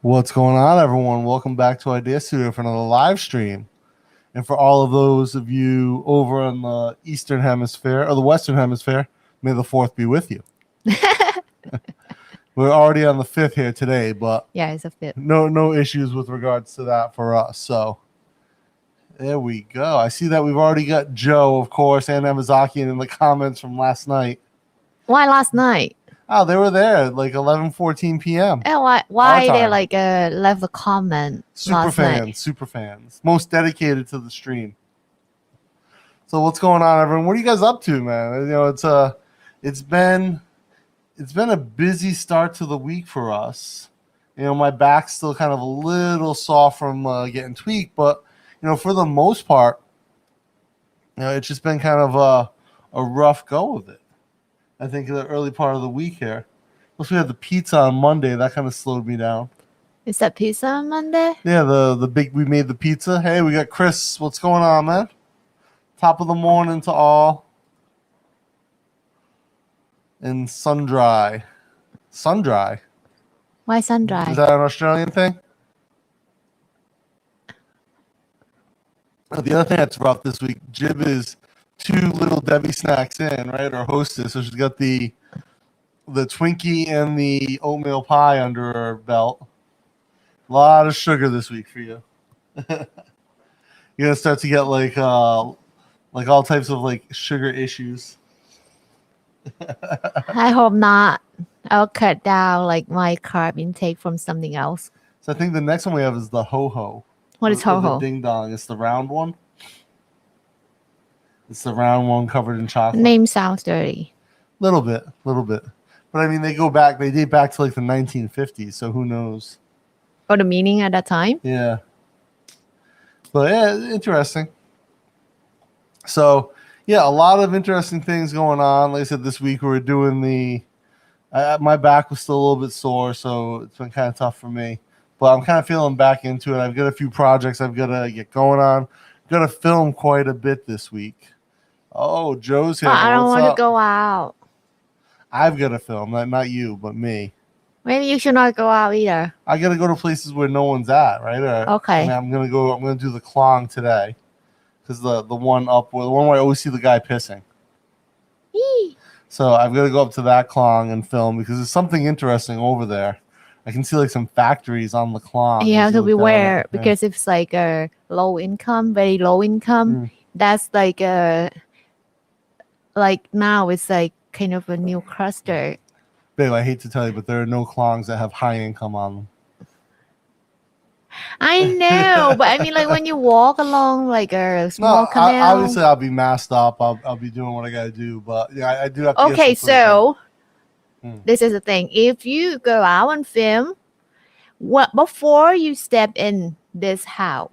What's going on, everyone? Welcome back to Idea Studio for another live stream. And for all of those of you over in the Eastern Hemisphere or the Western Hemisphere, may the 4th be with you. We're already on the 5th here today, but yeah, it's a 5th. No issues with regards to that for us. So there we go. I see that we've already got Joe, of course, and Amazaki in the comments from last night. Why last night? Oh, they were there at like 11:14 p.m. And why they like left a comment? Super fans, most dedicated to the stream. So what's going on, everyone? What are you guys up to, man? You know, it's been a busy start to the week for us. You know, my back's still kind of a little soft from getting tweaked, but you know, for the most part, you know, it's just been kind of a rough go of it. I think the early part of the week here. Plus, we had the pizza on Monday. That kind of slowed me down. Is that pizza on Monday? Yeah, we made the pizza. Hey, we got Chris. What's going on, man? Top of the morning to all. And sun-dry. Sun-dry? Why sun-dry? Is that an Australian thing? The other thing that's rough this week, Jib is 2 little Debbie snacks in, right? Our hostess. So she's got the Twinkie and the oatmeal pie under her belt. A lot of sugar this week for you. You're gonna start to get like all types of like sugar issues. I hope not. I'll cut down like my carb intake from something else. So I think the next one we have is the ho-ho. What is ho-ho? The ding dong. It's the round one. It's the round one covered in chocolate. Name sounds dirty. Little bit. But I mean, they date back to like the 1950s, so who knows? Oh, the meaning at that time? Yeah. But yeah, interesting. So, yeah, a lot of interesting things going on. Like I said, this week we were doing my back was still a little bit sore, so it's been kind of tough for me. But I'm kind of feeling back into it. I've got a few projects I've got to get going on. Got to film quite a bit this week. Oh, Joe's here. I don't want to go out. I've got to film, not you, but me. Maybe you should not go out either. I got to go to places where no one's at, right? Okay. I'm gonna do the Klong today, because the one where I always see the guy pissing. Eee. So I've got to go up to that Klong and film because there's something interesting over there. I can see like some factories on the Klong. You have to beware because it's like a low income, very low income. That's like now it's like kind of a new cluster. Babe, I hate to tell you, but there are no Klongs that have high income on them. I know, but I mean, like when you walk along like a small canal. Obviously, I'll be masked up. I'll be doing what I gotta do, but yeah, I do have to. Okay, so this is the thing: if you go out and film, before you step in this house,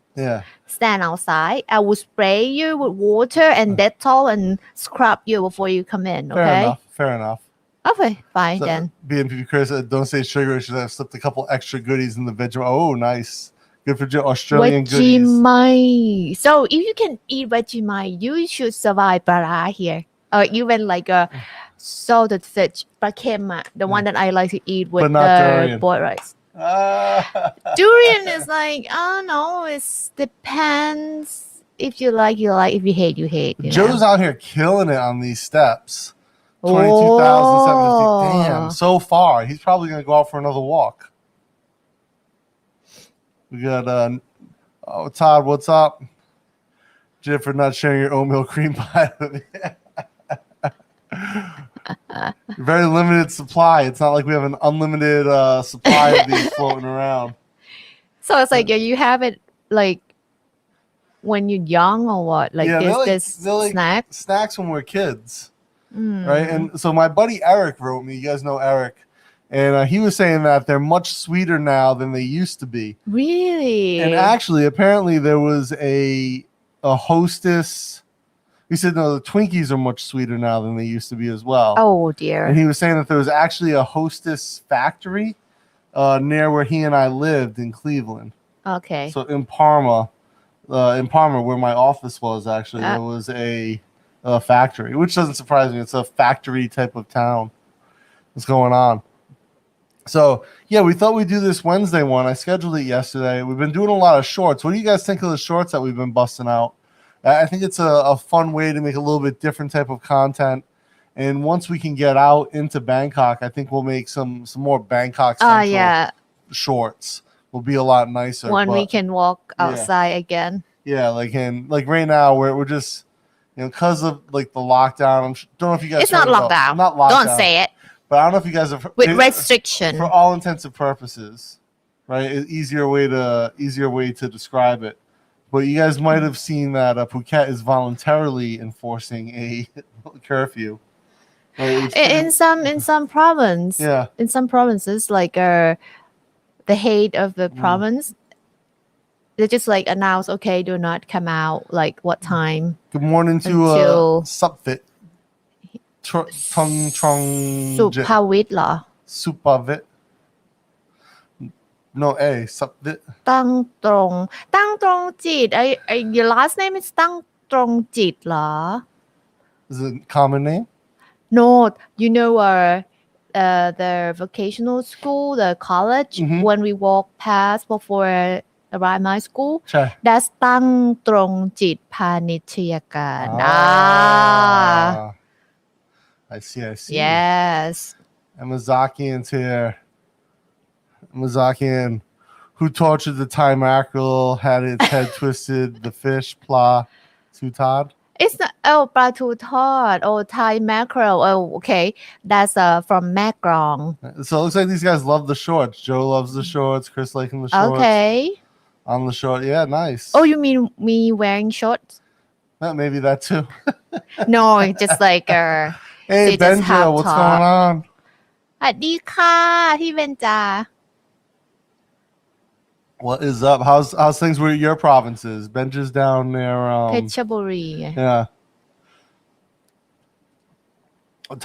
stand outside. I will spray you with water and Dettol and scrub you before you come in. Okay. Fair enough. Okay, fine so, then. BNP Chris, don't say sugar. I should have slipped a couple extra goodies in the Vegemite. Oh, nice. Good for Australian Vegemite. So if you can eat Vegemite, you should survive Bara here. Or even like a salted fish, bakema, the one that I like to eat with the boiled rice. Durian is like, I don't know, it depends. If you like, you like. If you hate, you hate. Joe's out here killing it on these steps. 22,750. Damn, so far. He's probably going to go out for another walk. We got, Todd, what's up? Jim, for not sharing your oatmeal cream pie with me. Very limited supply. It's not like we have an unlimited supply of these floating around. So it's like, you have it like when you're young or what? Like this snack? Snacks when we're kids. Right, and so my buddy Eric wrote me. You guys know Eric, and he was saying that they're much sweeter now than they used to be. Really? And actually, apparently, there was a hostess. He said no, the Twinkies are much sweeter now than they used to be as well. Oh dear! And he was saying that there was actually a Hostess factory near where he and I lived in Cleveland. Okay. So in Parma, where my office was, actually there was a factory, which doesn't surprise me. It's a factory type of town. What's going on? So yeah, we thought we'd do this Wednesday one. I scheduled it yesterday. We've been doing a lot of shorts. What do you guys think of the shorts that we've been busting out? I think it's a fun way to make a little bit different type of content. And once we can get out into Bangkok, I think we'll make some more Bangkok central shorts. Will be a lot nicer. When we can walk outside again. Yeah, like right now we're just because of like the lockdown. Don't know if you guys. It's not lockdown. Not lockdown. Don't say it. But I don't know if you guys have with restriction for all intents and purposes, right? Easier way to describe it. But you guys might have seen that Phuket is voluntarily enforcing a curfew. Right? In some province. Yeah. In some provinces, like the head of the province, they just like announce, okay, do not come out. Like what time? Good morning to Supfit. Supavit เหรอ Supavit. No A. Supvit. ตั้งตรงจิต your last name is ตั้งตรงจิตเหรอ Is it a common name? No, you know the vocational school, the college, when we walk past before around my school, that's ตั้งตรงจิตพาณิชยการ I see. Yes. Amazakian's here. Amazakian, who tortured the Thai mackerel, had its head twisted, the fish, pla, tutad. It's not,ปลาทูทอด Thai mackerel. Okay. That's from Macron. So it looks like these guys love the shorts. Joe loves the shorts. Chris liking the shorts. Okay. On the short. Yeah, nice. Oh, you mean me wearing shorts? Maybe that too. No, just like Hey, Benja, what's going on? สวัสดีค่ะพี่เบนจา What is up? How's things with your provinces? Benja's down there. เพชรบุรี Yeah.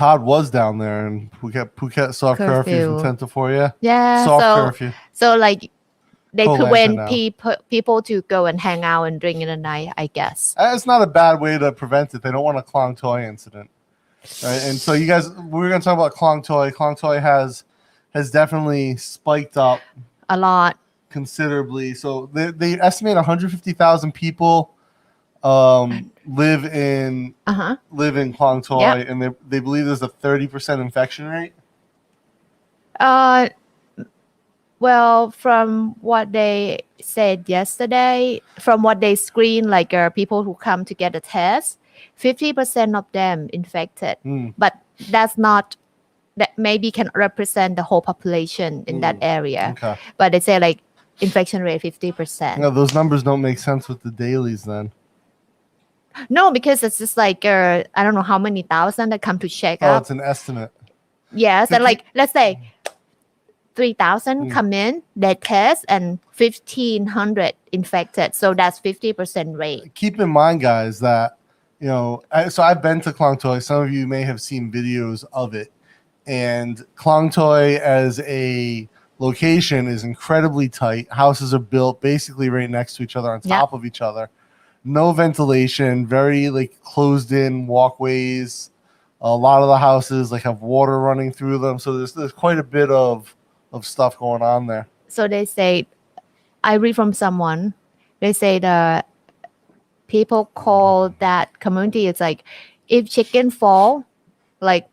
Todd was down there in Phuket soft curfew from 10 to 4, yeah? Yeah. Soft curfew. So like they Full prevent answer people to go and hang out and drink in the night, I guess. It's not a bad way to prevent it. They don't want a Klong Toy incident. Right? And so you guys, we're going to talk about Klong Toy. Klong Toy has definitely spiked up a lot, considerably. So they estimate 150,000 people live in Klong Toy, and they believe there's a 30% infection rate. Well, from what they said yesterday, from what they screened, like people who come to get a test, 50% of them infected. But that's not, that maybe can represent the whole population in that area. Okay. But they say like infection rate 50%. No, those numbers don't make sense with the dailies then. No, because it's just like I don't know how many thousand that come to check up. Oh, it's an estimate. Yes, and like let's say 3,000 come in, they test, and 1,500 infected. So that's 50% rate. Keep in mind, guys, that so I've been to Klong Toy. Some of you may have seen videos of it, and Klong Toy as a location is incredibly tight. Houses are built basically right next to each other, on top of each other. No ventilation, very like closed in walkways. A lot of the houses like have water running through them, so there's quite a bit of stuff going on there. So they say, I read from someone, they say the people call that community, it's like if chicken fall, like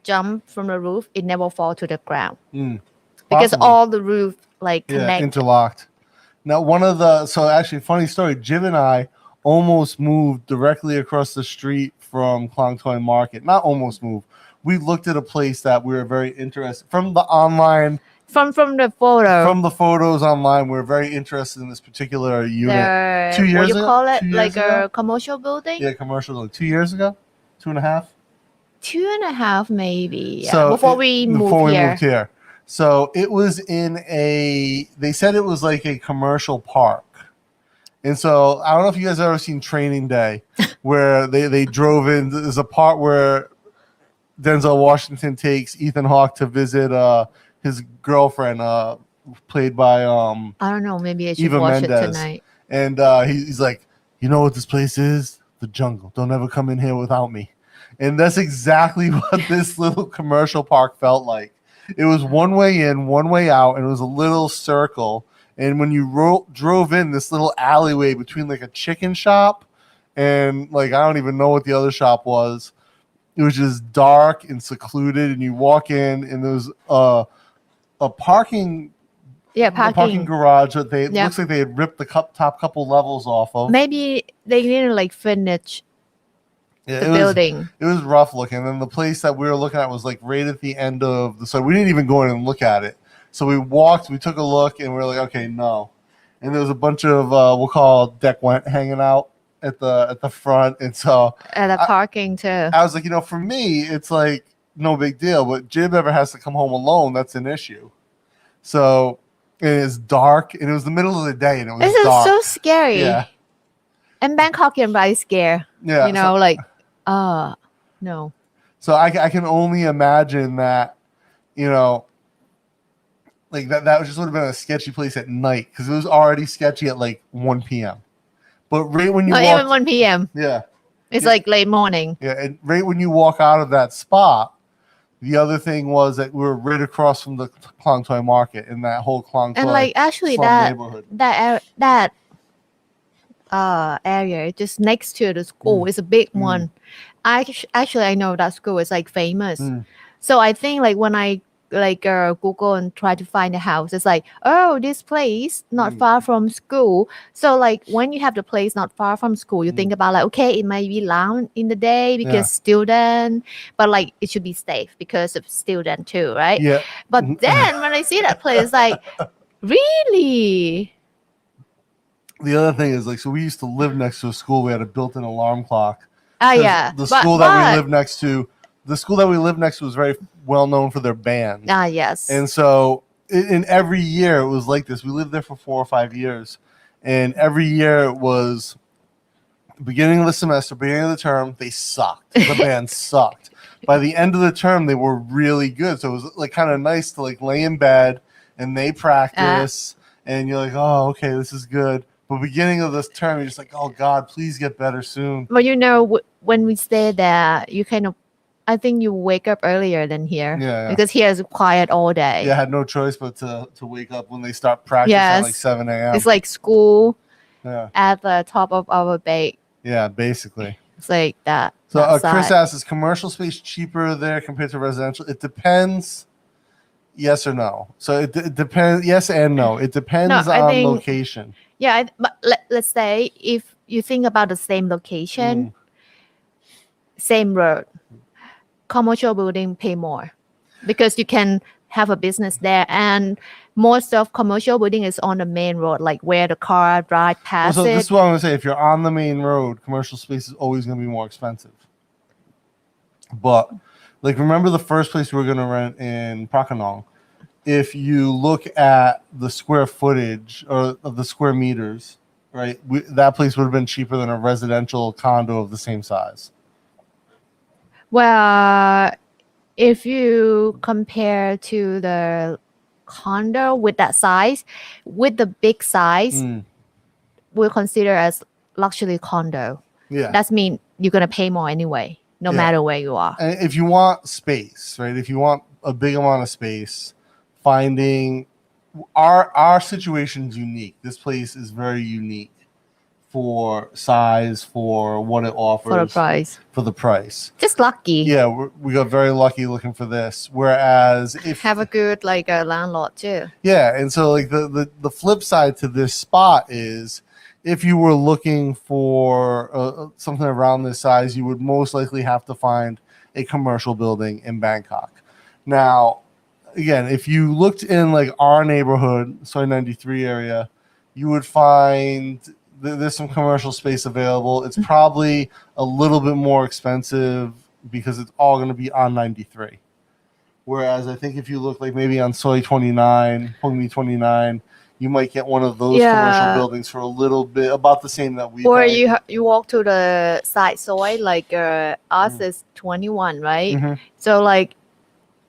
jump from the roof, it never fall to the ground. Because all the roof like connect. Interlocked. Now so actually funny story, Jim and I almost moved directly across the street from Klong Toy Market. Not almost moved. We looked at a place that we were very interested from the online. From the photo. From the photos online, we're very interested in this particular unit. 2 years ago? What you call it? Like a commercial building? Yeah, commercial building. 2 years ago? 2.5? 2.5 maybe. Yeah. So before we moved here. So it was they said it was like a commercial park. And so I don't know if you guys have ever seen Training Day, where they drove in. There's a part where Denzel Washington takes Ethan Hawke to visit his girlfriend, played by I don't know, maybe I should Eva watch Mendes. it tonight. And he's like, you know what this place is? The jungle. Don't ever come in here without me. And that's exactly what this little commercial park felt like. It was one way in, one way out, and it was a little circle. And when you drove in this little alleyway between like a chicken shop and like I don't even know what the other shop was. It was just dark and secluded, and you walk in, and there was a parking garage that they looks like they had ripped the top couple levels off of. Maybe they didn't like finish the building. It was rough looking. And the place that we were looking at was like right at the end of the site. We didn't even go in and look at it. So we took a look, and we were like, okay, no. And there was a bunch of we'll call deck went hanging out at the front, and so at the parking too. I was like, for me, it's like no big deal, but Jib ever has to come home alone, that's an issue. So it is dark, and it was the middle of the day, and it was this dark. Is so scary. Yeah. And Bangkokian by scare. Yeah. No. So I can only imagine that, like that just would have been a sketchy place at night because it was already sketchy at like 1 p.m. But right when you even 1 p.m. Yeah. It's like late morning. Yeah, and right when you walk out of that spot, the other thing was that we were right across from the Klong Toy market in that whole Klong Toy. And like actually that area just next to the school is a big one. I know that school is like famous. So I think like when I Google and try to find a house, it's like, oh, this place not far from school. So like when you have the place not far from school, you think about like, okay, it might be loud in the day because student, but like it should be safe because of student too, right? Yeah. But then when I see that place, like, really? The other thing is like, so we used to live next to a school. We had a built-in alarm clock. The school that we lived next to. The school that we lived next to was very well known for their band. Yes. And so in every year it was like this. We lived there for 4 or 5 years. And every year it was beginning of the semester, beginning of the term, they sucked. The band sucked. By the end of the term, they were really good. So it was like kind of nice to like lay in bed and they practice and you're like, oh, okay, this is good. But beginning of this term, you're just like, oh God, please get better soon. Well, when we stay there, you kind of, I think you wake up earlier than here. Yeah. Because here is quiet all day. Yeah, I had no choice but to wake up when they start practicing at like 7 a.m. It's like school at the top of our bay. Yeah, basically. It's like that. So Chris asks, is commercial space cheaper there compared to residential? It depends. Yes or no. So it depends. Yes and no. It depends on location. Yeah, but let's say if you think about the same location, same road, commercial building pay more because you can have a business there, and most of commercial building is on the main road, like where the car drive past So this is what I'm going to say. If you're on the main road, commercial space is always going to be more expensive. But like, remember the first place we were going to rent in Prakanong? If you look at the square footage or the square meters, right, that place would have been cheaper than a residential condo of the same size. Well, if you compare to the condo with that size, with the big size, we'll consider as luxury condo. Yeah. That means you're going to pay more anyway, no matter where you are. And if you want space, right, if you want a big amount of space, finding our situation's unique. This place is very unique for size, for what it offers, for the price. Just lucky. Yeah, we got very lucky looking for this. Whereas if have a good like a landlord too. Yeah, and so like the flip side to this spot is if you were looking for something around this size, you would most likely have to find a commercial building in Bangkok. Now, again, if you looked in like our neighborhood, Soy 93 area, you would find there's some commercial space available. It's probably a little bit more expensive because it's all going to be on 93. Whereas I think if you look like maybe on Soy 29, Pongmi 29, you might get one of those commercial buildings for a little bit, about the same that we. Or you walk to the side Soy, like us is 21, right? Mm-hmm. So like,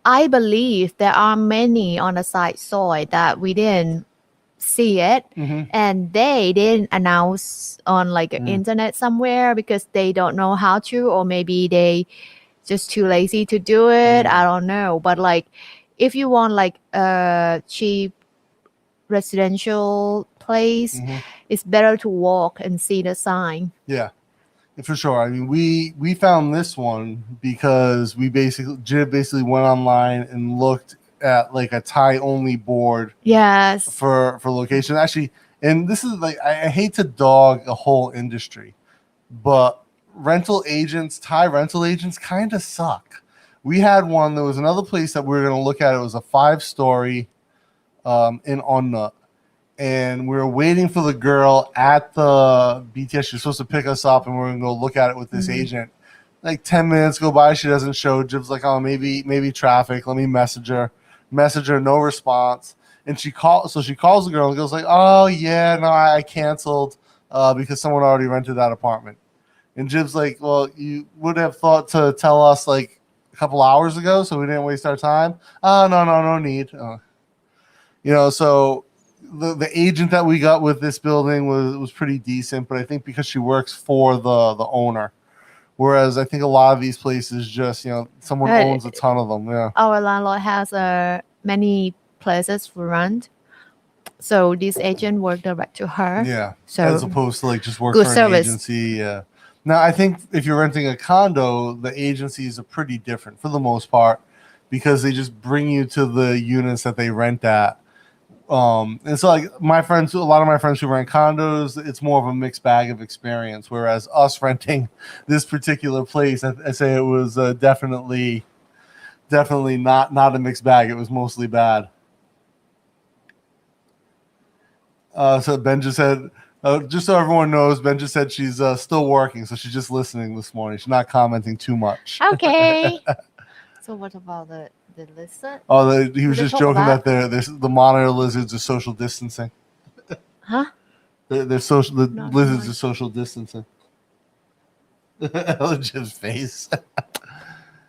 I believe there are many on the side Soy that we didn't see it, and they didn't announce on like internet somewhere because they don't know how to, or maybe they just too lazy to do it. I don't know, but like if you want like a cheap residential place, it's better to walk and see the sign. Yeah, for sure. I mean, we found this one because Jib basically went online and looked at like a Thai only board. Yes. For location. Actually, and this is like I hate to dog a whole industry, but Thai rental agents kind of suck. We had one. There was another place that we were going to look at. It was a 5-story in Onnut. And we were waiting for the girl at the BTS. She was supposed to pick us up, and we are going to go look at it with this agent. Like 10 minutes go by, she doesn't show. Jib's like, oh, maybe traffic. Let me message her. No response. And she calls the girl and goes like, oh, yeah, no, I canceled because someone already rented that apartment. And Jib's like, well, you would have thought to tell us like a couple hours ago so we didn't waste our time. Oh, no need. So the agent that we got with this building was pretty decent, but I think because she works for the owner. Whereas I think a lot of these places just, someone owns a ton of them. Yeah. Our landlord has many places for rent. So this agent worked direct to her. Yeah. So as opposed to like just work for an agency. Yeah. Now, I think if you're renting a condo, the agencies are pretty different for the most part because they just bring you to the units that they rent at. And so like a lot of my friends who rent condos, it's more of a mixed bag of experience. Whereas us renting this particular place, I say it was definitely not a mixed bag. It was mostly bad. So Ben just said, just so everyone knows, Ben just said she's still working, so she's just listening this morning. She's not commenting too much. Okay. So what about the lizard? Oh, he was just joking that the monitor lizards are social distancing. Huh? The lizards are social distancing. Jim's face.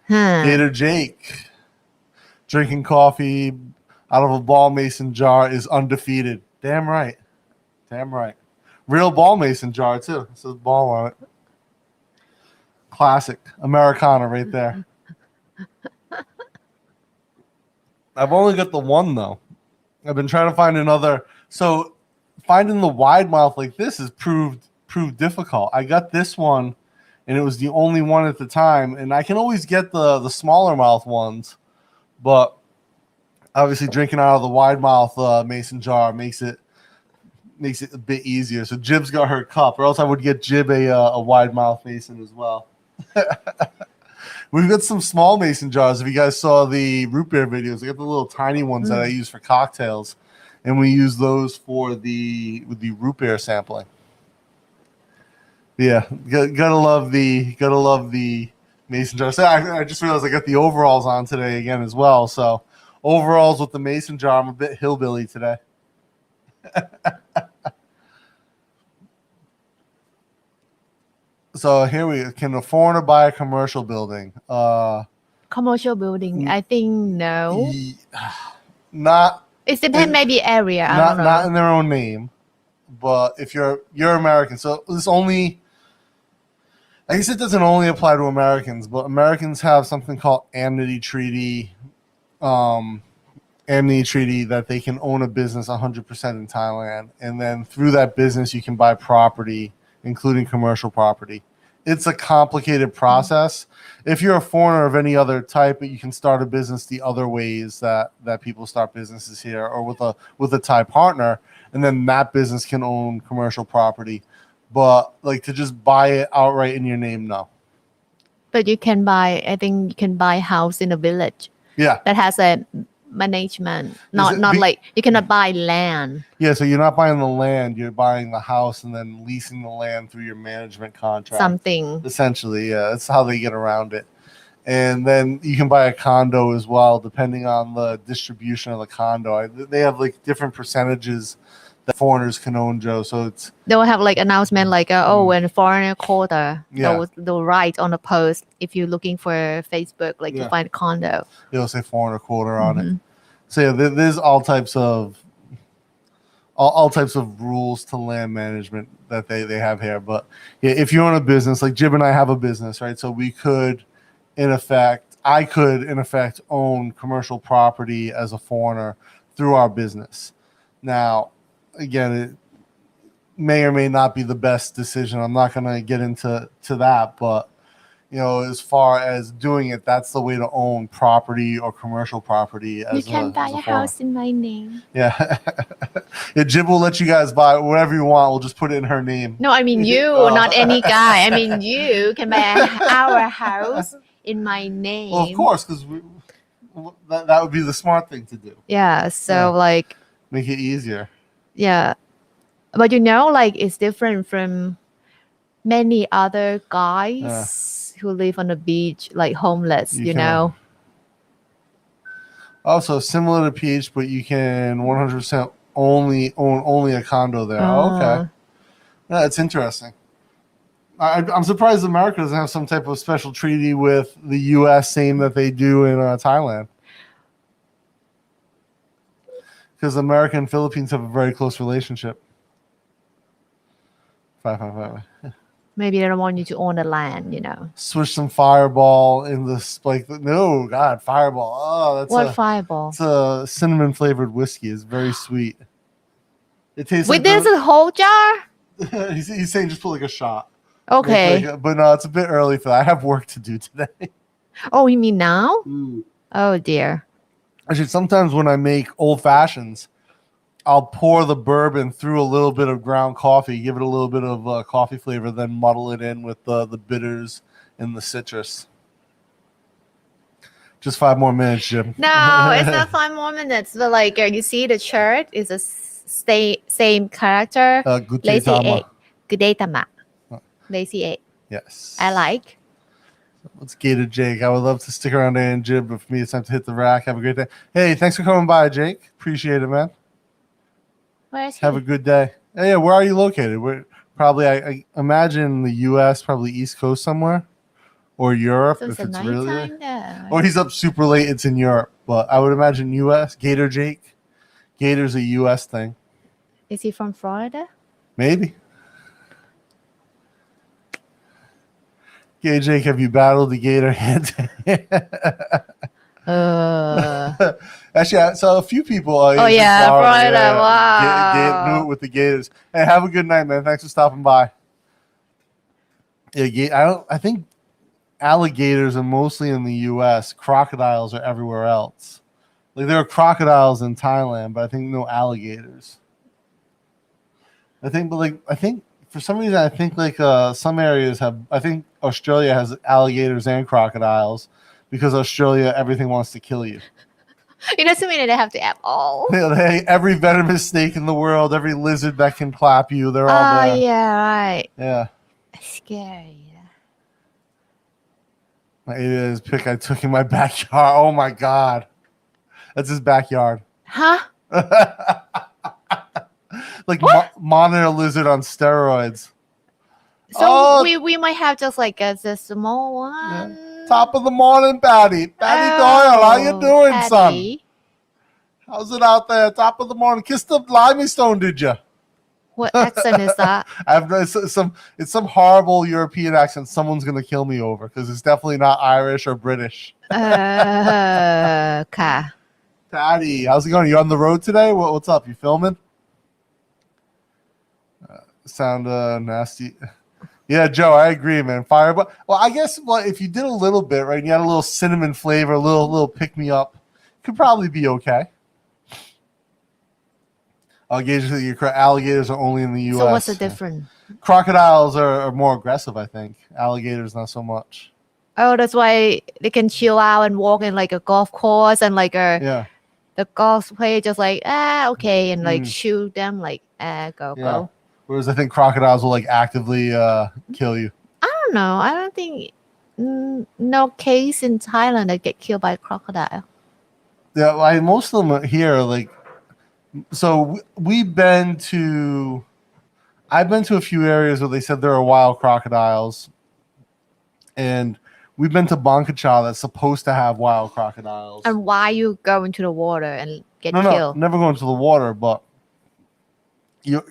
Gator Jake drinking coffee out of a ball mason jar is undefeated. Damn right. Real ball mason jar too. It says ball on it. Classic Americana right there. I've only got the one though. I've been trying to find another. So finding the wide mouth like this has proved difficult. I got this one, and it was the only one at the time. And I can always get the smaller mouth ones, but obviously drinking out of the wide mouth mason jar makes it a bit easier. So Jib's got her cup, or else I would get Jib a wide mouth mason as well. We've got some small mason jars. If you guys saw the root beer videos, I got the little tiny ones that I use for cocktails, and we use those for the root beer sampling. Yeah, gotta love the mason jar. So I just realized I got the overalls on today again as well. So overalls with the mason jar. I'm a bit hillbilly today. So here can a foreigner buy a commercial building? Commercial building? I think no. Not. It depends, maybe area. I don't know. Not in their own name, but if you're American, so this only. I guess it doesn't only apply to Americans, but Americans have something called amnesty treaty. Amnesty treaty that they can own a business 100% in Thailand, and then through that business you can buy property, including commercial property. It's a complicated process. If you're a foreigner of any other type, you can start a business the other ways that people start businesses here, or with a Thai partner, and then that business can own commercial property. But like to just buy it outright in your name, no. But you can buy. I think you can buy a house in a village. Yeah. That has a management, not like you cannot buy land. Yeah, so you're not buying the land, you're buying the house and then leasing the land through your management contract. Something. Essentially, yeah, that's how they get around it. And then you can buy a condo as well, depending on the distribution of the condo. They have like different percentages that foreigners can own, Joe. So they'll have like announcement like, when foreigner quarter, they'll write on a post if you're looking for Facebook, like to find a condo. They'll say foreigner quarter on it. So yeah, there's all types of rules to land management that they have here. But yeah, if you own a business, like Jib and I have a business, right? So we could, in effect, I could, in effect, own commercial property as a foreigner through our business. Now, again, it may or may not be the best decision. I'm not going to get into that, but as far as doing it, that's the way to own property or commercial property. You can buy a house in my name. Yeah. Yeah, Jib will let you guys buy whatever you want. We'll just put it in her name. No, I mean you, not any guy. I mean you can buy our house in my name. Well, of course, because that would be the smart thing to do. Yeah, so like make it easier. Yeah, but like it's different from many other guys who live on the beach, like homeless. You know. Also similar to Peach, but you can 100% only own a condo there. Okay, yeah, it's interesting. I'm surprised America doesn't have some type of special treaty with the U.S. same that they do in Thailand. Because America and Philippines have a very close relationship. 555. Maybe they don't want you to own the land, Swish some Fireball in this, no, God, Fireball. Oh, that's what Fireball? It's a cinnamon flavored whiskey. It's very sweet. It tastes. Wait, there's a whole jar? he's saying just put like a shot. Okay. But no, it's a bit early for that. I have work to do today. Oh, you mean now? Oh, dear. Actually, sometimes when I make old fashions, I'll pour the bourbon through a little bit of ground coffee, give it a little bit of coffee flavor, then muddle it in with the bitters and the citrus. Just 5 more minutes, Jim. No, it's not 5 more minutes. But you see the shirt is a same character. Lazy 8. Good day, Tama. Lazy 8. Yes. I like. Let's Gator Jake. I would love to stick around there and Jib, but for me, it's time to hit the rack. Have a great day. Hey, thanks for coming by, Jake. Appreciate it, man. Where is he? Have a good day. Hey, yeah, where are you located? Probably, I imagine the U.S., probably East Coast somewhere, or Europe So if it's really there. Or he's up super late. It's in Europe, but I would imagine U.S. Gator Jake. Gator's a U.S. thing. Is he from Florida? Maybe. Gator Jake, have you battled the Gator hand? Actually, I saw a few people. Florida. Wow. Knew it with the Gators. Hey, have a good night, man. Thanks for stopping by. Yeah, I think alligators are mostly in the U.S. Crocodiles are everywhere else. Like there are crocodiles in Thailand, but I think no alligators. I think for some reason I think some areas have. I think Australia has alligators and crocodiles because Australia everything wants to kill you. It doesn't mean that they have to have all. Every venomous snake in the world, every lizard that can clap you, they're all there. Oh yeah, right. Yeah. Scary. My alien's pick I took in my backyard. Oh my God. That's his backyard. Huh? monitor lizard on steroids. So we might have just a small one. Yeah. Top of the morning, Patty. Patty Doyle, how you doing, Patty? son? How's it out there? Top of the morning. Kiss the limestone, did you? What accent is that? It's some horrible European accent someone's gonna kill me over because it's definitely not Irish or British. Okay. Patty, how's it going? You on the road today? What's up? You filming? Sound nasty. Yeah, Joe, I agree, man. Fireball. Well, I guess if you did a little bit, right, and you had a little cinnamon flavor, a little pick me up, could probably be okay. Alligators are only in the U.S. So what's the difference? Crocodiles are more aggressive, I think. Alligators not so much. Oh, that's why they can chill out and walk in a golf course and the golf player just okay, and shoot them go. Whereas I think crocodiles will actively kill you. I don't know. I don't think no case in Thailand that get killed by a crocodile. Yeah, most of them are here so I've been to a few areas where they said there are wild crocodiles, and we've been to Bangkok that's supposed to have wild crocodiles. And why you go into the water and get killed? No, never go into the water, but you're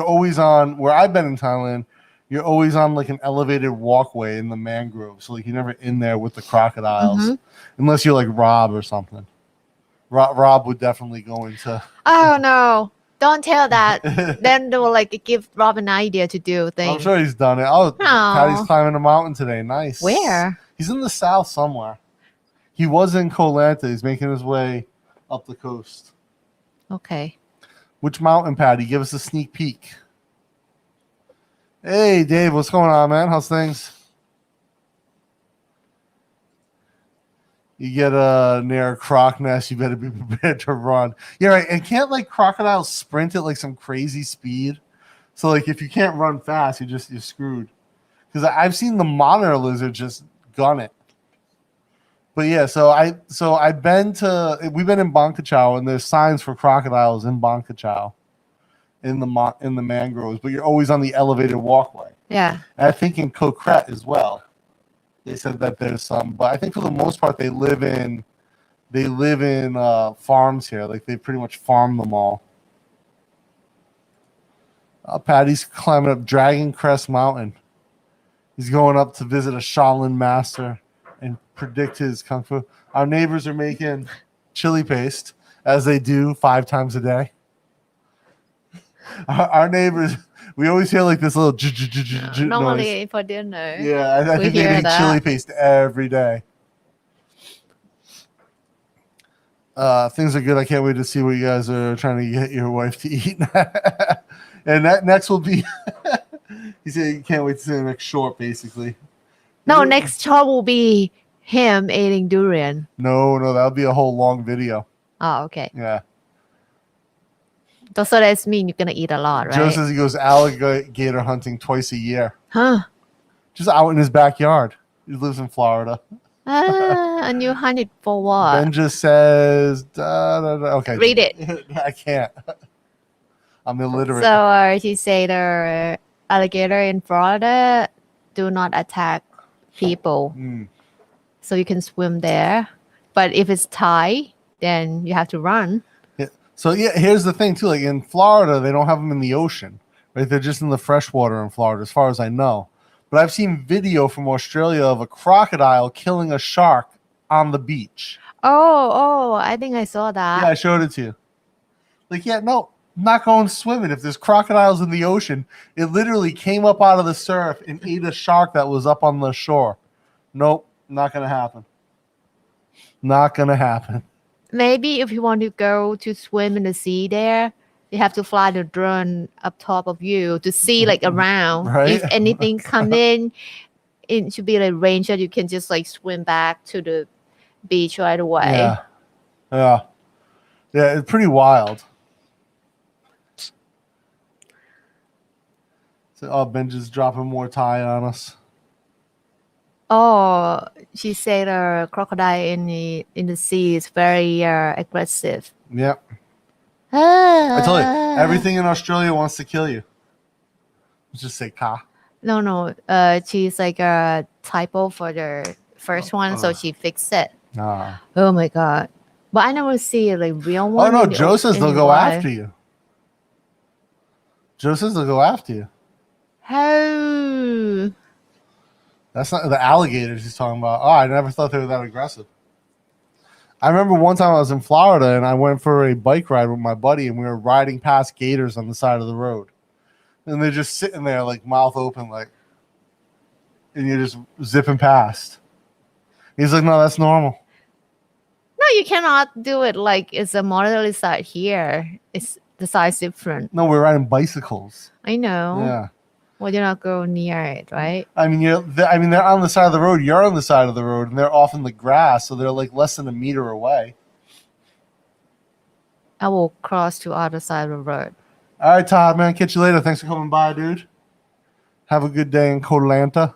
always on. Where I've been in Thailand, you're always on like an elevated walkway in the mangrove. So like you're never in there with the crocodiles unless you're like Rob or something. Rob would definitely go into. Oh no. Don't tell that. Then they will like give Rob an idea to do things. I'm sure he's done it. Oh, Patty's climbing a mountain today. Nice. Where? He's in the south somewhere. He was in Koh Lanta. He's making his way up the coast. Okay. Which mountain, Patty? Give us a sneak peek. Hey, Dave. What's going on, man? How's things? You get near a croc nest, you better be prepared to run. Yeah, right. And can't like crocodiles sprint at like some crazy speed? So like if you can't run fast, you're screwed. Because I've seen the monitor lizard just gun it. But yeah, we've been in Bangkok and there's signs for crocodiles in Bangkok in the mangroves, but you're always on the elevated walkway. Yeah. And I think in Koh Kret as well. They said that there's some, but I think for the most part they live in farms here. Like they pretty much farm them all. Patty's climbing up Dragon Crest Mountain. He's going up to visit a Shaolin master and predict his kung fu. Our neighbors are making chili paste as they do 5 times a day. Our neighbors. We always hear like this little normally noise. For dinner. Yeah, I think they eat chili paste every day. Things are good. I can't wait to see what you guys are trying to get your wife to eat. And that next will be. He said you can't wait to see the next short, basically. No, next short will be him eating durian. No, that'll be a whole long video. Oh, okay. Yeah. So that means you're gonna eat a lot, right? Joe says he goes alligator hunting twice a year. Huh? Just out in his backyard. He lives in Florida. And you hunt it for what? Ben just says, okay. Read it. I can't. I'm illiterate. So he said the alligator in Florida do not attack people. So you can swim there. But if it's Thai, then you have to run. So yeah, here's the thing too. Like in Florida, they don't have them in the ocean, right? They're just in the freshwater in Florida, as far as I know. But I've seen video from Australia of a crocodile killing a shark on the beach. Oh, I think I saw that. Yeah, I showed it to you. Like, yeah, no, I'm not going swimming. If there's crocodiles in the ocean, it literally came up out of the surf and ate a shark that was up on the shore. Nope, not gonna happen. Not gonna happen. Maybe if you want to go to swim in the sea there, you have to fly the drone up top of you to see like around. Right? If anything come in, it should be like range that you can just like swim back to the beach right away. Yeah, it's pretty wild. So, Ben just dropping more Thai on us. Oh, she said a crocodile in the sea is very aggressive. Yep. I told you, everything in Australia wants to kill you. Let's just say ka. No. She's like a typo for the first one, so she fixed it. Oh my god! But I never see like real one. Oh no, Joe says they'll go after you. Joe says they'll go after you. How? That's not the alligators he's talking about. Oh, I never thought they were that aggressive. I remember one time I was in Florida and I went for a bike ride with my buddy and we were riding past gators on the side of the road. And they're just sitting there like mouth open, like, and you're just zipping past. He's like, no, that's normal. No, you cannot do it like it's a moderately size here. It's the size different. No, we're riding bicycles. I know. Yeah. Well, you're not going near it, right? I mean, they're on the side of the road. You're on the side of the road, and they're off in the grass, so they're like less than a meter away. I will cross to other side of the road. All right, Todd, man. Catch you later. Thanks for coming by, dude. Have a good day in Koh Lanta.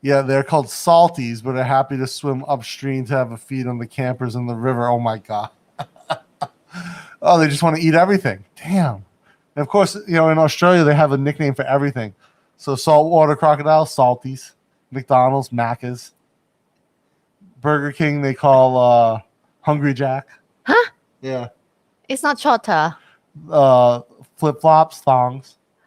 Yeah, they're called salties, but are happy to swim upstream to have a feed on the campers in the river. Oh, my God. Oh, they just want to eat everything. Damn. And of course, in Australia, they have a nickname for everything. So saltwater crocodile, salties. McDonald's, Macca's. Burger King, they call Hungry Jack. Huh? Yeah. It's not chota. Flip-flops, thongs.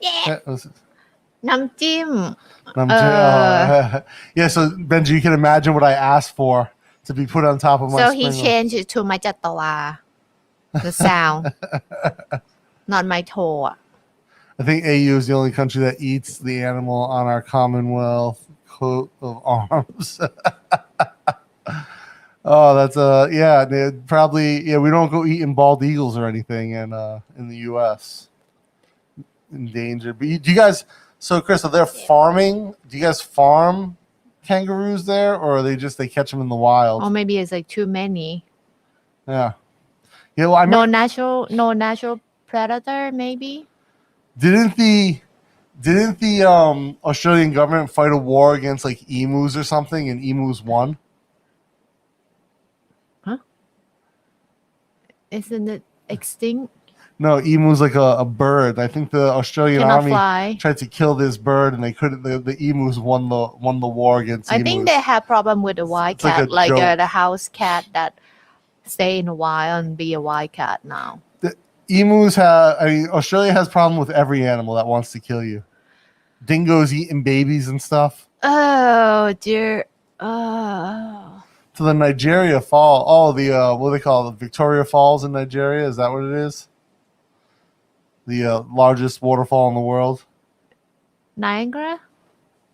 Yeah. Was it- Nam Jim. yeah, so Benji, you can imagine what I asked for to be put on top of my So he spring roll. changed it to Majatawa. The sound. Not my toe. I think AU is the only country that eats the animal on our Commonwealth coat of arms. Oh, that's yeah, probably yeah. We don't go eating bald eagles or anything in the U.S. Endangered. But do you guys? So, Chris, are they farming? Do you guys farm kangaroos there, or are they catch them in the wild? Or maybe it's like too many. Yeah. Yeah. Well, no natural predator. Maybe. Didn't the Australian government fight a war against like emus or something, and emus won? Huh? Isn't it extinct? No, emu's like a bird. I think the Australian Cannot army fly. tried to kill this bird, and they couldn't. The emus won the war against emus. I think they have problem with the wild It's like cat, a like joke. the house cat that stay in the wild and be a wild cat now. The emus have. I mean, Australia has problem with every animal that wants to kill you. Dingoes eating babies and stuff. Oh dear. Oh. To the Nigeria Fall. Oh, the what do they call it? The Victoria Falls in Nigeria. Is that what it is? The largest waterfall in the world. Niagara?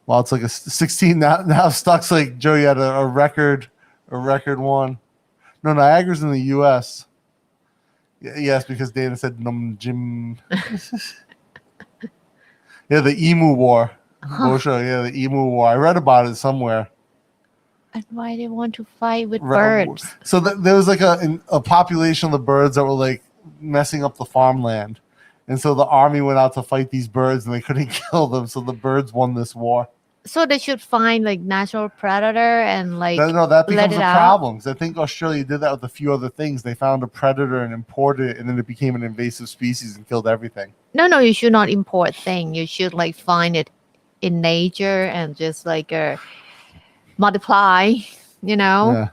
Well, it's like a 16 now. Stuck's like Joe. You had a record one. No, Niagara's in the U.S. Yes, because Dana said num Jim. Yeah, the Emu War. Bosha, yeah, the Emu War. I read about it somewhere. And why they want to fight with birds? So there was like a population of the birds that were like messing up the farmland. And so the army went out to fight these birds, and they couldn't kill them. So the birds won this war. So they should find like natural predator and like No, that becomes let it a out? problem. I think Australia did that with a few other things. They found a predator and imported it, and then it became an invasive species and killed everything. No, you should not import things. You should like find it in nature and just like multiply. You know. Yeah.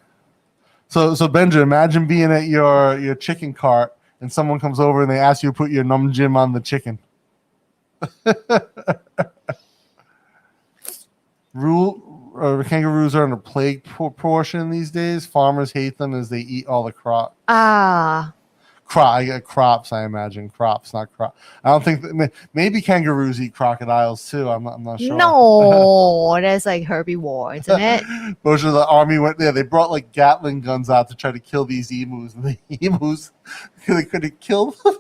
So Benja, imagine being at your chicken cart, and someone comes over and they ask you to put your num Jim on the chicken. Kangaroos are in a plague portion these days. Farmers hate them as they eat all the crop. Crops, I imagine. Crops, not crop. I don't think maybe kangaroos eat crocodiles too. I'm not sure. No, that's like herbivore, isn't it? Most of the army went there. They brought like Gatling guns out to try to kill these emus, and the emus they couldn't kill them.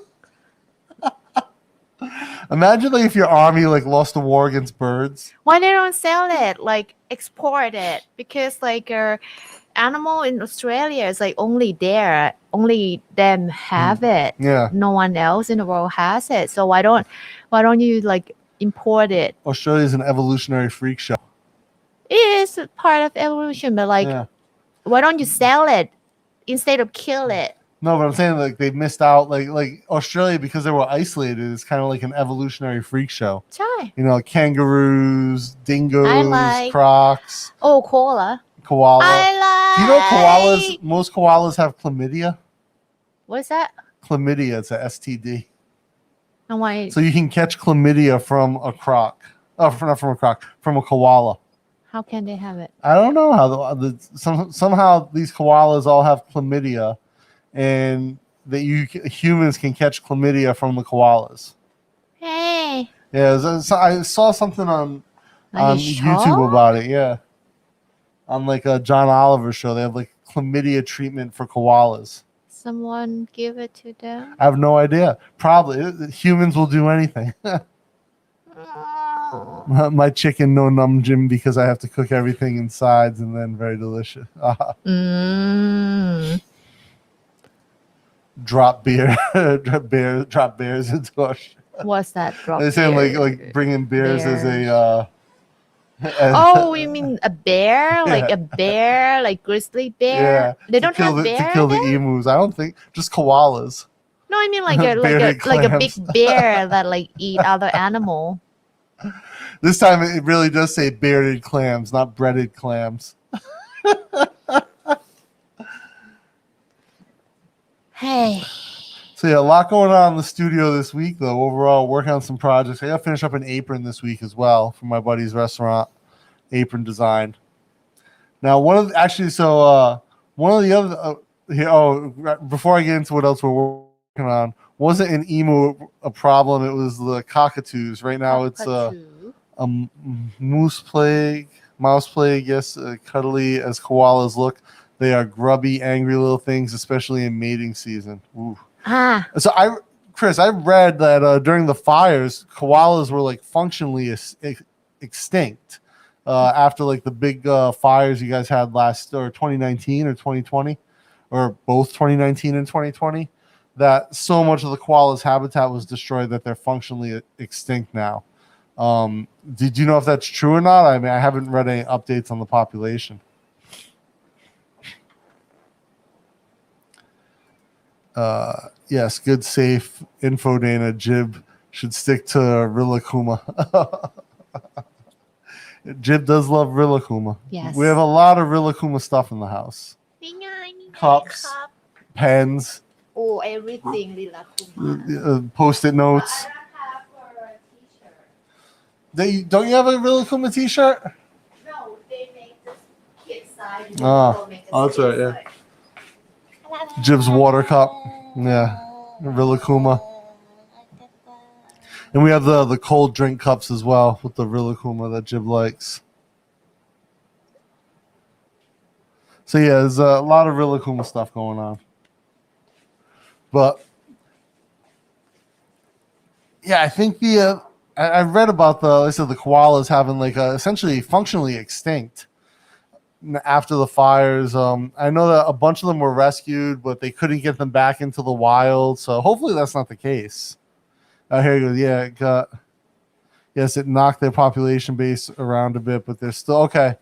Imagine like if your army like lost a war against birds. Why they don't sell it? Like export it, because like animal in Australia is like only them have it. Yeah. No one else in the world has it. So why don't you like import it? Australia is an evolutionary freak show. It is part of evolution, but like why don't you sell it instead of kill it? No, but I'm saying like they missed out. Like Australia, because they were isolated, is kind of like an evolutionary freak show. Try. You know, kangaroos, dingoes, crocs. Oh, koala. Koala. I like. Do you know koalas? Most koalas have chlamydia. What's that? Chlamydia. It's a STD. And why? So you can catch chlamydia from a croc. Oh, not from a croc. From a koala. How can they have it? I don't know how somehow these koalas all have chlamydia, and that humans can catch chlamydia from the koalas. Hey. Yeah, I saw something on YouTube about it. Yeah, on like a John Oliver show, they have like chlamydia treatment for koalas. Someone give it to them. I have no idea. Probably humans will do anything. My chicken no num Jim because I have to cook everything in sides and then very delicious. Drop bears into our show. What's that? Drop They're saying like bringing bears as a. Oh, you mean a bear? Like a bear, like grizzly bear? Yeah. They don't have bear to kill the emus. I don't think just koalas. No, I mean like a big bear that like eat other animal. This time it really does say bearded clams, not breaded clams. Hey. So yeah, a lot going on in the studio this week, though. Overall, working on some projects. I got to finish up an apron this week as well for my buddy's restaurant. Apron design. Now, one of the other before I get into what else we're working on, wasn't an emu a problem? It was the cockatoos. Right now, it's a mouse plague. Yes, cuddly as koalas look. They are grubby, angry little things, especially in mating season. Ooh. So Chris, I read that during the fires, koalas were like functionally extinct after like the big fires you guys had last or 2019 or 2020, or both 2019 and 2020. That so much of the koala's habitat was destroyed that they're functionally extinct now. Did you know if that's true or not? I mean, I haven't read any updates on the population. Yes, good, safe info, Dana. Jib should stick to Rilakkuma. Jib does love Rilakkuma. Yes. We have a lot of Rilakkuma stuff in the house. Cups, pens. Oh, everything Rilakkuma. Post-it notes. Don't you have a Rilakkuma t-shirt? No, they make this kid size. That's right, yeah. Jib's water cup. Yeah. Rilakkuma. And we have the cold drink cups as well with the Rilakkuma that Jib likes. So yeah, there's a lot of Rilakkuma stuff going on. But yeah, I think I read about the koalas having like essentially functionally extinct after the fires. I know that a bunch of them were rescued, but they couldn't get them back into the wild. So hopefully that's not the case. Here you go. Yeah, it knocked their population base around a bit, but they're still okay.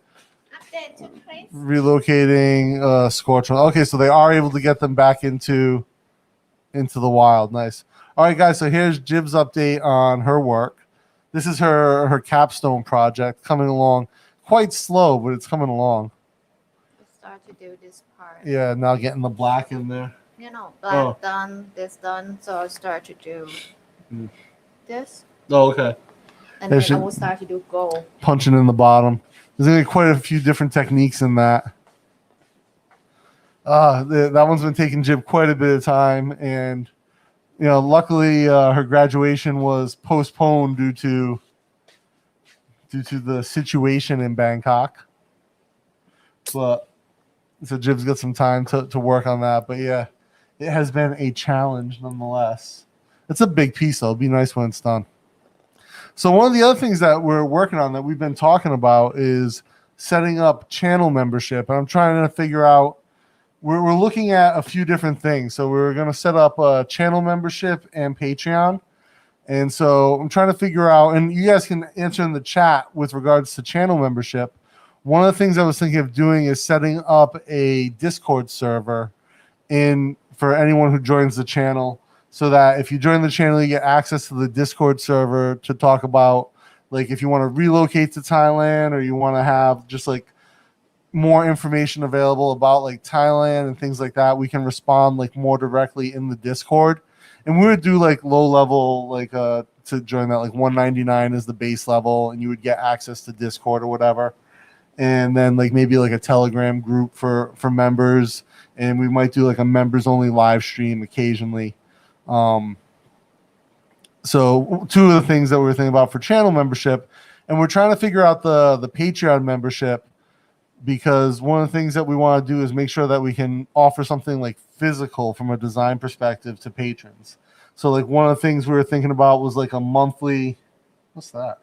Relocating scorch. Okay, so they are able to get them back into the wild. Nice. All right, guys. So here's Jib's update on her work. This is her capstone project, coming along quite slow, but it's coming along. Start to do this part. Yeah, now getting the black in there. Black done, this done. So I'll start to do this. Oh, okay. And then I will start to do gold. Punching in the bottom. There's going to be quite a few different techniques in that. That one's been taking Jib quite a bit of time, and luckily her graduation was postponed due to the situation in Bangkok. But so Jib's got some time to work on that. But yeah, it has been a challenge nonetheless. It's a big piece, though. It'll be nice when it's done. So one of the other things that we're working on that we've been talking about is setting up channel membership. And I'm trying to figure out, we're looking at a few different things. So we're going to set up a channel membership and Patreon. And so I'm trying to figure out, and you guys can answer in the chat with regards to channel membership. One of the things I was thinking of doing is setting up a Discord server for anyone who joins the channel, so that if you join the channel, you get access to the Discord server to talk about, like, if you want to relocate to Thailand, or you want to have just like more information available about like Thailand and things like that. We can respond like more directly in the Discord. And we would do like low level, like to join that, like $1.99 is the base level, and you would get access to Discord or whatever. And then like maybe like a Telegram group for members, and we might do like a members only live stream occasionally. So two of the things that we're thinking about for channel membership, and we're trying to figure out the Patreon membership, because one of the things that we want to do is make sure that we can offer something like physical from a design perspective to patrons. So like one of the things we were thinking about was like a monthly, what's that?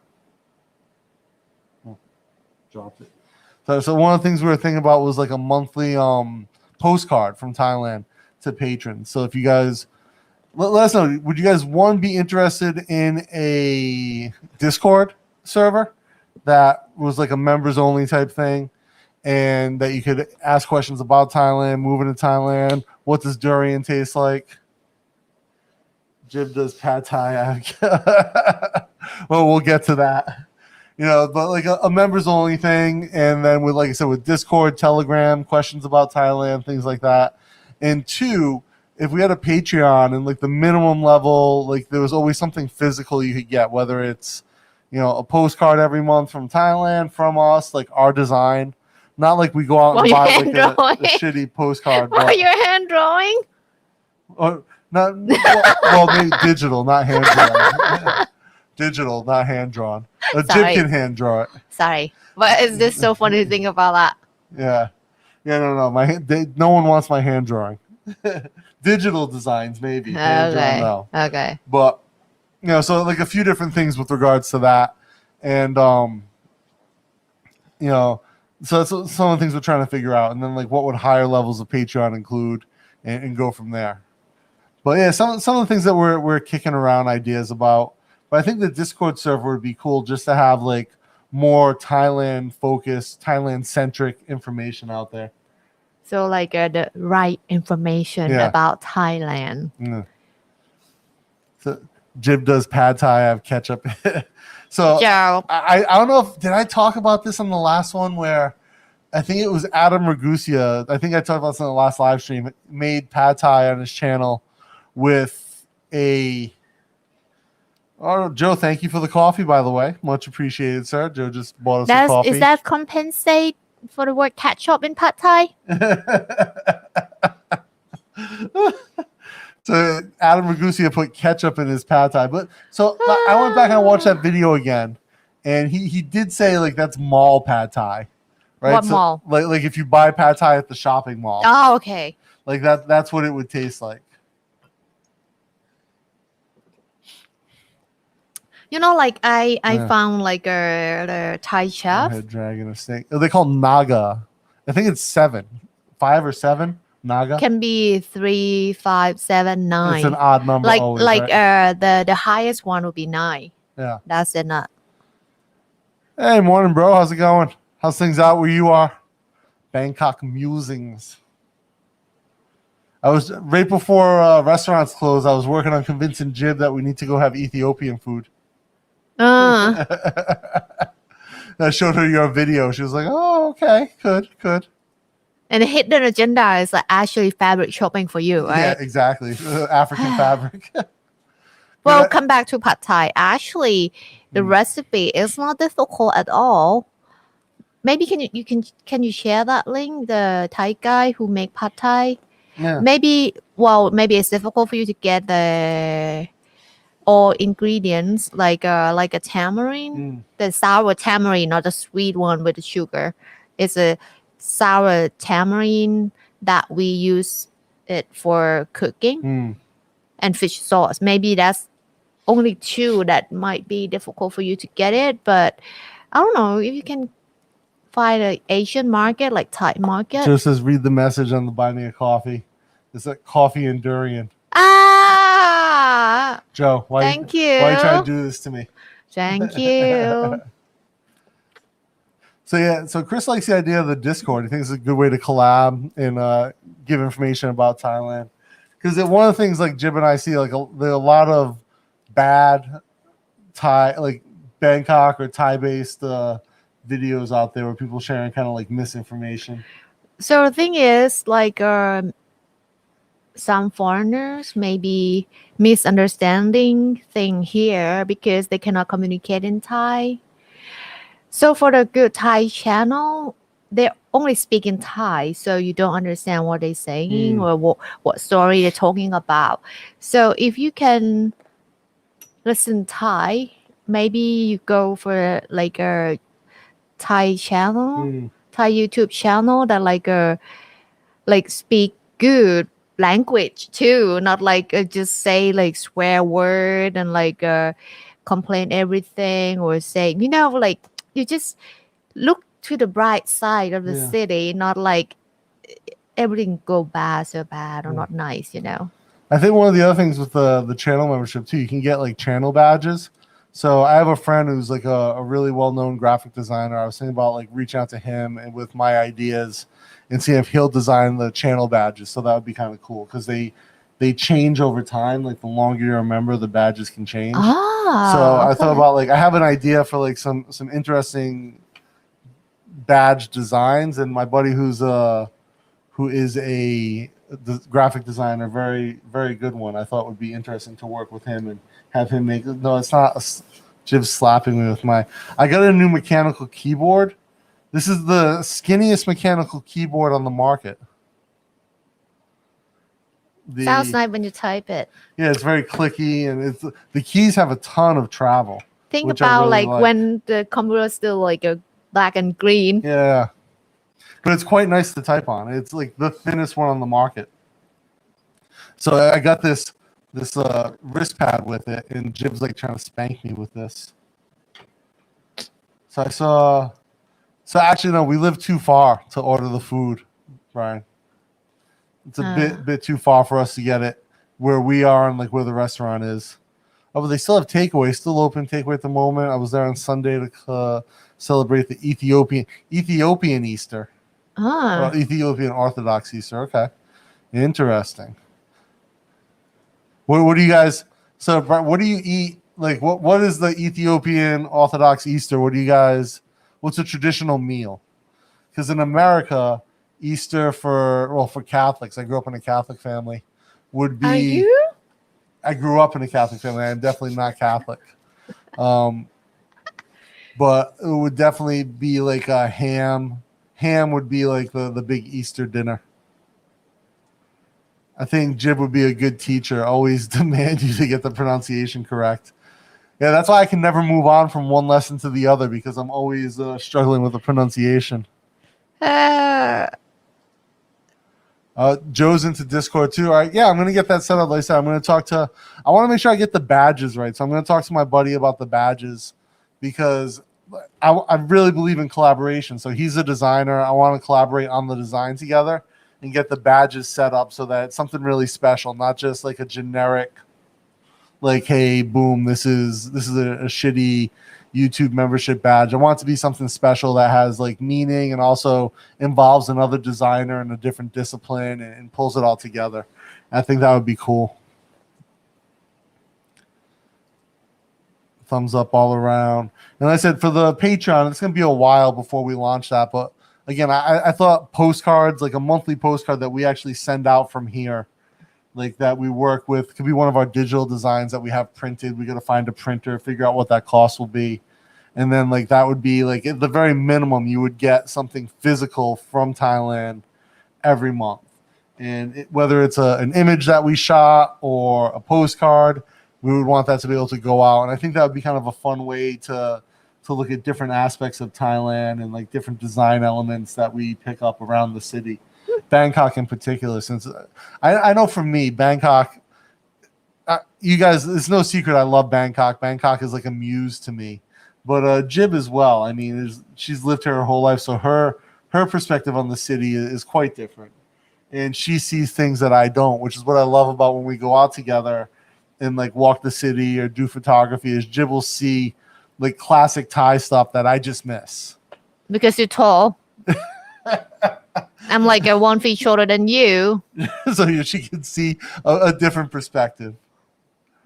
Oh, dropped it. So one of the things we were thinking about was like a monthly postcard from Thailand to patrons. So if you guys, let us know, would you guys, one, be interested in a Discord server that was like a members only type thing, and that you could ask questions about Thailand, moving to Thailand, what does durian taste like? Jib does pad thai. Well, we'll get to that. But like a members only thing, and then with, like I said, with Discord, Telegram, questions about Thailand, things like that. And two, if we had a Patreon and like the minimum level, like there was always something physical you could get, whether it's, you know, a postcard every month from Thailand from us, like our design. Not like we go out and buy like a shitty postcard. While you're hand drawing? Or not, well, maybe digital, not hand drawn. Digital, not hand drawn. A Jib can hand draw it. Sorry, but it's just so funny to think about that. Yeah, no. No one wants my hand drawing. Digital designs, maybe. Hand drawn, no. Okay. But you know, so like a few different things with regards to that, and you know, so that's some of the things we're trying to figure out, and then like what would higher levels of Patreon include, and go from there. But yeah, some of the things that we're kicking around ideas about. But I think the Discord server would be cool just to have like more Thailand focused, Thailand centric information out there. So like the right information about Thailand. Mm. So Jib does pad thai, I have ketchup. So Joe. I don't know if did I talk about this on the last one where I think it was Adam Ragusia. I think I talked about this in the last live stream. Made pad thai on his channel with a. Oh, Joe, thank you for the coffee, by the way. Much appreciated, sir. Joe just bought us some coffee. Is that compensate for the word ketchup in pad thai? So Adam Ragusia put ketchup in his pad thai. But so I went back and watched that video again, and he did say like that's mall pad thai, right? What mall? Like if you buy pad thai at the shopping mall. Oh, okay. Like that's what it would taste like. You know, like I found like a Thai chef. Head dragon, a snake. Oh, they call Naga. I think it's 5 or 7. Naga can be 3, 5, 7, 9. It's an odd number. Like always, right? the highest one would be 9. Yeah, that's it. Not. Hey, morning, bro. How's it going? How's things out where you are? Bangkok musings. I was right before restaurants closed. I was working on convincing Jib that we need to go have Ethiopian food. I showed her your video. She was like, "Oh, okay, good." And the hidden agenda is like actually fabric shopping for you, right? Yeah, exactly. African fabric. Well, come back to pad thai. Actually, the recipe is not difficult at all. Maybe can you share that link? The Thai guy who make pad thai. Yeah. Maybe it's difficult for you to get the all ingredients like a tamarind, the sour tamarind, not the sweet one with the sugar. It's a sour tamarind that we use it for cooking and fish sauce. Maybe that's only 2 that might be difficult for you to get it, but I don't know if you can find an Asian market like Thai market. Just says read the message on the buy me a coffee. It's like coffee and durian. Joe, thank you. Why are you trying to do this to me? Thank you. So Chris likes the idea of the Discord. He thinks it's a good way to collab and give information about Thailand. Because one of the things like Jib and I see, like there are a lot of bad Thai, like Bangkok or Thai-based videos out there where people sharing kind of like misinformation. So the thing is, like some foreigners may be misunderstanding thing here because they cannot communicate in Thai. So for the good Thai channel, they only speak in Thai, so you don't understand what they're saying or what story they're talking about. So if you can listen Thai, maybe you go for like a Thai channel, Thai YouTube channel that like speak good language too, not like just say like swear word and like complain everything or say, you know, like you just look to the bright side of the city, not like everything go so bad or not nice, you know. I think one of the other things with the channel membership too, you can get like channel badges. So I have a friend who's like a really well-known graphic designer. I was thinking about like reaching out to him and with my ideas and seeing if he'll design the channel badges. So that would be kind of cool because they change over time. Like the longer you're a member, the badges can change. So I thought about like I have an idea for like some interesting badge designs, and my buddy who is a graphic designer, very, very good one. I thought would be interesting to work with him and have him make. No, it's not. Jib's slapping me with my. I got a new mechanical keyboard. This is the skinniest mechanical keyboard on the market. Sounds nice when you type it. Yeah, it's very clicky, and the keys have a ton of travel. Think about really like when the computer is still like a black and green. Yeah, but it's quite nice to type on. It's like the thinnest one on the market. So I got this wrist pad with it, and Jib's like trying to spank me with this. So I saw. So actually, no, we live too far to order the food, Brian. It's a bit too far for us to get it where we are and like where the restaurant is. Oh, but they still have takeaway, still open takeaway at the moment. I was there on Sunday to celebrate the Ethiopian Easter. Ah. Ethiopian Orthodox Easter. Okay, interesting. What do you guys? So, what do you eat? Like, what is the Ethiopian Orthodox Easter? What do you guys? What's a traditional meal? Because in America, Easter for Catholics, I grew up in a Catholic family, would be. Are you? I grew up in a Catholic family. I'm definitely not Catholic. But it would definitely be like a ham. Ham would be like the big Easter dinner. I think Jib would be a good teacher. Always demand you to get the pronunciation correct. Yeah, that's why I can never move on from one lesson to the other because I'm always struggling with the pronunciation. Joe's into Discord too. All right, yeah, I'm going to get that set up. Like I said, I want to make sure I get the badges right. So I'm going to talk to my buddy about the badges because I really believe in collaboration. So he's a designer. I want to collaborate on the design together and get the badges set up so that it's something really special, not just like a generic, like, hey, boom, this is a shitty YouTube membership badge. I want it to be something special that has like meaning and also involves another designer in a different discipline and pulls it all together. I think that would be cool. Thumbs up all around. And like I said, for the Patreon, it's going to be a while before we launch that. But again, I thought postcards, like a monthly postcard that we actually send out from here, like that we work with, could be one of our digital designs that we have printed. We got to find a printer, figure out what that cost will be. And then like that would be like at the very minimum, you would get something physical from Thailand every month. And whether it's an image that we shot or a postcard, we would want that to be able to go out. And I think that would be kind of a fun way to look at different aspects of Thailand and like different design elements that we pick up around the city. Bangkok in particular, since I know for me, Bangkok, you guys, it's no secret I love Bangkok. Bangkok is like a muse to me. But Jib as well. I mean, she's lived here her whole life, so her perspective on the city is quite different. And she sees things that I don't, which is what I love about when we go out together and like walk the city or do photography, is Jib will see like classic Thai stuff that I just miss. Because you're tall. I'm like 1 feet shorter than you. So she can see a different perspective.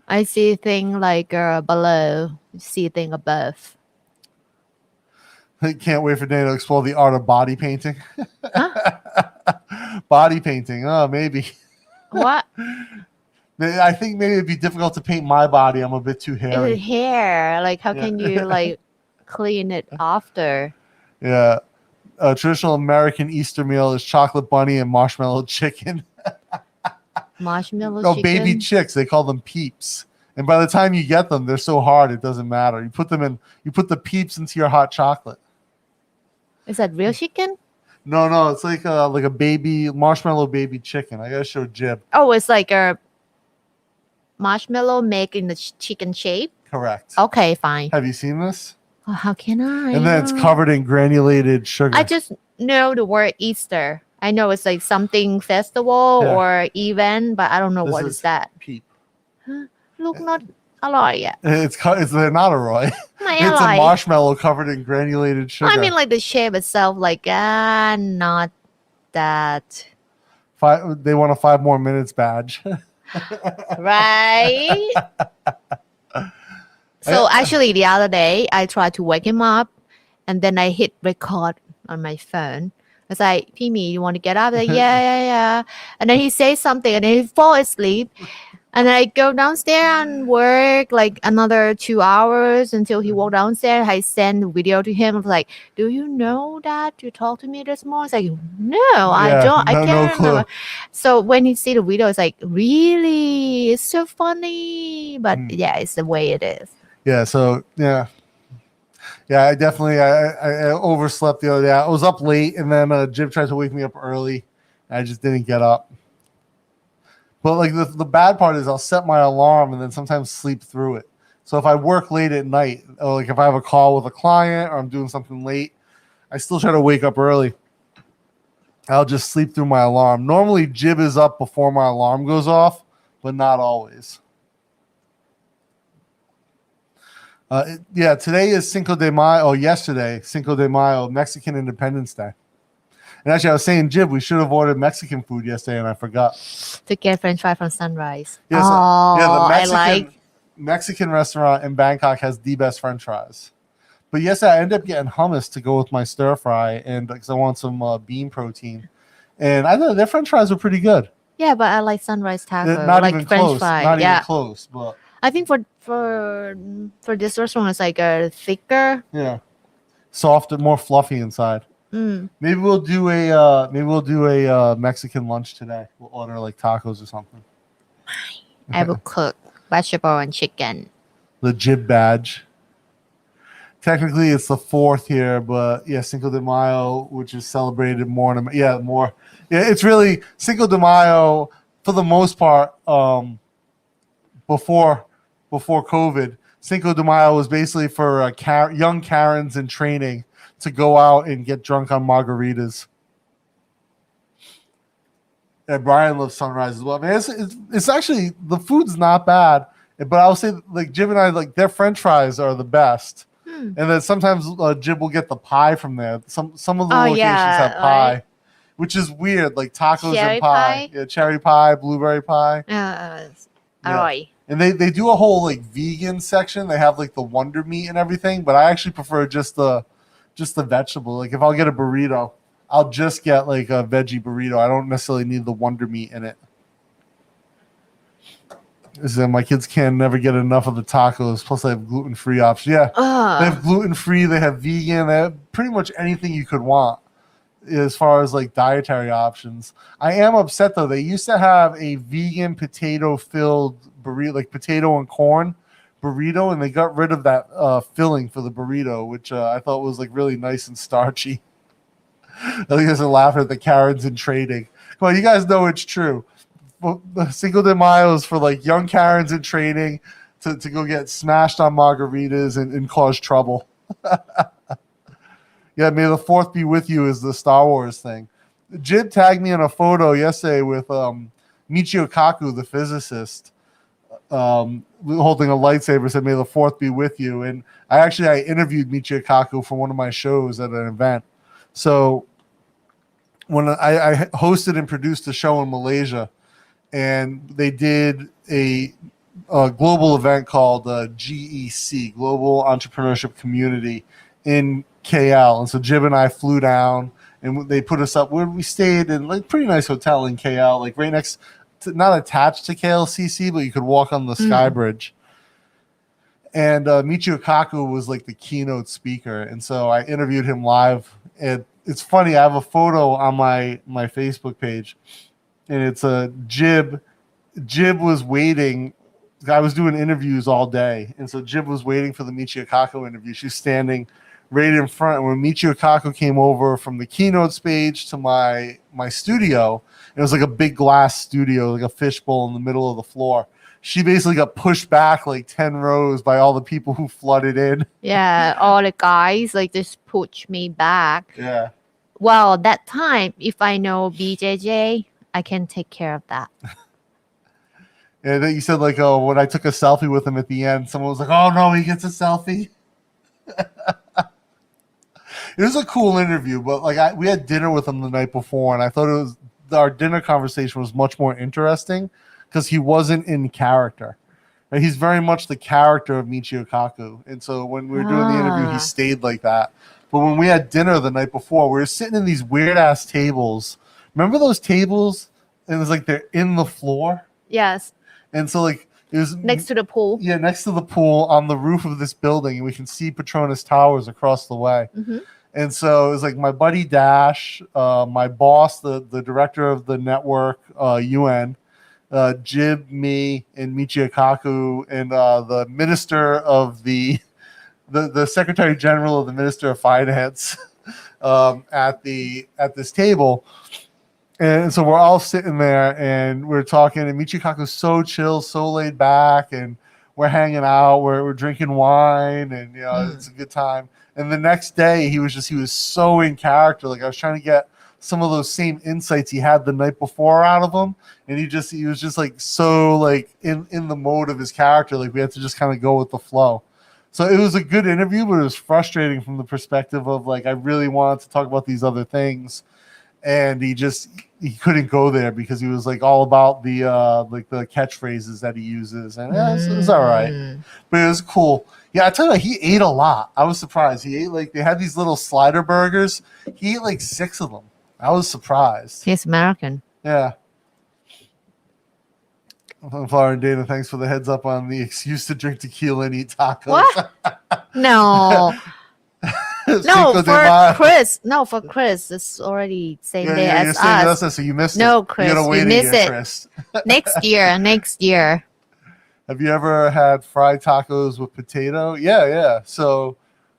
I see things like below, see things above. I can't wait for Dana to explore the art of body painting. Huh? Body painting, maybe. What? I think maybe it'd be difficult to paint my body. I'm a bit too hairy. It's hair. Like, how can you like clean it after? Yeah. A traditional American Easter meal is chocolate bunny and marshmallow chicken. Marshmallow no, chicken? baby chicks. They call them peeps. And by the time you get them, they're so hard it doesn't matter. You put the peeps into your hot chocolate. Is that real chicken? No, it's like a baby marshmallow baby chicken. I gotta show Jib. Oh, it's like a marshmallow made in the chicken shape? Correct. Okay, fine. Have you seen this? Oh, how can I? And then it's covered in granulated sugar. I just know the word Easter. I know it's like something festival or event, but I don't know what is that. Peep. Huh? Look, not alloy yet. They're not a Roy. It's a marshmallow covered in granulated sugar. I mean, like the shape itself, like not that. They want a 5 more minutes badge. Right. So actually, the other day I tried to wake him up, and then I hit record on my phone. It's like, Pimi, you want to get up? Like, yeah. And then he says something and then he fall asleep. And then I go downstairs and work like another 2 hours until he walked downstairs. I send a video to him. I was like, do you know that you talked to me this morning? It's like, no, I don't. I can't remember. So when he see the video, it's like, really? It's so funny. But yeah, it's the way it is. Yeah, so yeah. Yeah, I definitely I overslept the other day. I was up late and then Jim tried to wake me up early. I just didn't get up. But like the bad part is I'll set my alarm and then sometimes sleep through it. So if I work late at night, or like if I have a call with a client or I'm doing something late, I still try to wake up early. I'll just sleep through my alarm. Normally Jib is up before my alarm goes off, but not always. Yeah, today is Cinco de Mayo. Oh, yesterday, Cinco de Mayo, Mexican Independence Day. And actually, I was saying, Jib, we should have ordered Mexican food yesterday, and I forgot. To get French fry from Sunrise. Yes, the Mexican restaurant in Bangkok has the best French fries. But yes, I ended up getting hummus to go with my stir fry, and because I want some bean protein. And I thought their French fries were pretty good. Yeah, but I like Sunrise taco. Not like even French close. fry. Not even close. But I think for this restaurant, it's like a thicker. Yeah, softer, more fluffy inside. Maybe we'll do a Mexican lunch today. We'll order like tacos or something. I will cook vegetable and chicken. The Jib badge. Technically, it's the 4th here, but yeah, Cinco de Mayo, which is celebrated more. Yeah, it's really Cinco de Mayo for the most part. Before COVID, Cinco de Mayo was basically for young Karens in training to go out and get drunk on margaritas. And Brian loves Sunrise as well. Man, it's actually, the food's not bad, but I'll say like Jib and I, like their French fries are the best. And then sometimes Jib will get the pie from there. Some of the locations have pie, which is weird, like tacos cherry and pie. Yeah, cherry pie, blueberry pie. And they do a whole like vegan section. They have like the Wonder Meat and everything, but I actually prefer just the vegetable. Like if I'll get a burrito, I'll just get like a veggie burrito. I don't necessarily need the Wonder Meat in it. My kids can never get enough of the tacos. Plus, they have gluten-free options. Yeah, they have gluten-free. They have vegan. They have pretty much anything you could want as far as like dietary options. I am upset though. They used to have a vegan potato-filled burrito, like potato and corn burrito, and they got rid of that filling for the burrito, which I thought was like really nice and starchy. I think there's a laugh at the Karens in trading. Come on, you guys know it's true. Cinco de Mayo is for like young Karens in training to go get smashed on margaritas and cause trouble. Yeah, may the 4th be with you is the Star Wars thing. Jib tagged me in a photo yesterday with Michio Kaku, the physicist, holding a lightsaber, said, may the 4th be with you. And I interviewed Michio Kaku for one of my shows at an event. So when I hosted and produced a show in Malaysia, and they did a global event called GEC, Global Entrepreneurship Community, in KL. And so Jib and I flew down, and they put us up where we stayed in like pretty nice hotel in KL, like right next to, not attached to KLCC, but you could walk on the Sky Bridge. And Michio Kaku was like the keynote speaker. And so I interviewed him live. And it's funny, I have a photo on my Facebook page. And it's Jib. Jib was waiting. I was doing interviews all day. And so Jib was waiting for the Michio Kaku interview. She's standing right in front. And when Michio Kaku came over from the keynote stage to my studio, it was like a big glass studio, like a fishbowl in the middle of the floor. She basically got pushed back like 10 rows by all the people who flooded in. Yeah, all the guys like just pushed me back. Yeah. Well, that time, if I know BJJ, I can take care of that. And then you said like, oh, when I took a selfie with him at the end, someone was like, oh no, he gets a selfie. It was a cool interview, but like we had dinner with him the night before, and I thought our dinner conversation was much more interesting because he wasn't in character. And he's very much the character of Michio Kaku, and so when we were doing the interview, he stayed like that. But when we had dinner the night before, we were sitting in these weird ass tables. Remember those tables? And it was like they're in the floor. Yes. And so like it was next to the pool. Yeah, next to the pool on the roof of this building, and we can see Petronas Towers across the way. Mm-hmm. And so it was like my buddy Dash, my boss, the director of the network, UN, Jib, me, and Michio Kaku, and the minister of the secretary general of the Minister of Finance at this table. And so we're all sitting there and we're talking, and Michio Kaku's so chill, so laid back, and we're hanging out, we're drinking wine, and it's a good time. And the next day he was so in character. Like I was trying to get some of those same insights he had the night before out of him, and he was just like so like in the mode of his character. Like we had to just kind of go with the flow. So it was a good interview, but it was frustrating from the perspective of like I really wanted to talk about these other things, and he couldn't go there because he was like all about the like the catchphrases that he uses, and it was all right, but it was cool. Yeah, I tell you, he ate a lot. I was surprised. He ate like they had these little slider burgers. He ate like 6 of them. I was surprised. He's American. Yeah. Flower and Dana, thanks for the heads up on the excuse to drink tequila and eat tacos. What? No. No, for Chris. No, for Chris. It's already same day as us. So you missed it. No, Chris, you gotta wait we miss it. Chris. Next year. Have you ever had fried tacos with potato? Yeah. So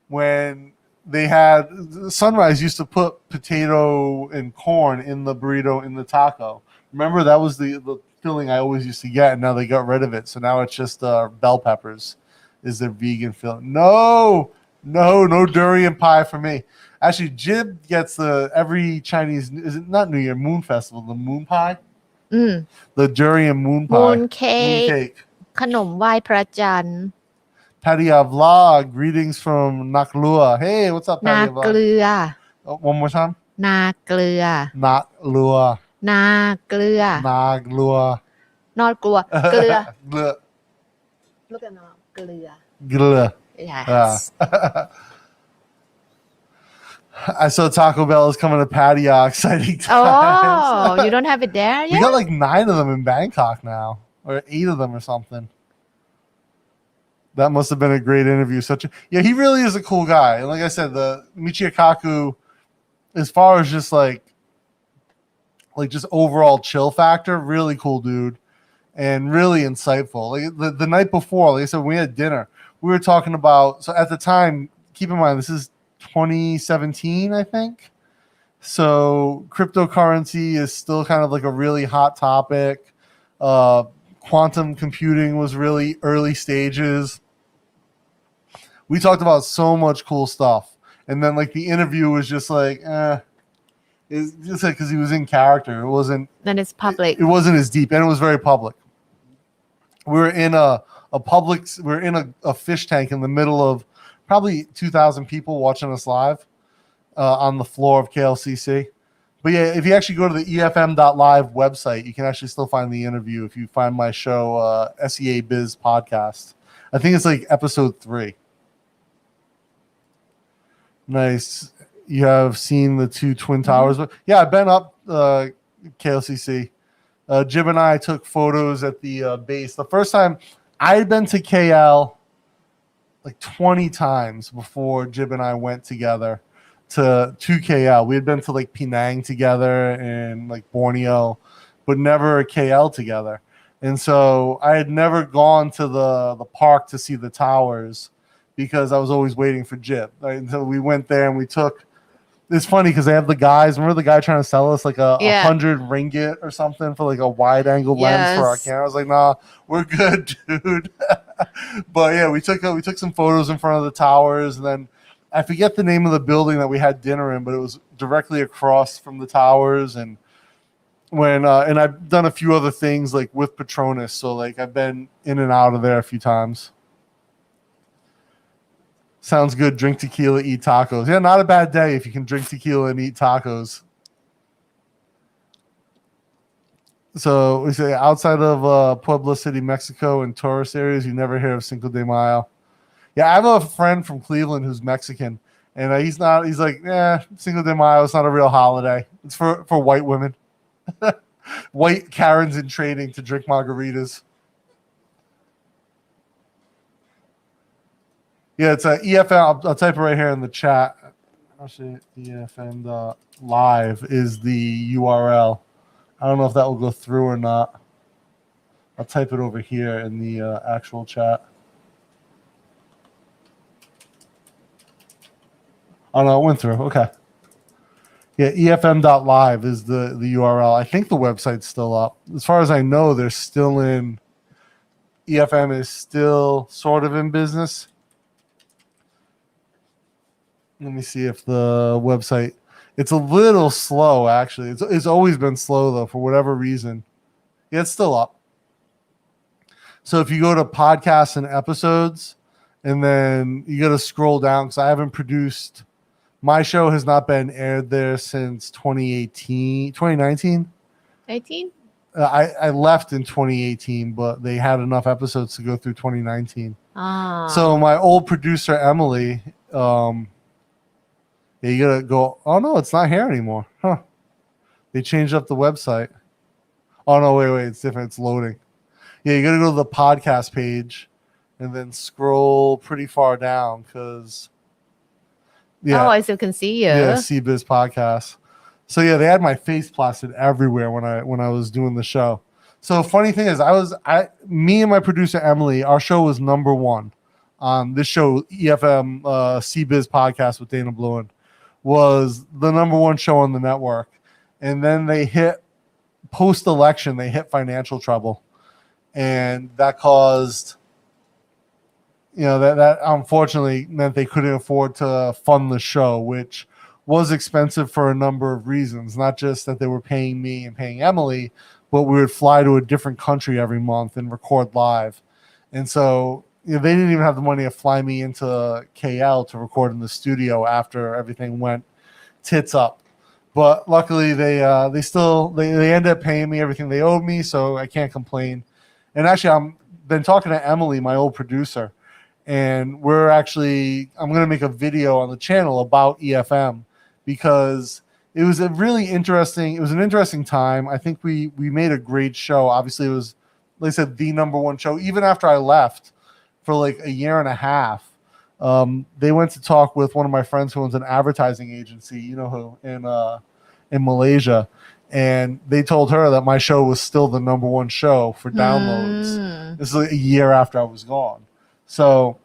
when they had Sunrise used to put potato and corn in the burrito in the taco. Remember that was the filling I always used to get, and now they got rid of it. So now it's just bell peppers is their vegan filling. No durian pie for me. Actually, Jib gets every Chinese, is it not New Year, Moon Festival, the moon pie? The durian moon pie. Moon cake. ขนมไหว้พระจันทร์ Padia Vlog, greetings from Naklua. Hey, what's up, นา Padia เก Vlog? ลือ One more time. นาเกลือ Naklua. นาเกลือ Naglua. นอดกลัวเกลือ Glua. Look at now เกลือ Glua. Yes. I saw Taco Bell is coming to Padia. Exciting times. Oh, you don't have it there We yet? got like 9 of them in Bangkok now, or 8 of them or something. That must have been a great interview. He really is a cool guy. And like I said, the Michio Kaku, as far as just like just overall chill factor, really cool dude and really insightful. Like the night before, like I said, when we had dinner, we were talking about, so at the time, keep in mind, this is 2017, I think. So cryptocurrency is still kind of like a really hot topic. Quantum computing was really early stages. We talked about so much cool stuff. And then like the interview was just like, it's just like because he was in character. It wasn't. Then it's public. It wasn't as deep, and it was very public. We were in we're in a fish tank in the middle of probably 2,000 people watching us live on the floor of KLCC. But yeah, if you actually go to the efm.live website, you can actually still find the interview if you find my show, SEA Biz Podcast. I think it's like episode 3. Nice. You have seen the 2 Twin Towers. Yeah, I've been up KLCC. Jib and I took photos at the base. The first time I had been to KL like 20 times before Jib and I went together to KL. We had been to like Penang together and like Borneo, but never KL together. And so I had never gone to the park to see the towers because I was always waiting for Jib. Right? Until we went there and we took. It's funny because they have the guys. Remember the guy trying to sell us like 100 ringgit or something for like a wide angle lens for our camera? I was like, nah, we're good, dude. But yeah, we took some photos in front of the towers, and then I forget the name of the building that we had dinner in, but it was directly across from the towers. And when and I've done a few other things like with Petronas, so like I've been in and out of there a few times. Sounds good. Drink tequila, eat tacos. Yeah, not a bad day if you can drink tequila and eat tacos. So we say outside of Puebla City, Mexico, and tourist areas, you never hear of Cinco de Mayo. Yeah, I have a friend from Cleveland who's Mexican, And he's like, Cinco de Mayo is not a real holiday. It's for white women. White Karens in training to drink margaritas. Yeah, it's a EFM. I'll type it right here in the chat. Actually, EFM.live is the URL. I don't know if that will go through or not. I'll type it over here in the actual chat. Oh, no, it went through. Okay. Yeah, EFM.live is the URL. I think the website's still up. As far as I know, they're still in... EFM is still sort of in business. Let me see if the website... It's a little slow, actually. It's always been slow, though, for whatever reason. Yeah, it's still up. So if you go to podcasts and episodes, and then you got to scroll down, because I haven't produced... My show has not been aired there since 2019. 18? I left in 2018, but they had enough episodes to go through 2019. So my old producer, Emily... Yeah, you gotta go. Oh no, it's not here anymore. Huh? They changed up the website. Oh no, wait, it's different. It's loading. Yeah, you gotta go to the podcast page, and then scroll pretty far down because. Yeah. Oh, I still can see you. Yeah, CBiz podcast. So yeah, they had my face plastered everywhere when I was doing the show. So funny thing is, me and my producer Emily, our show was #1 on this show, EFM CBiz podcast with Dana Bluen. Was the #1 show on the network. And then they hit post-election, they hit financial trouble. And that caused, that unfortunately meant they couldn't afford to fund the show, which was expensive for a number of reasons. Not just that they were paying me and paying Emily, but we would fly to a different country every month and record live. And so they didn't even have the money to fly me into KL to record in the studio after everything went tits up. But luckily, they ended up paying me everything they owed me, so I can't complain. And actually, I'm been talking to Emily, my old producer, and I'm going to make a video on the channel about EFM because it was an interesting time. I think we made a great show. Obviously, it was, like I said, the #1 show. Even after I left, for like a year and a half, they went to talk with one of my friends who owns an advertising agency, in Malaysia, and they told her that my show was still the #1 show for downloads. This is like a year after I was gone, so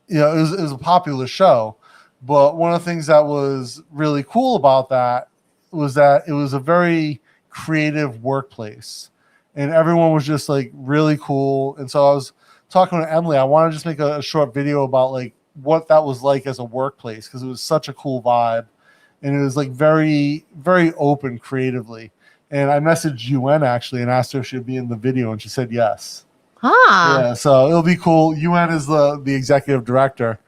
it was a popular show. But one of the things that was really cool about that was that it was a very creative workplace, and everyone was just like really cool. And so I was talking to Emily, I want to just make a short video about like what that was like as a workplace, because it was such a cool vibe, and it was like very, very open creatively. And I messaged UN actually and asked her if she'd be in the video, and she said yes. Yeah, so it'll be cool. UN is the executive director,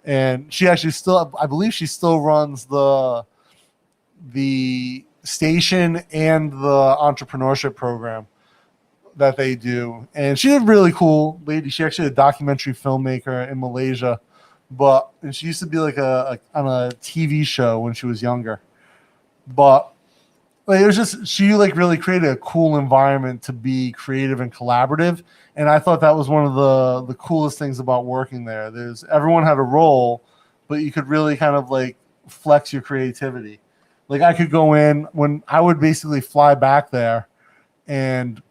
and she actually I believe she still runs the station and the entrepreneurship program that they do. And she's a really cool lady. She actually a documentary filmmaker in Malaysia, and she used to be like on a TV show when she was younger. But like, it was just, she like really created a cool environment to be creative and collaborative. And I thought that was one of the coolest things about working there. Everyone had a role, but you could really kind of like flex your creativity. Like I could go in when I would basically fly back there and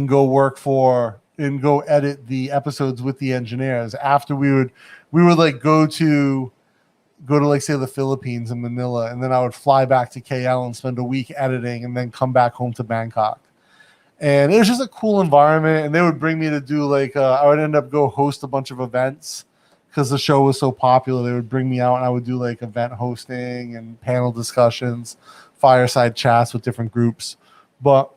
go edit the episodes with the engineers after we would like go to like say the Philippines and Manila, and then I would fly back to KL and spend a week editing and then come back home to Bangkok. And it was just a cool environment, and they would bring me to do like I would end up go host a bunch of events because the show was so popular. They would bring me out and I would do like event hosting and panel discussions, fireside chats with different groups. But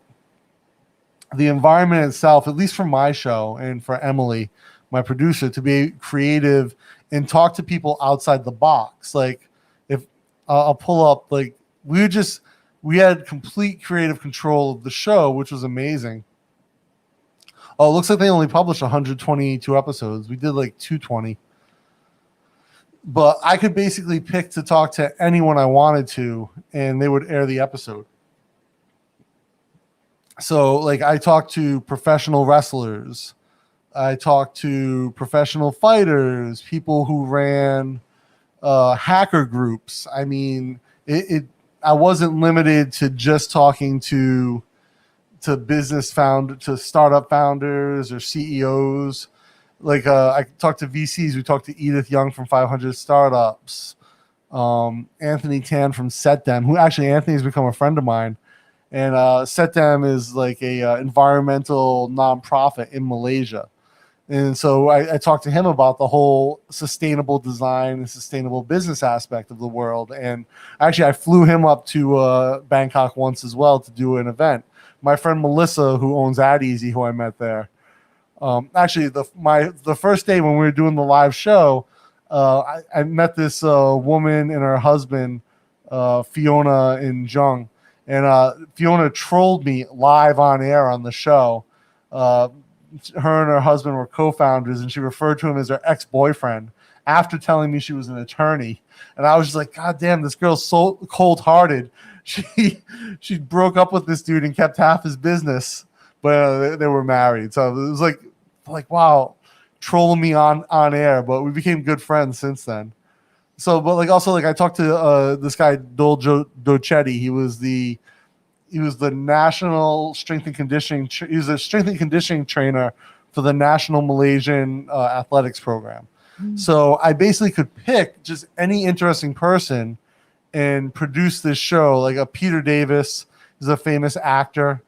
the environment itself, at least for my show and for Emily, my producer, to be creative and talk to people outside the box. Like if I'll pull up, like we had complete creative control of the show, which was amazing. Oh, it looks like they only published 122 episodes. We did like 220. But I could basically pick to talk to anyone I wanted to, and they would air the episode. So, like, I talked to professional wrestlers. I talked to professional fighters, people who ran hacker groups. I mean, I wasn't limited to just talking to startup founders or CEOs. Like I talked to VCs. We talked to Edith Young from 500 Startups, Anthony Tan from SetDem, who actually Anthony's become a friend of mine. And SetDem is like a environmental nonprofit in Malaysia. And so I talked to him about the whole sustainable design and sustainable business aspect of the world. And actually, I flew him up to Bangkok once as well to do an event. My friend Melissa, who owns @Easy, who I met there. Actually, the first day when we were doing the live show, I met this woman and her husband, Fiona and Jung. And Fiona trolled me live on air on the show. Her and her husband were co-founders, and she referred to him as her ex-boyfriend after telling me she was an attorney. And I was just like, God damn, this girl's so cold-hearted. She broke up with this dude and kept half his business, but they were married. So it was like wow, trolling me on air. But we became good friends since then. So, but like also like I talked to this guy Dol Dochetti. He was the national strength and conditioning. He was a strength and conditioning trainer for the National Malaysian Athletics Program. Mm. So I basically could pick just any interesting person and produce this show. Like a Peter Davis is a famous actor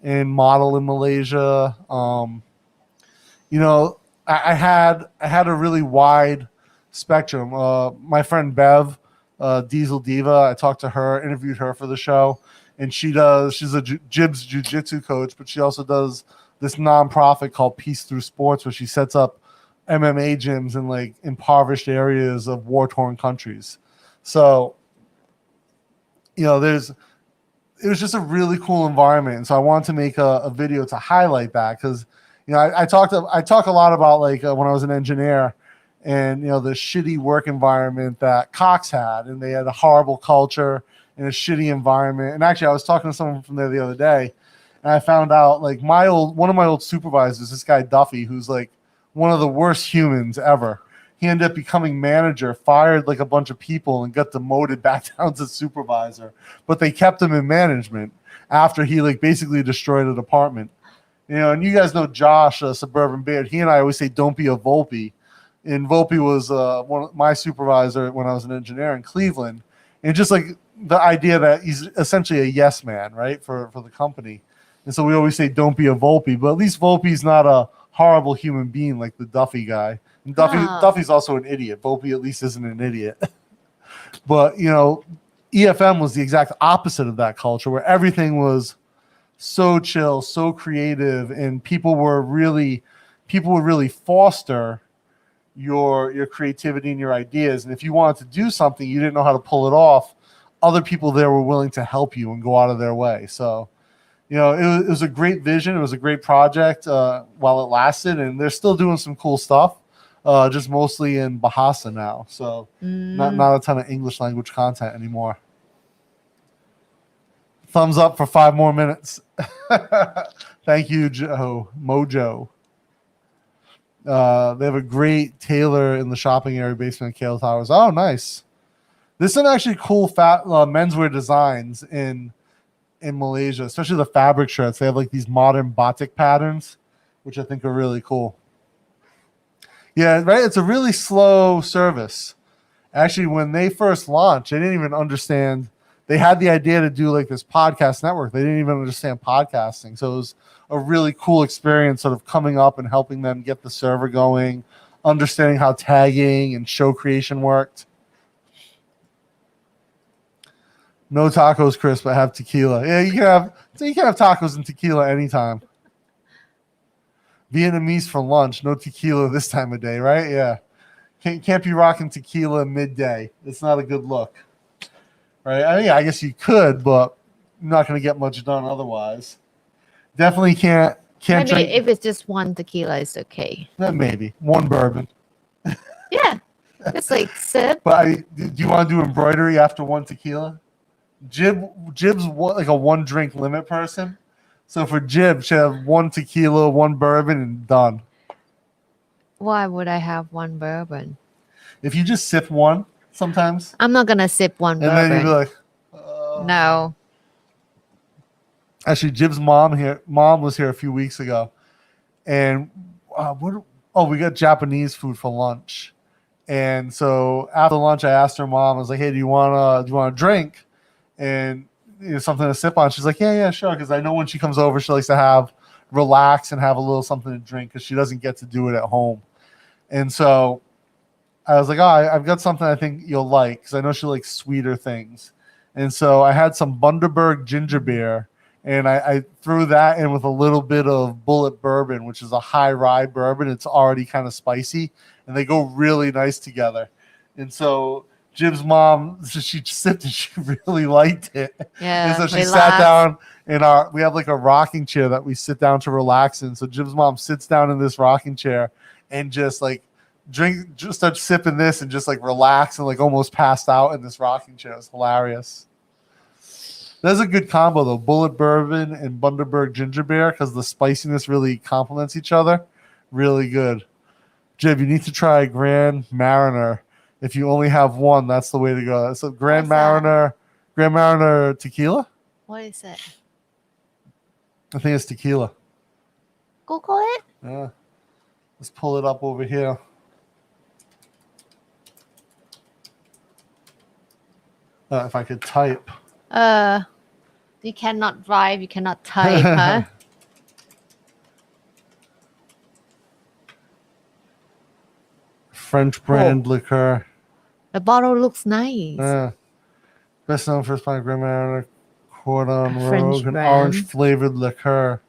and model in Malaysia. You know, I had a really wide spectrum. My friend Bev, Diesel Diva, I talked to her, interviewed her for the show. And she's a Jibs jiu-jitsu coach, but she also does this nonprofit called Peace Through Sports, where she sets up MMA gyms in like impoverished areas of war-torn countries. So, you know, it was just a really cool environment. And so I wanted to make a video to highlight that because, you know, I talk a lot about like when I was an engineer and, you know, the shitty work environment that Cox had, and they had a horrible culture in a shitty environment. And actually, I was talking to someone from there the other day, and I found out like one of my old supervisors, this guy Duffy, who's like one of the worst humans ever. He ended up becoming manager, fired like a bunch of people, and got demoted back down to supervisor. But they kept him in management after he like basically destroyed a department. You know, and you guys know Josh, Suburban Beard. He and I always say, "Don't be a Volpe." And Volpe was my supervisor when I was an engineer in Cleveland, and just like the idea that he's essentially a yes man, right, for the company. And so we always say, don't be a Volpe, but at least Volpe's not a horrible human being like the Duffy guy. And Duffy's also an idiot. Volpe at least isn't an idiot. But, you know, EFM was the exact opposite of that culture, where everything was so chill, so creative, and people would really foster your creativity and your ideas. And if you wanted to do something, you didn't know how to pull it off, other people there were willing to help you and go out of their way. So, you know, it was a great vision. It was a great project while it lasted, and they're still doing some cool stuff, just mostly in Bahasa now. So not a ton of English language content anymore. Thumbs up for 5 more minutes. Thank you, Mojo. They have a great tailor in the shopping area basement of Kale Towers. Oh, nice. There's some actually cool menswear designs in Malaysia, especially the fabric shirts. They have like these modern batik patterns, which I think are really cool. Yeah, right. It's a really slow service. Actually, when they first launched, they didn't even understand. They had the idea to do like this podcast network. They didn't even understand podcasting. So it was a really cool experience sort of coming up and helping them get the server going, understanding how tagging and show creation worked. No tacos, Chris, but have tequila. Yeah, you can have tacos and tequila anytime. Vietnamese for lunch, no tequila this time of day, right? Yeah. Can't be rocking tequila midday. It's not a good look. Right? I mean, I guess you could, but you're not going to get much done otherwise. Definitely can't Maybe drink. If it's just one tequila, it's okay. Maybe. One bourbon. Yeah. Just like sip. But do you want to do embroidery after one tequila? Jib's like a one drink limit person. So for Jib, she'll have one tequila, one bourbon, and done. Why would I have one bourbon? If you just sip one sometimes. I'm not gonna sip one bourbon. And then you'd be like, no. Actually, Jib's mom was here a few weeks ago. And we got Japanese food for lunch. And so after lunch, I asked her mom, I was like, hey, do you want a drink? And something to sip on. She's like, yeah, sure. Because I know when she comes over, she likes to relax and have a little something to drink because she doesn't get to do it at home. And so I was like, I've got something I think you'll like because I know she likes sweeter things. And so I had some Bundaberg ginger beer, and I threw that in with a little bit of Bullet bourbon, which is a high rye bourbon. It's already kind of spicy, and they go really nice together. And so Jib's mom, she sipped and she really liked it. Yeah. And so she sat down we have like a rocking chair that we sit down to relax in. So Jib's mom sits down in this rocking chair and just like start sipping this and just like relax and like almost passed out in this rocking chair. It's hilarious. That's a good combo though. Bullet bourbon and Bundaberg ginger beer because the spiciness really complements each other. Really good. Jib, you need to try Grand Mariner. If you only have one, that's the way to go. So Grand Mariner tequila? What is it? I think it's tequila. Google it? Yeah. Let's pull it up over here. If I could type. You cannot drive, you cannot type, huh? French brand liqueur. The bottle looks nice. Best known for its fine Grand Mariner, Cordon French Rogue, an brand. orange flavored liqueur.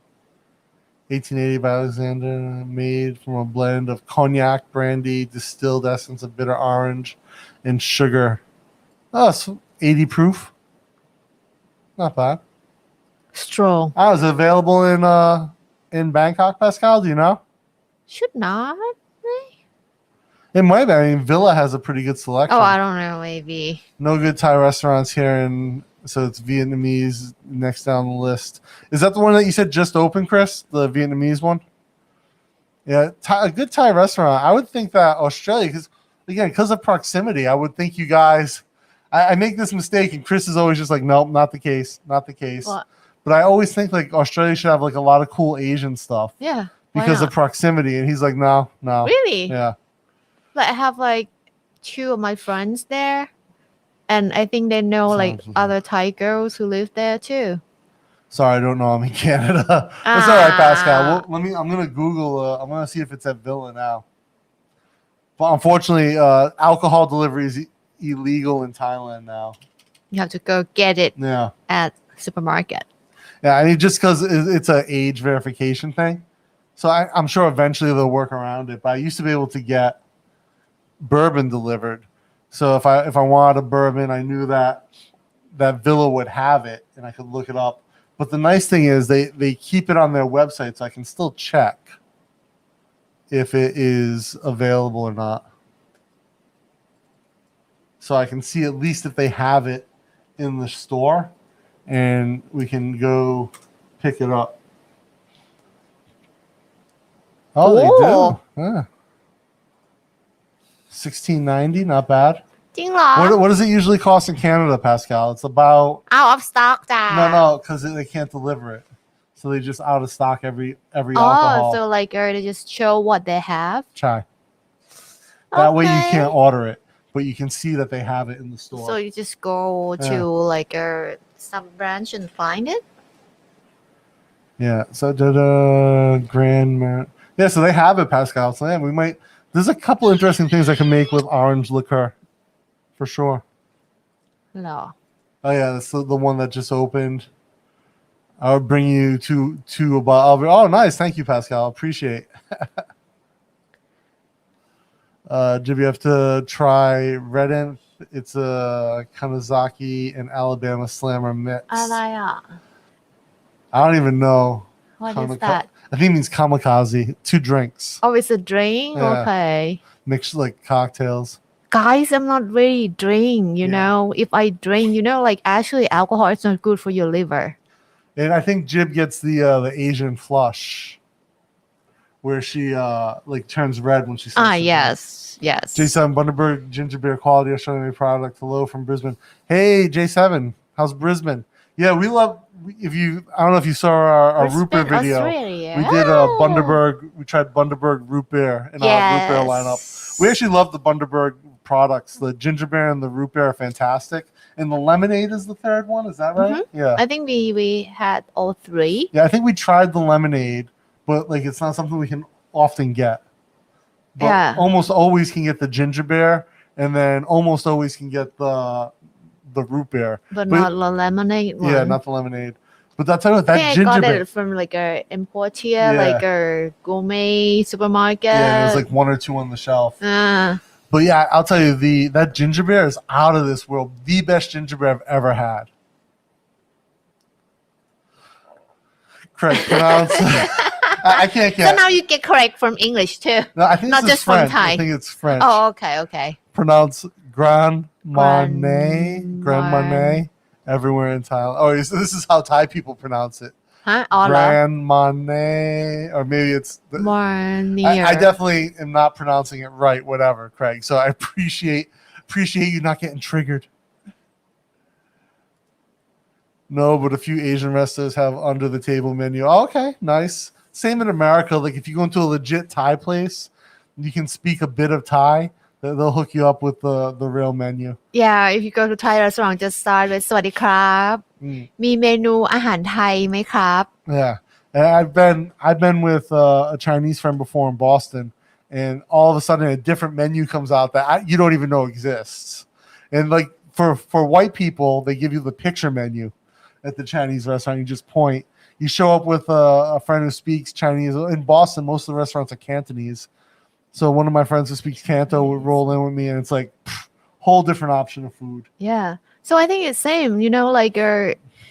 1880 by Alexander, made from a blend of cognac, brandy, distilled essence of bitter orange, and sugar. Oh, it's 80 proof. Not bad. Strong. Is it available in Bangkok, Pascal? Do you know? Should not. It might be. I mean, Villa has a pretty good selection. Oh, I don't know. Maybe. No good Thai restaurants here, and so it's Vietnamese next down the list. Is that the one that you said just opened, Chris? The Vietnamese one? Yeah, a good Thai restaurant. I would think that Australia, because of proximity, I would think you guys. I make this mistake, and Chris is always just like, nope, not the case, not the case. What? But I always think like Australia should have like a lot of cool Asian stuff. Yeah. Because of proximity, and he's like, no. Really? Yeah. Like I have like 2 of my friends there, and I think they know like other Thai girls who live there too. Sorry, I don't know. I'm in Canada. That's all right, Pascal. I'm gonna Google. I'm gonna see if it's at Villa now. But unfortunately, alcohol delivery is illegal in Thailand now. You have to go get it Yeah. at supermarket. Yeah, I mean, just because it's an age verification thing. So I'm sure eventually they'll work around it. But I used to be able to get bourbon delivered. So if I wanted a bourbon, I knew that Villa would have it, and I could look it up. But the nice thing is they keep it on their website, so I can still check if it is available or not. So I can see at least if they have it in the store, and we can go pick it up. Oh, they do. Yeah. $16.90, not bad. จริงเหรอ? What does it usually cost in Canada, Pascal? It's about out of stock จ้ะ No, because they can't deliver it, so they just out of stock every alcohol. So like they just show what they have. Chai. That way you Okay. can't order it, but you can see that they have it in the store. So you just go to like some branch and find it. Yeah. So yeah. So they have it, Pascal. So yeah, we might. There's a couple interesting things I can make with orange liqueur, for sure. No. Oh yeah, that's the one that just opened. I'll bring you to about. Oh, nice, thank you, Pascal. Appreciate. Did you have to try Red Ant? It's a Kanazaki and Alabama Slammer mix. อะไรอ่ะ? I don't even know. What is that? I think it means kamikaze. 2 drinks. Oh, it's a drink? Yeah. Okay. Mixed like cocktails. guys, I'm not really drink, you know. If I drink, you know, like actually alcohol is not good for your liver. And I think Jib gets the Asian flush, where she like turns red when she starts. Yes. J7 Bundaberg ginger beer quality Australian product. Hello from Brisbane. Hey J7, how's Brisbane? Yeah, we love. I don't know if you saw our root beer video. Australia. We did Bundaberg. We tried Bundaberg root beer in our root beer lineup. We actually love the Bundaberg products. The ginger beer and the root beer are fantastic. And the lemonade is the third one. Is that right? Yeah. I think we had all three. Yeah, I think we tried the lemonade, but like it's not something we can often get. But almost always can get the ginger beer, and then almost always can get the root beer. But not the lemonade one. Yeah, not the lemonade. But that's what that ginger I got beer. it from like a import here, like a gourmet supermarket. Yeah, there's like one or two on the shelf. But yeah, I'll tell you, that ginger beer is out of this world. The best ginger beer I've ever had. Craig, pronounce. I can't get. So now you get correct from English too. No, I think not just French. from Thai. I think it's French. Oh, okay. Pronounce Grand Marnier everywhere in Thailand. Oh, this is how Thai people pronounce it. Huh? Grand Marnier, or maybe it's Marnier. I definitely am not pronouncing it right. Whatever, Craig. So I appreciate you not getting triggered. No, but a few Asian restaurants have under the table menu. Oh, okay, nice. Same in America. Like if you go into a legit Thai place, you can speak a bit of Thai. They'll hook you up with the real menu. Yeah, if you go to Thai restaurant, just start with สวัสดีครับ มีเมนูอาหารไทยไหมครับ Yeah, and I've been with a Chinese friend before in Boston, and all of a sudden a different menu comes out that you don't even know exists. And like for white people, they give you the picture menu at the Chinese restaurant. You just point. You show up with a friend who speaks Chinese. In Boston, most of the restaurants are Cantonese. So one of my friends who speaks Canto would roll in with me, and it's like whole different option of food. Yeah. So I think it's same, you know, like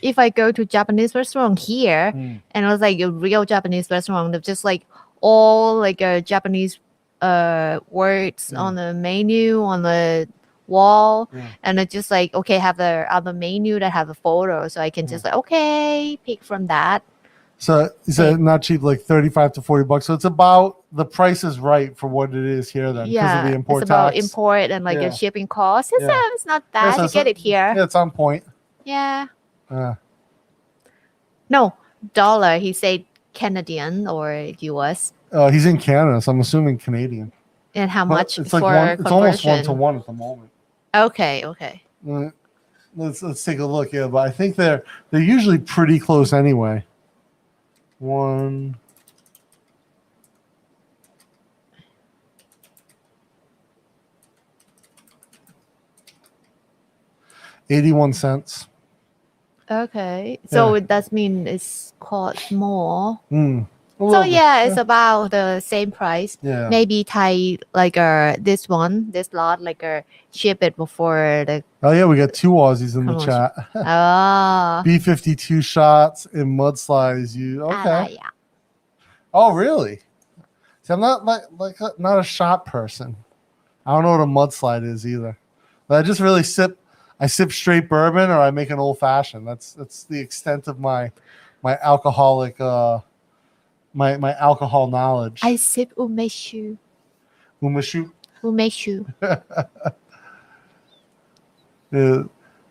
if I go to Japanese restaurant here, and it was like a real Japanese restaurant, they're just like all like Japanese words on the menu on the wall, and it's just like okay, have the other menu that have a photo, so I can just like okay, pick from that. So you said not cheap, like $35 to $40. So it's about the price is right for what it is here then. Yeah, because of the import it's about tax. import and like a shipping cost. It's not bad to get it here. Yeah, it's on point. Yeah. No, dollar. He said Canadian or US. He's in Canada, so I'm assuming Canadian. And how much it's for like it's almost conversion? 1-to-1 at the moment. Okay. Let's take a look. Yeah, but I think they're usually pretty close anyway. 81 cents. Okay. So it does mean it's cost more. So it's about the same price. Yeah. Maybe Thai like this lot like ship it before the. Oh yeah, we got 2 Aussies in the chat. B-52 shots in mudslides. Okay? Yeah. Oh really? See, I'm not not a shot person. I don't know what a mudslide is either. But I just really sip straight bourbon, or I make an old fashioned. That's the extent of my alcoholic my alcohol knowledge. I sip umeshu. Umeshu.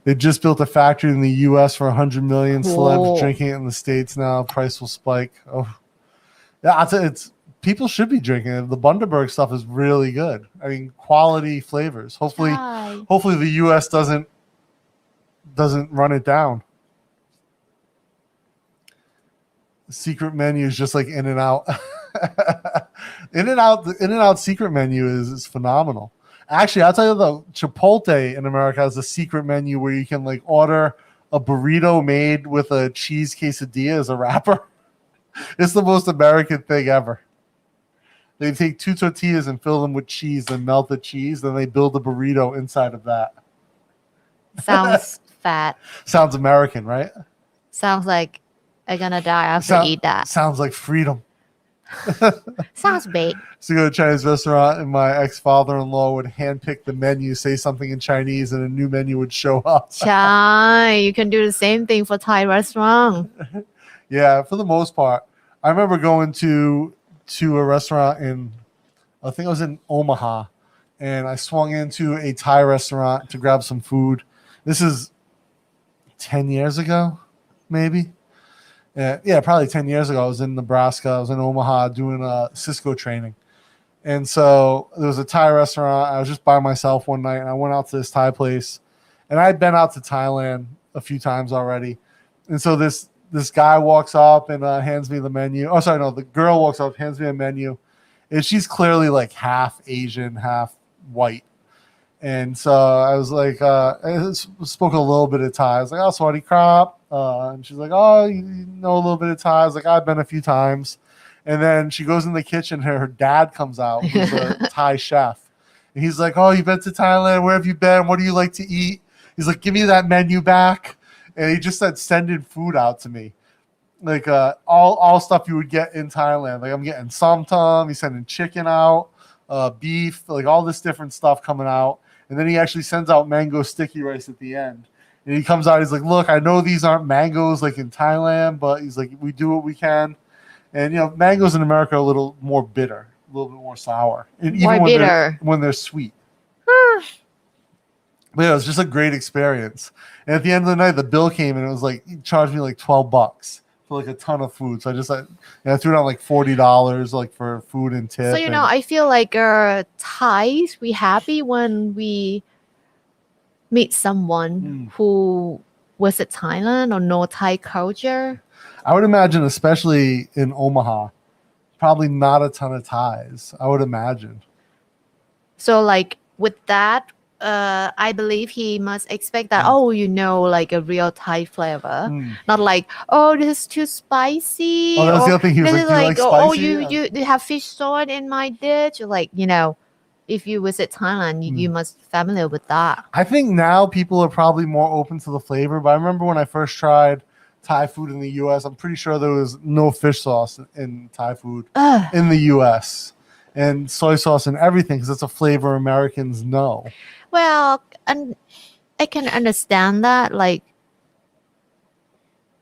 They just built a factory in the U.S. for 100 million. Celebs drinking it in the States now. Price will spike. Oh, yeah. I'll tell you, people should be drinking it. The Bundaberg stuff is really good. I mean, quality flavors. Hopefully the U.S. doesn't run it down. The secret menu is just like In-N-Out. In-N-Out secret menu is phenomenal. Actually, I'll tell you though, Chipotle in America has a secret menu where you can like order a burrito made with a cheese quesadilla as a wrapper. It's the most American thing ever. They take 2 tortillas and fill them with cheese, then melt the cheese, then they build a burrito inside of that. Sounds fat. Sounds American, right? Sounds like I'm gonna die after eat that. Sounds like freedom. Sounds big. So go to a Chinese restaurant, and my ex-father-in-law would handpick the menu, say something in Chinese, and a new menu would show up. Chai, you can do the same thing for Thai restaurant. Yeah, for the most part. I remember going to a restaurant I think I was in Omaha, and I swung into a Thai restaurant to grab some food. This is 10 years ago, maybe. Yeah, probably 10 years ago. I was in Nebraska. I was in Omaha doing Cisco training. And so there was a Thai restaurant. I was just by myself one night, and I went out to this Thai place. And I had been out to Thailand a few times already. And so this guy walks up and hands me the menu. Oh, sorry, no, the girl walks up, hands me a menu. And she's clearly like half Asian, half white. And so I was like, I spoke a little bit of Thai. I was like, oh, Sawadi Krap. And she's like, oh, you know a little bit of Thai. I was like, I've been a few times. And then she goes in the kitchen. Her dad comes out, who's a Thai chef. And he's like, oh, you've been to Thailand? Where have you been? What do you like to eat? He's like, give me that menu back. And he just said, sending food out to me. Like all stuff you would get in Thailand. Like I'm getting somtam. He's sending chicken out, beef, like all this different stuff coming out. And then he actually sends out mango sticky rice at the end. And he comes out, he's like, look, I know these aren't mangoes like in Thailand, but he's like, we do what we can. And, you know, mangoes in America are a little more bitter, a little bit more sour. And even when they're sweet. But yeah, it was just a great experience. And at the end of the night, the bill came and it was like, he charged me like $12 for like a ton of food. So I just I threw down like $40 like for food and tip. So, I feel like Thais, we happy when we meet someone who visit Thailand or know Thai culture. I would imagine, especially in Omaha, probably not a ton of Thais, I would imagine. So like with that, I believe he must expect that, like a real Thai flavor. Not like, oh, this is too spicy. Oh, that's the other thing. He was like, do you like spicy? You have fish sauce in my dish. Or like, if you visit Thailand, you must familiar with that. I think now people are probably more open to the flavor. But I remember when I first tried Thai food in the U.S., I'm pretty sure there was no fish sauce in Thai food in the U.S. and soy sauce and everything because it's a flavor Americans know. Well, and I can understand that, like,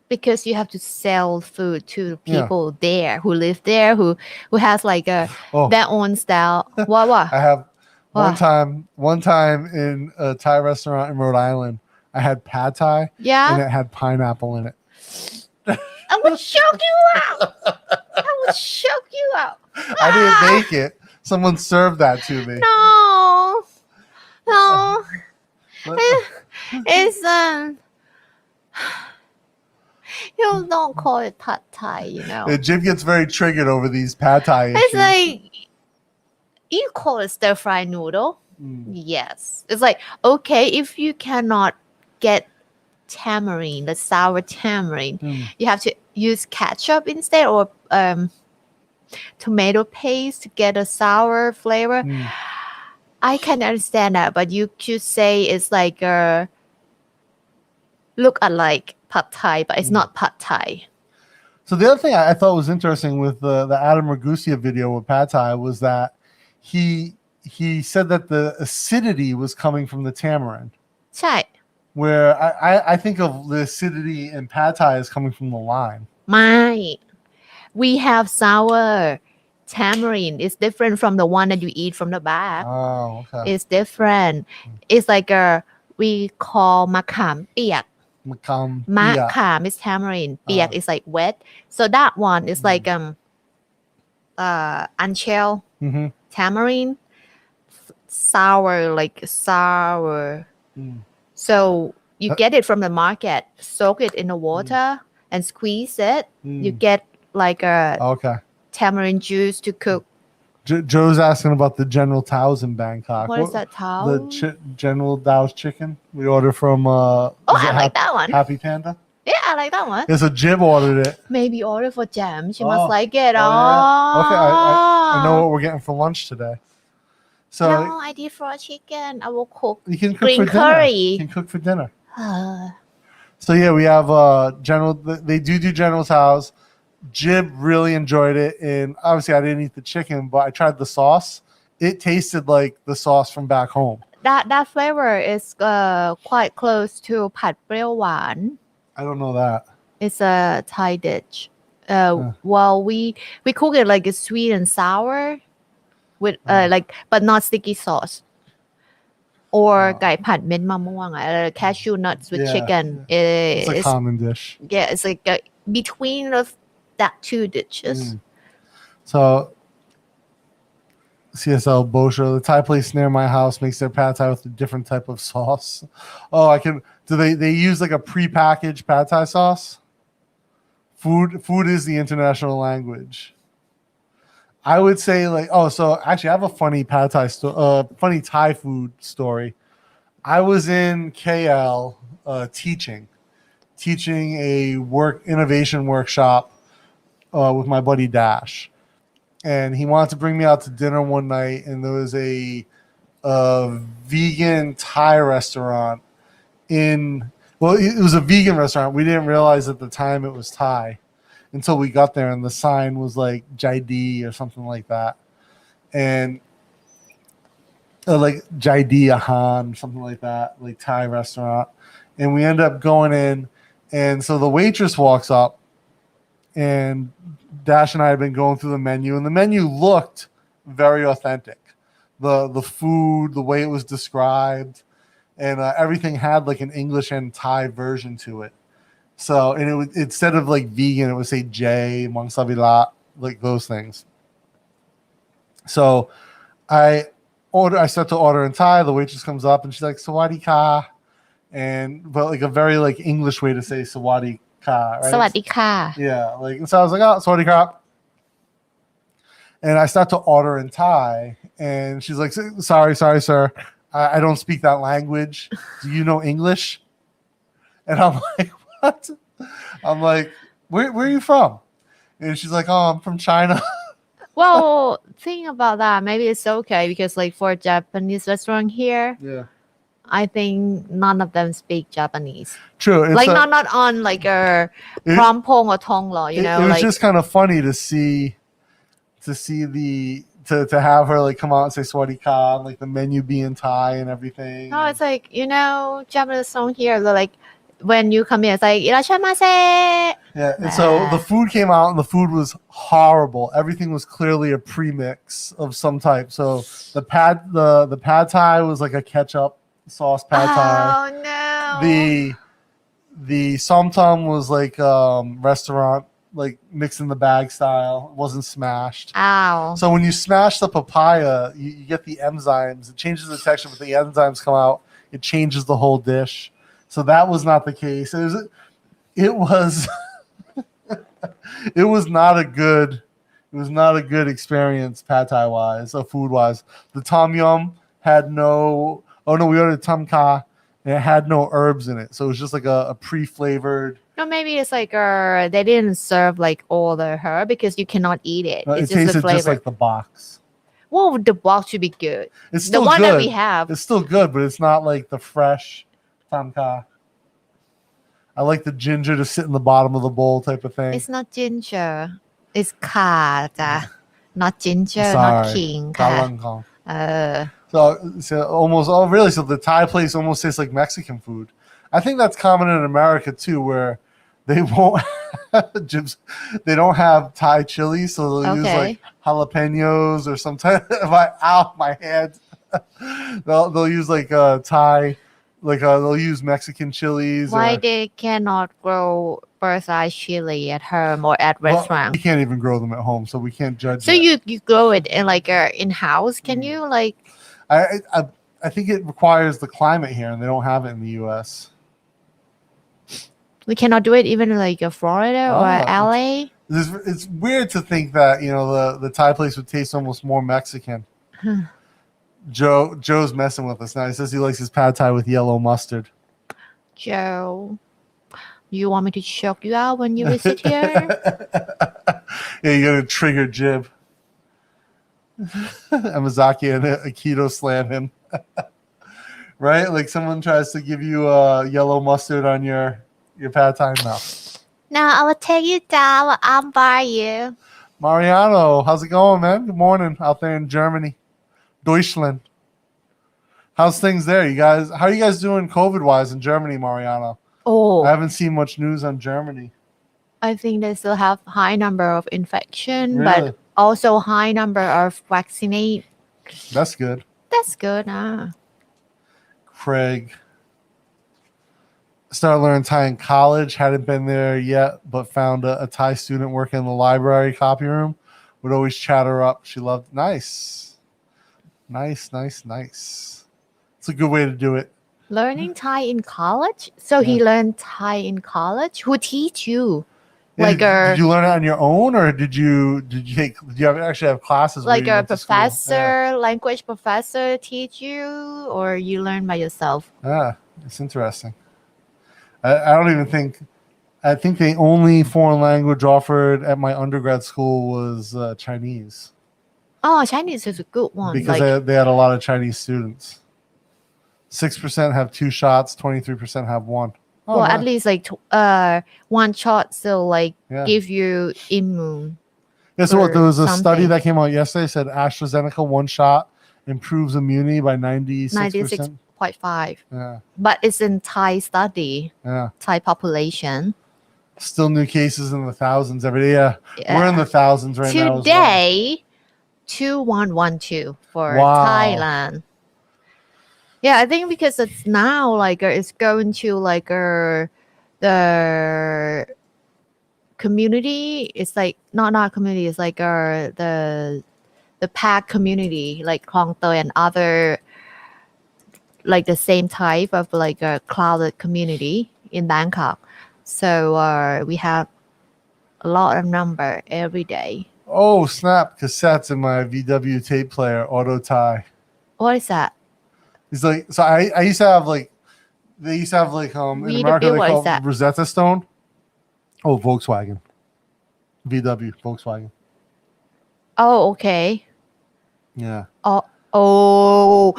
because you have to sell food to people there who live there, who has like their own style. What? I have one time in a Thai restaurant in Rhode Island, I had pad Thai, and it had pineapple in it. I would choke you out. I didn't make it. Someone served that to me. No. It's you don't call it pad Thai, Jim gets very triggered over these pad Thai issues. It's like you call it stir fry noodle. Yes, it's like okay if you cannot get tamarind, the sour tamarind, you have to use ketchup instead or tomato paste to get a sour flavor. I can understand that, but you should say it's like look alike pad Thai, but it's not pad Thai. So the other thing I thought was interesting with the Adam Ragusia video with pad Thai was that he said that the acidity was coming from the tamarind. ใช่ Where I think of the acidity in pad Thai as coming from the lime. We have sour tamarind. It's different from the one that you eat from the bag. Oh, okay. It's different. It's like we call มะขามเปียก มะขาม is tamarind. เปียก is like wet. So that one is like unshelled tamarind. Sour. So you get it from the market, soak it in the water and squeeze it. You get like a tamarind juice to cook. Joe's asking about the General Tao's in Bangkok. What is that Tao? The General Tao's chicken we order from. I like that one. Happy Panda. Yeah, I like that one. Yeah, so Jim ordered it. Maybe order for Jam. She must like it. Yeah. Okay, I know what we're getting for lunch today. So no, I did fried chicken. I will cook. You can cook green for curry. Dinner. You can cook for dinner. So yeah, we have General. They do General Tao's. Jib really enjoyed it, and obviously I didn't eat the chicken, but I tried the sauce. It tasted like the sauce from back home. That flavor is quite close to ผัดเปรี้ยวหวาน I don't know that. It's a Thai dish. Well, we cook it like a sweet and sour with like, but not sticky sauce. Or ไก่ผัดเม็ดมะม่วง cashew nuts with chicken. It's a common dish. Yeah, it's like between that two dishes. So CSL Bosho, the Thai place near my house, makes their pad thai with a different type of sauce. Oh, I can. Do they use like a prepackaged pad thai sauce? Food is the international language. I would say like, oh, so actually I have a funny pad thai funny Thai food story. I was in KL teaching a innovation workshop with my buddy Dash. And he wanted to bring me out to dinner one night, and there was a vegan Thai restaurant it was a vegan restaurant. We didn't realize at the time it was Thai until we got there, and the sign was like Jaidi or something like that. And like Jaidi Ahan, something like that, like Thai restaurant. And we end up going in, and so the waitress walks up, and Dash and I had been going through the menu, and the menu looked very authentic. The food, the way it was described, and everything had like an English and Thai version to it. So, and it would, instead of like vegan, it would say J, Mang Savila, like those things. So I start to order in Thai. The waitress comes up and she's like, Sawadee ka. But like a very like English way to say Sawadee ka, right? สวัสดีค่ะ Yeah, like so I was like, oh, Sawadee ka. And I start to order in Thai, and she's like, sorry, sir. I don't speak that language. Do you know English? And I'm like, what? I'm like, where are you from? And she's like, oh, I'm from China. Well, think about that. Maybe it's okay because like for Japanese restaurant here, Yeah. I think none of them speak Japanese. True. It's like not on like a Prampong or Tonglo, you know. It was like, just kind of funny to see to have her like come out and say Sawadee ka, like the menu being Thai and everything. No, it's like, you know, Japanese song here, they're like when you come in, it's like irashaimase. Yeah, and so the food came out, and the food was horrible. Everything was clearly a premix of some type. So the pad thai was like a ketchup sauce pad thai. Oh no. The somtam was like restaurant, like mixed in the bag style. It wasn't smashed. Ow. So when you smash the papaya, you get the enzymes. It changes the texture, but the enzymes come out. It changes the whole dish. So that was not the case. It was it was not a good experience pad thai wise, or food wise. The tom yum had no. Oh no, we ordered tam kha, and it had no herbs in it, so it was just like a pre-flavored. No, maybe it's like they didn't serve like all the herb because you cannot eat it. It It's just the tasted flavor. just like the box. Well, the box should be good. It's still the one good. that we have. It's still good, but it's not like the fresh tam kha. I like the ginger to sit in the bottom of the bowl type of thing. It's not ginger. It's ka, not ginger, Sorry. not king. Kalangkong. So almost, oh really? So the Thai place almost tastes like Mexican food. I think that's common in America too, where they won't they don't have Thai chili, so they'll use like jalapenos or some type of my hand. they'll use like Thai, like they'll use Mexican chilies. Why they cannot grow bird's eye chili at home or at restaurant? We can't even grow them at home, so we can't judge. So that. you grow it in like in house? Can you like? I think it requires the climate here, and they don't have it in the U.S. We cannot do it even in like Florida or LA. It's weird to think that the Thai place would taste almost more Mexican. Joe's messing with us now. He says he likes his pad thai with yellow mustard. Joe, you want me to choke you out when you visit here? Yeah, you're gonna trigger Jib. Amazaki and Aikido slam him. Right? Like someone tries to give you yellow mustard on your pad thai. No. Now I will take you down. I'll buy you. Mariano, how's it going, man? Good morning out there in Germany. Deutschland. How's things there? You guys, how are you guys doing COVID-wise in Germany, Mariano? Oh, I haven't seen much news on Germany. I think they still have high number of infection, Really? but also high number of vaccinate. That's good. That's good. Craig. Started learning Thai in college. Hadn't been there yet, but found a Thai student working in the library copy room. Would always chat her up. She loved. Nice. It's a good way to do it. Learning Thai in college? So he learned Thai in college? Who teach you? Yeah, did you learn it on your own, or did you actually have classes? Like where you a went to school? professor, language professor teach you, or you learn by yourself? Yeah, it's interesting. I don't even think. I think the only foreign language offered at my undergrad school was Chinese. Oh, Chinese is a good one. Because they had a lot of Chinese students. 6% have 2 shots, 23% have 1. Oh, well, nice. at least like one shot still give you immune. Yeah, so there was a study something. that came out yesterday said AstraZeneca 1 shot improves immunity by 96%. 96.5. Yeah. But it's in Thai study. Yeah. Thai population. Still new cases in the thousands every day. Yeah. We're in the thousands right now. Today, 2112 for Thailand. Yeah, I think because it's now it's going to the community. It's like not community. It's like the pack community, like Klong Toy and other like the same type of a clouded community in Bangkok. So we have a lot of number every day. Oh snap! Cassettes in my VW tape player, Auto Thai. What is that? It's like so. I used to have they used to have in America they call it Rosetta Stone. Oh, Volkswagen. VW Volkswagen. Oh, okay. Yeah. Oh,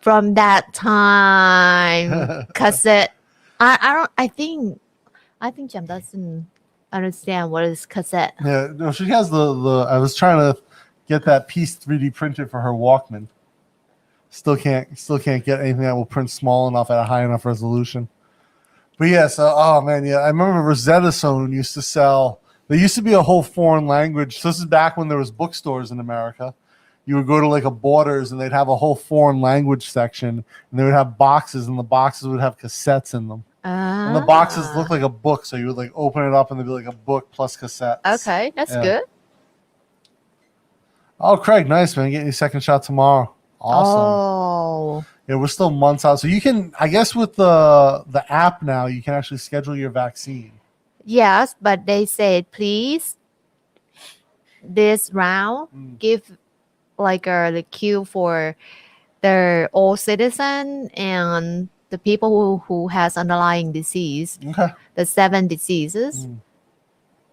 from that time cassette. I think Jam doesn't understand what is cassette. Yeah, no, she has the. I was trying to get that piece 3D printed for her Walkman. Still can't get anything that will print small enough at a high enough resolution. But yeah, so oh man, yeah, I remember Rosetta Stone used to sell. There used to be a whole foreign language. So this is back when there was bookstores in America. You would go to a Borders and they'd have a whole foreign language section, and they would have boxes, and the boxes would have cassettes in them. And the boxes looked like a book, so you would open it up and there'd be a book plus cassettes. Okay, that's good. Oh, Craig, nice man, getting your second shot tomorrow. Awesome. Oh. Yeah, we're still months out. So you can, I guess with the app now, you can actually schedule your vaccine. Yes, but they said, please, this round, give the queue for the all citizen and the people who has underlying disease. Okay. The 7 diseases.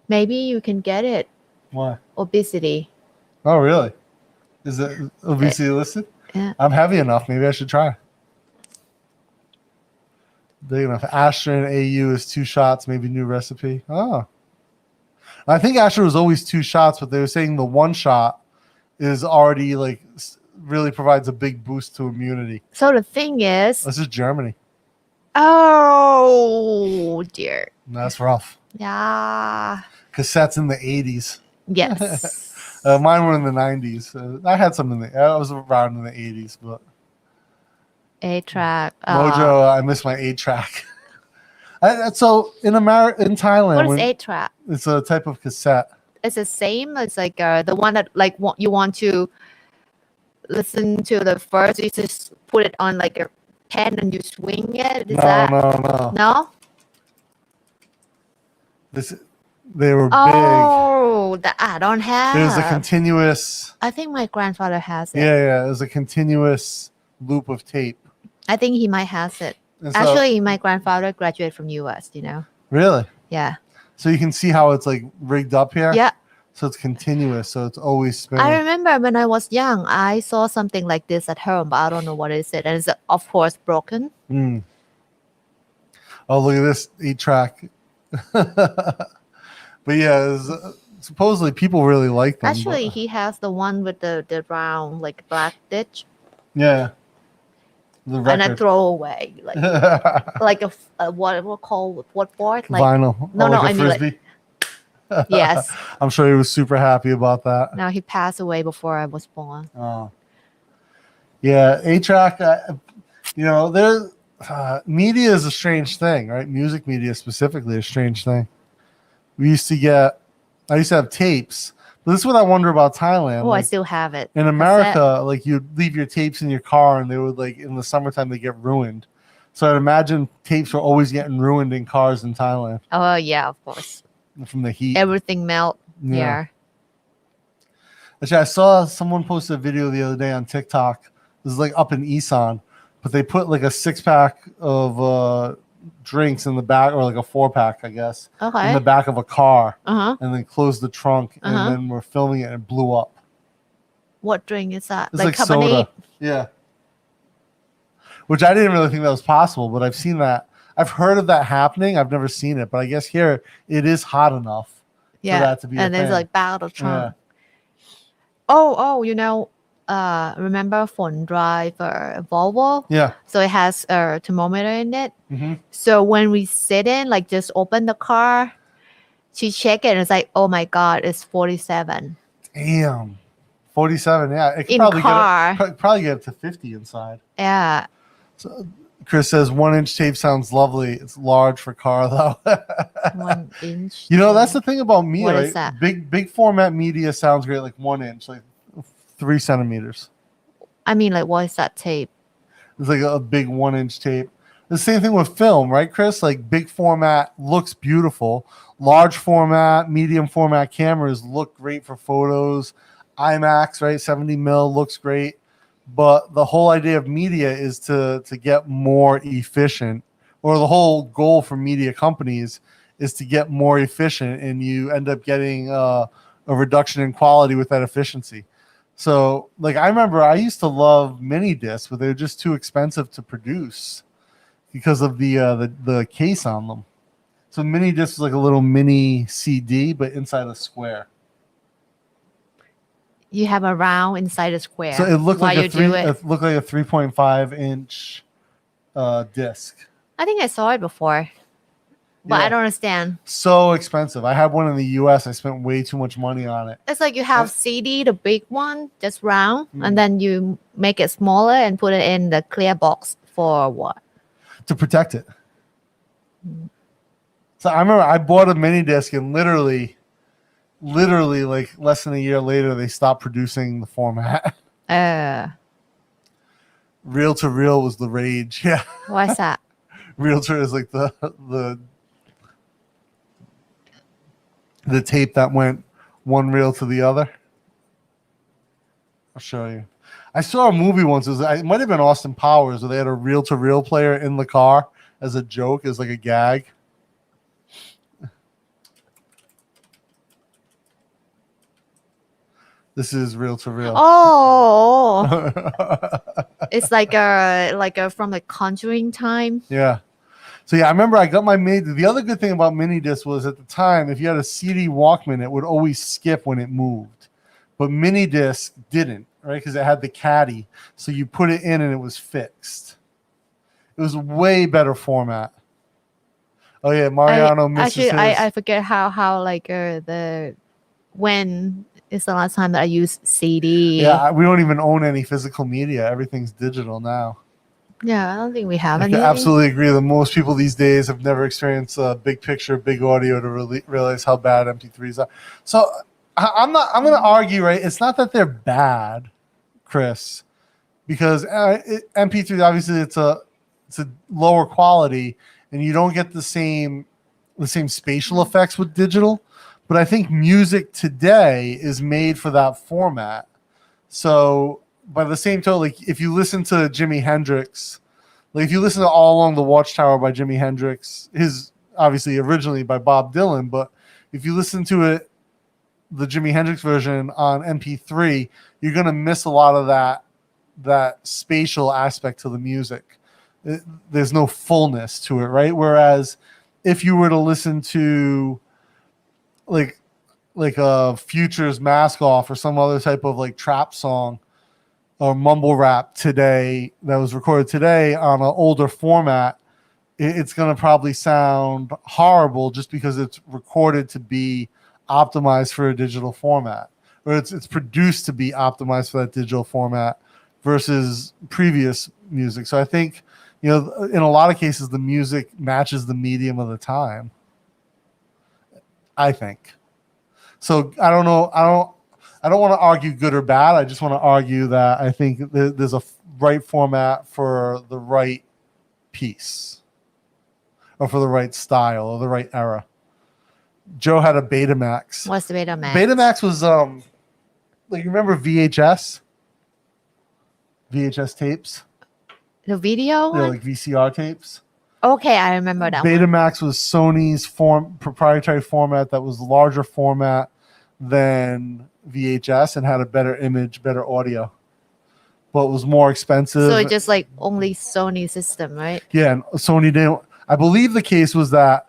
Maybe you can get it. Why? Obesity. Oh, really? Is it obesity listed? Yeah. I'm heavy enough. Maybe I should try. Big enough. Astra and AU is 2 shots. Maybe new recipe. Oh. I think Astra was always 2 shots, but they were saying the 1 shot is already really provides a big boost to immunity. So the thing is, this is Germany. Oh dear. That's rough. Yeah. Cassettes in the 80s. Yes. Mine were in the 90s. I had some I was around in the 80s, but 8-track. Mojo, I miss my 8-track. So in Thailand, what is 8-track? It's a type of cassette. It's the same. It's the one that you want to listen to the first. You just put it on a pen and you swing it. No. They were big. Oh, I don't have. There's a continuous. I think my grandfather has it. Yeah. There's a continuous loop of tape. I think he might have it. Actually, my grandfather graduated from US. Really? Yeah. So you can see how it's rigged up here. Yeah. So it's continuous. So it's always spinning. I remember when I was young, I saw something like this at home, but I don't know what it is. And it's of course broken. Oh, look at this 8-track. But yeah, supposedly people really like them. Actually, he has the one with the round like black ditch. Yeah. The record. And a throwaway, like a what called what board? Like vinyl. No, like I mean frisbee. Yes. I'm sure he was super happy about that. Now he passed away before I was born. Oh. Yeah, 8-track. There. Media is a strange thing, right? Music media specifically is a strange thing. I used to have tapes. But this is what I wonder about Thailand. Oh, I still have it. In America, like you'd leave your tapes in your car and they would in the summertime they get ruined. So I'd imagine tapes were always getting ruined in cars in Thailand. Oh yeah, of course. From the heat. Everything melt. Yeah. Actually, I saw someone post a video the other day on TikTok. This is up in Isan, but they put a 6-pack of drinks in the back, or a 4-pack, I guess, in the back of a car, and then closed the trunk, and then we're filming it and it blew up. What drink is that? It's like soda. Yeah. Which I didn't really think that was possible, but I've seen that. I've heard of that happening. I've never seen it, but I guess here it is hot enough for that to be and a there's thing. Back of the trunk. Yeah. Remember phone drive Volvo? Yeah. So it has a thermometer in it. Mm-hmm. So when we sit in, just open the car, she check it and it's oh my God, it's 47. Damn. 47, yeah. It could probably get up to 50 inside. Yeah. So Chris says 1-inch tape sounds lovely. It's large for car though. 1 inch. That's the thing about media. What right? is that? Big format media sounds great, 1 inch, 3 centimeters. I mean, what is that tape? It's a big 1-inch tape. The same thing with film, right, Chris? Big format looks beautiful. Large format, medium format cameras look great for photos. IMAX, right? 70 mil looks great. But the whole idea of media is to get more efficient, or the whole goal for media companies is to get more efficient, and you end up getting a reduction in quality with that efficiency. So, I remember I used to love mini discs, but they were just too expensive to produce because of the case on them. So mini disc was a little mini CD, but inside a square. You have a round inside a square. So it looked like a 3.5 inch disc. I think I saw it before, but I don't understand. So expensive. I had one in the US. I spent way too much money on it. It's you have CD, the big one, just round, and then you make it smaller and put it in the clear box for what? To protect it. So I remember I bought a mini disc and literally less than a year later they stopped producing the format. Reel to reel was the rage. Yeah. What's that? Realtor is the tape that went one reel to the other. I'll show you. I saw a movie once. It might have been Austin Powers, where they had a reel to reel player in the car as a joke, as a gag. This is reel to reel. Oh, it's a from the Conjuring time. Yeah. So I remember I got the other good thing about mini disc was at the time, if you had a CD Walkman, it would always skip when it moved, but mini disc didn't, right? Because it had the caddy, so you put it in and it was fixed. It was way better format. Oh yeah, Mariano misses his. I forget how when is the last time that I used CD. Yeah, we don't even own any physical media. Everything's digital now. Yeah, I don't think we have any. I absolutely agree that most people these days have never experienced a big picture, big audio to realize how bad MP3s are. So I'm going to argue, right? It's not that they're bad, Chris, because MP3 obviously it's a lower quality, and you don't get the same spatial effects with digital. But I think music today is made for that format. So by the same token, if you listen to Jimi Hendrix, if you listen to All Along the Watchtower by Jimi Hendrix, his obviously originally by Bob Dylan, but if you listen to it, the Jimi Hendrix version on MP3, you're going to miss a lot of that spatial aspect to the music. There's no fullness to it, right? Whereas if you were to listen to like a Future's Mask Off or some other type of like trap song or mumble rap today that was recorded today on an older format, it's going to probably sound horrible just because it's recorded to be optimized for a digital format, or it's produced to be optimized for that digital format versus previous music. So I think, in a lot of cases, the music matches the medium of the time, I think. So I don't know. I don't want to argue good or bad. I just want to argue that I think there's a right format for the right piece, or for the right style, or the right era. Joe had a Betamax. What's the Betamax? Betamax was like, you remember VHS tapes? The video Yeah, one? like VCR tapes. Okay, I remember that one. Betamax was Sony's proprietary format that was larger format than VHS and had a better image, better audio, but was more expensive. So it's just like only Sony system, right? Yeah, and Sony didn't. I believe the case was that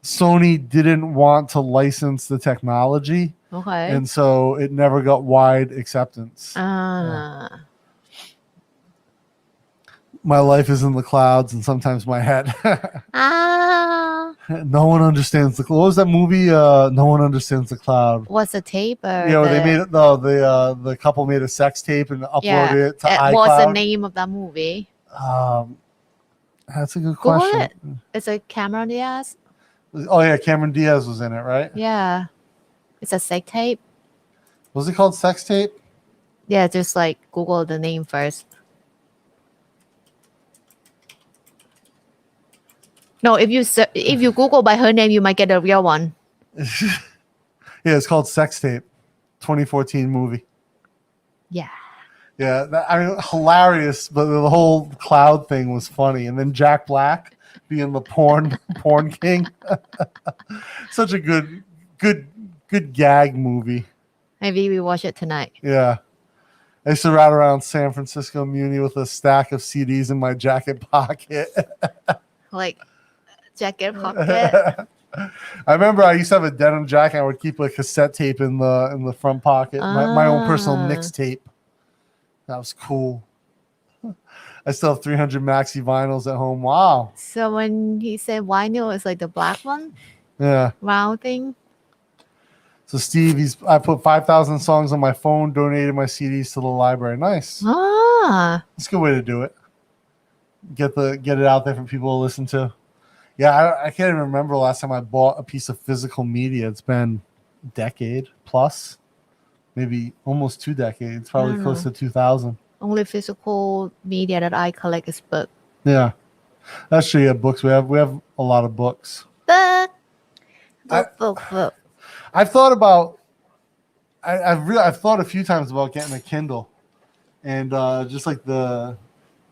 Sony didn't want to license the technology, Okay. and so it never got wide acceptance. My life is in the clouds and sometimes my head. No one understands the. What was that movie? No one understands the cloud. What's the tape? Or They made it. The couple made a sex tape and uploaded it to iCloud. What's the name of that movie? That's a good Google question. it. It's a Cameron Diaz. Oh yeah, Cameron Diaz was in it, right? Yeah, it's a sex tape. Was it called Sex Tape? Yeah, just like Google the name first. No, if you Google by her name, you might get a real one. Yeah, it's called Sex Tape, 2014 movie. Yeah. Yeah, hilarious, but the whole cloud thing was funny. And then Jack Black being the porn king. Such a good gag movie. Maybe we watch it tonight. Yeah. I used to ride around San Francisco Muni with a stack of CDs in my jacket pocket. Like jacket pocket. I remember I used to have a denim jacket. I would keep a cassette tape in the front pocket. My own personal mixtape. That was cool. I still have 300 maxi vinyls at home. Wow. So when he said vinyl, it's like the black one? Yeah. Round thing? So Steve, I put 5,000 songs on my phone, donated my CDs to the library. Nice. That's a good way to do it. Get it out there for people to listen to. Yeah, I can't even remember the last time I bought a piece of physical media. It's been a decade plus, maybe almost 2 decades, probably close to 2000. Only physical media that I collect is book. Yeah, that's true. Yeah, books. We have a lot of books. Book. I've thought about. I've thought a few times about getting a Kindle, and just like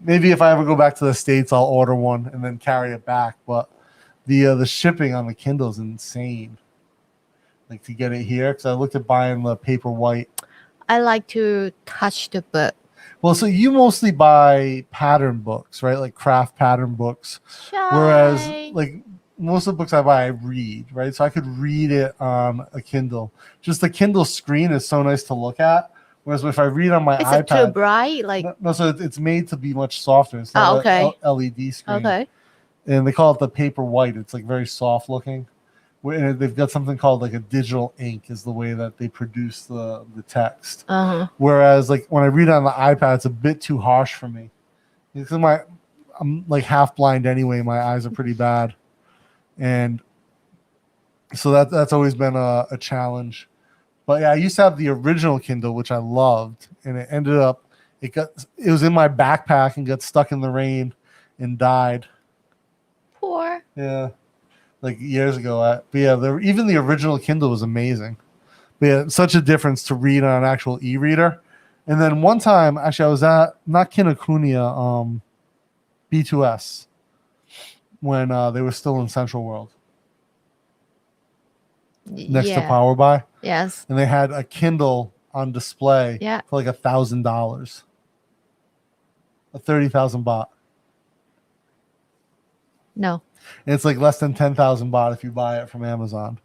maybe if I ever go back to the States, I'll order one and then carry it back. But the shipping on the Kindle is insane. Like to get it here, because I looked at buying the paper white. I like to touch the book. Well, so you mostly buy pattern books, right? Like craft pattern books. Whereas like most of the books I buy, I read, right? So I could read it on a Kindle. Just the Kindle screen is so nice to look at. Whereas if I read on my iPad, is it too bright? Like no, so it's made to be much softer. It's not an LED screen. Okay. And they call it the paper white. It's like very soft looking. And they've got something called like a digital ink is the way that they produce the text. Whereas like when I read on the iPad, it's a bit too harsh for me. Because I'm like half blind anyway. My eyes are pretty bad. And so that's always been a challenge. But yeah, I used to have the original Kindle, which I loved, and it ended up it was in my backpack and got stuck in the rain and died. Poor. Yeah, like years ago. But yeah, even the original Kindle was amazing. But yeah, such a difference to read on an actual e-reader. And then one time, actually, I was at not Kinokuniya, B2S when they were still in Central World. Next to Power Buy. Yes. And they had a Kindle on display for like $1,000. 30,000 baht. No. And it's like less than 10,000 baht if you buy it from Amazon.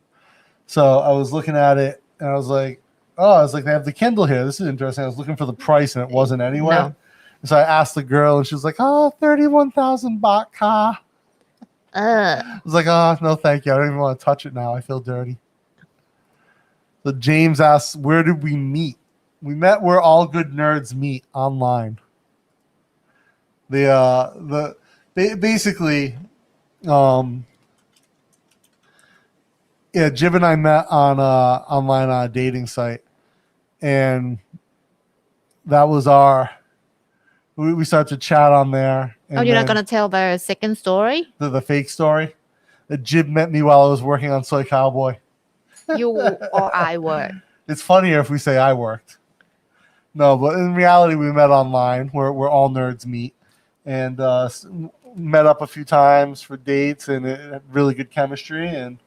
So I was looking at it and I was like, oh, I was like, they have the Kindle here. This is interesting. I was looking for the price and it wasn't anywhere. No. And so I asked the girl and she was like, oh, 31,000 baht ka. Uh, I was like, oh, no, thank you. I don't even want to touch it now. I feel dirty. So James asks, where did we meet? We met where all good nerds meet, online. Basically, yeah, Jib and I met on online dating site, and that was we started to chat on there. And oh, you're not gonna tell the second story? The fake story that Jib met me while I was working on Soy Cowboy. You or I were. It's funnier if we say I worked. No, but in reality, we met online where all nerds meet, and met up a few times for dates, and it had really good chemistry. And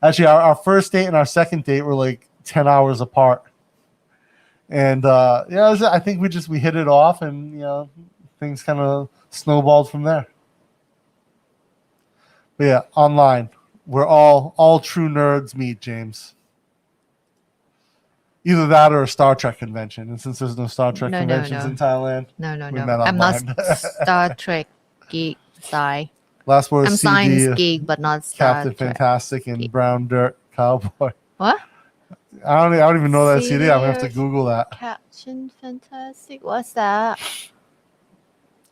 actually, our first date and our second date were like 10 hours apart. And yeah, I think we hit it off, and things kind of snowballed from there. But yeah, online, where all true nerds meet, James. Either that or a Star Trek convention. And since there's no Star Trek conventions in Thailand, no. we met I'm not online. Star Trek geek. Sorry. Last word. I'm science geek, but not Star Captain Trek. Fantastic and Brown Dirt Cowboy. What? I don't even know that CD. I'm gonna have to Google that. Captain Fantastic. What's that?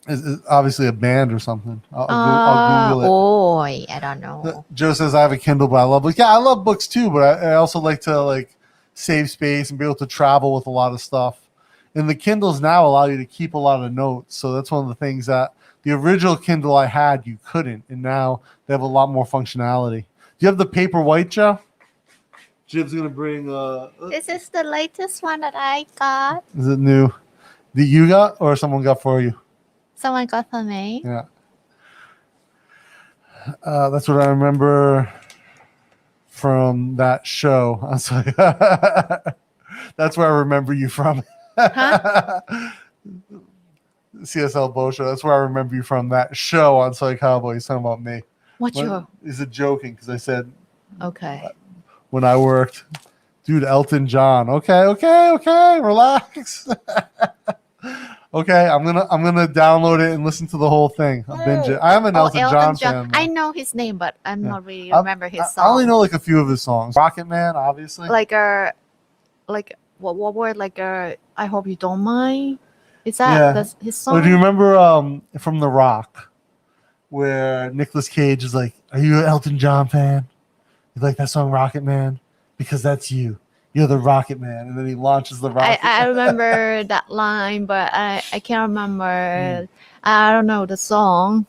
It's obviously a band or something. I'll Google it. Oh, I don't know. Joe says I have a Kindle, but I love books. Yeah, I love books too, but I also like to save space and be able to travel with a lot of stuff. And the Kindles now allow you to keep a lot of notes. So that's one of the things that the original Kindle I had, you couldn't. And now they have a lot more functionality. Do you have the paper white, Joe? Jib's going to bring... This is the latest one that I got. Is it new? That you got or someone got for you? Someone got for me. Yeah. That's what I remember from that show. I was like, that's where I remember you from. Huh? CSL Bo show. That's where I remember you from, that show on Soy Cowboy. He's talking about me. What show? Is it joking? Because I said, okay, when I worked, dude, Elton John. Okay, relax. Okay, I'm gonna download it and listen to the whole thing. I'll binge it. I am an Elton John fan. I know his name, but I'm not really remember his song. I only know a few of his songs. Rocket Man, obviously. What word? I hope you don't mind. Is that his song? Or do you remember from The Rock, where Nicolas Cage is like, "Are you an Elton John fan? You like that song Rocket Man? Because that's you. You're the Rocket Man." And then he launches the rocket. I remember that line, but I can't remember. I don't know the song.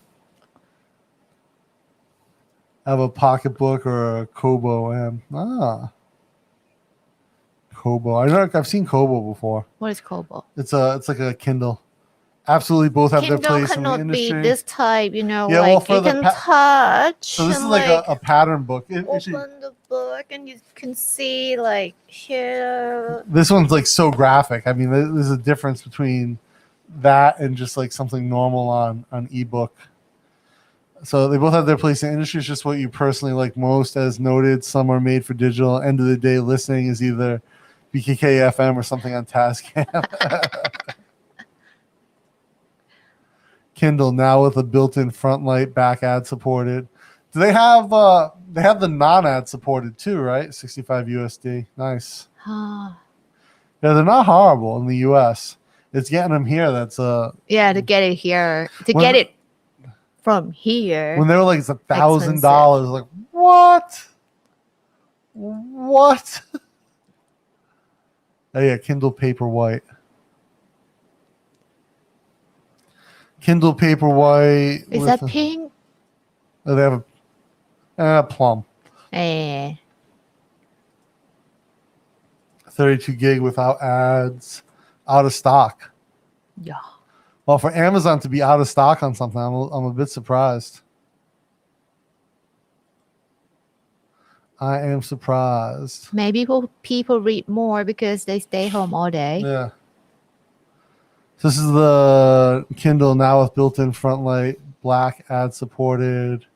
I have a pocketbook or a Kobo. Kobo. I've seen Kobo before. What is Kobo? It's like a Kindle. Absolutely, both have their place in the cannot industry. be this type, Yeah, like you can touch. So this is like a pattern book. Open the book and you can see here. This one's so graphic. I mean, there's a difference between that and just something normal on ebook. So they both have their place in the industry. It's just what you personally like most. As noted, some are made for digital. End of the day, listening is either BKK FM or something on Tascam. Kindle now with a built-in front light, back ad supported. Do they have the non-ad supported too, right? 65 USD. Nice. Yeah, they're not horrible in the US. It's getting them here. That's to get it here. Get it from here. When they were it's $1,000, like what? What? Oh yeah, Kindle Paperwhite. Kindle Paperwhite. Is that pink? Oh, they have a plum. 32 gig without ads. Out of stock. Yeah. Well, for Amazon to be out of stock on something, I'm a bit surprised. I am surprised. Maybe people read more because they stay home all day. Yeah. So this is the Kindle now with built-in front light, black ad supported.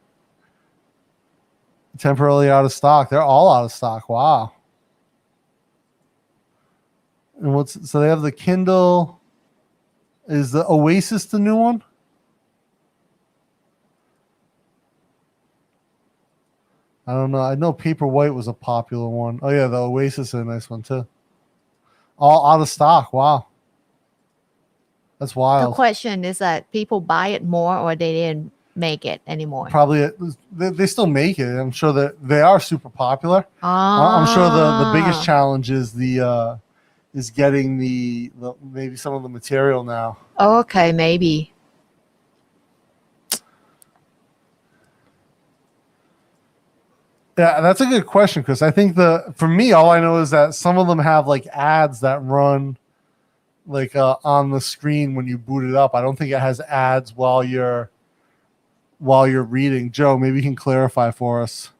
Temporarily out of stock. They're all out of stock. Wow. And so they have the Kindle. Is the Oasis the new one? I don't know. I know Paperwhite was a popular one. Oh yeah, the Oasis is a nice one too. All out of stock. Wow. That's wild. The question is that people buy it more or they didn't make it anymore. Probably they still make it. I'm sure that they are super popular. I'm sure the biggest challenge is is getting the maybe some of the material now. Okay, maybe. Yeah, that's a good question because I think for me, all I know is that some of them have like ads that run like on the screen when you boot it up. I don't think it has ads while you're reading. Joe, maybe you can clarify for us.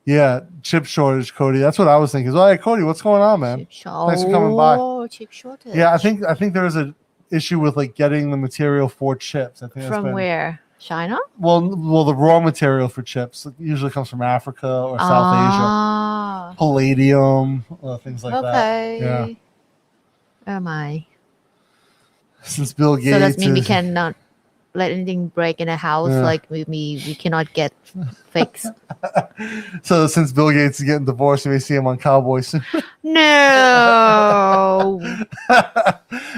Yeah, chip shortage, Cody. That's what I was thinking. All right, Cody, what's going on, man? Thanks for coming by. Chip shortage. Yeah, I think there is an issue with like getting the material for chips. I think from where? China? Well, the raw material for chips usually comes from Africa or South Asia. Palladium, things like that. Yeah. Oh my. Since Bill Gates. So that means we cannot let anything break in a house. Yeah. Like we cannot get fixed. So since Bill Gates is getting divorced, you may see him on Cowboy soon. No.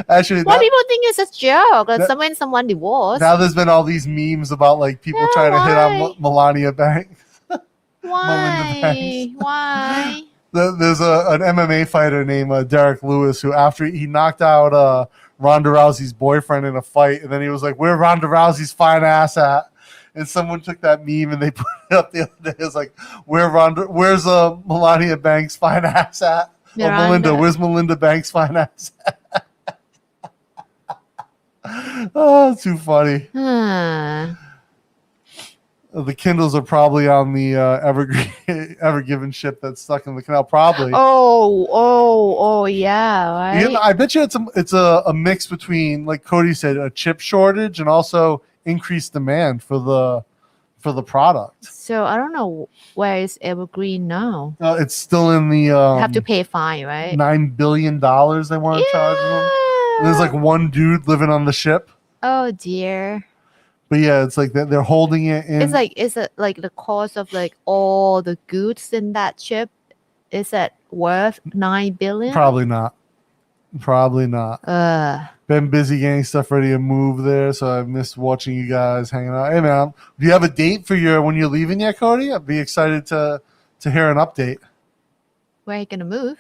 Actually, people think it's a joke. Like someone divorced. Now there's been all these memes about like people trying to hit on Melania Banks. Why? Why? There's an MMA fighter named Derek Lewis who, after he knocked out Ronda Rousey's boyfriend in a fight, and then he was like, "Where Ronda Rousey's fine ass at?" And someone took that meme and they put it up the other day. It's like, where's Melania Banks' fine ass at? Oh, Melinda, where's Melinda Banks' fine ass at? Oh, too funny. The Kindles are probably on the Ever Given ship that's stuck in the canal. Probably. Oh, yeah. Right. You know, I bet you it's a mix between, like Cody said, a chip shortage and also increased demand for the product. So I don't know where is Evergreen now. It's still in the have to pay a fine, right? $9 billion they want to charge them. And there's like one dude living on the ship. Oh dear. But yeah, it's like they're holding it in. Is it like the cost of like all the goods in that ship? Is it worth $9 billion? Probably not. Been busy getting stuff ready to move there, so I missed watching you guys hanging out. Hey man, do you have a date for when you're leaving yet, Cody? I'd be excited to hear an update. Where are you gonna move?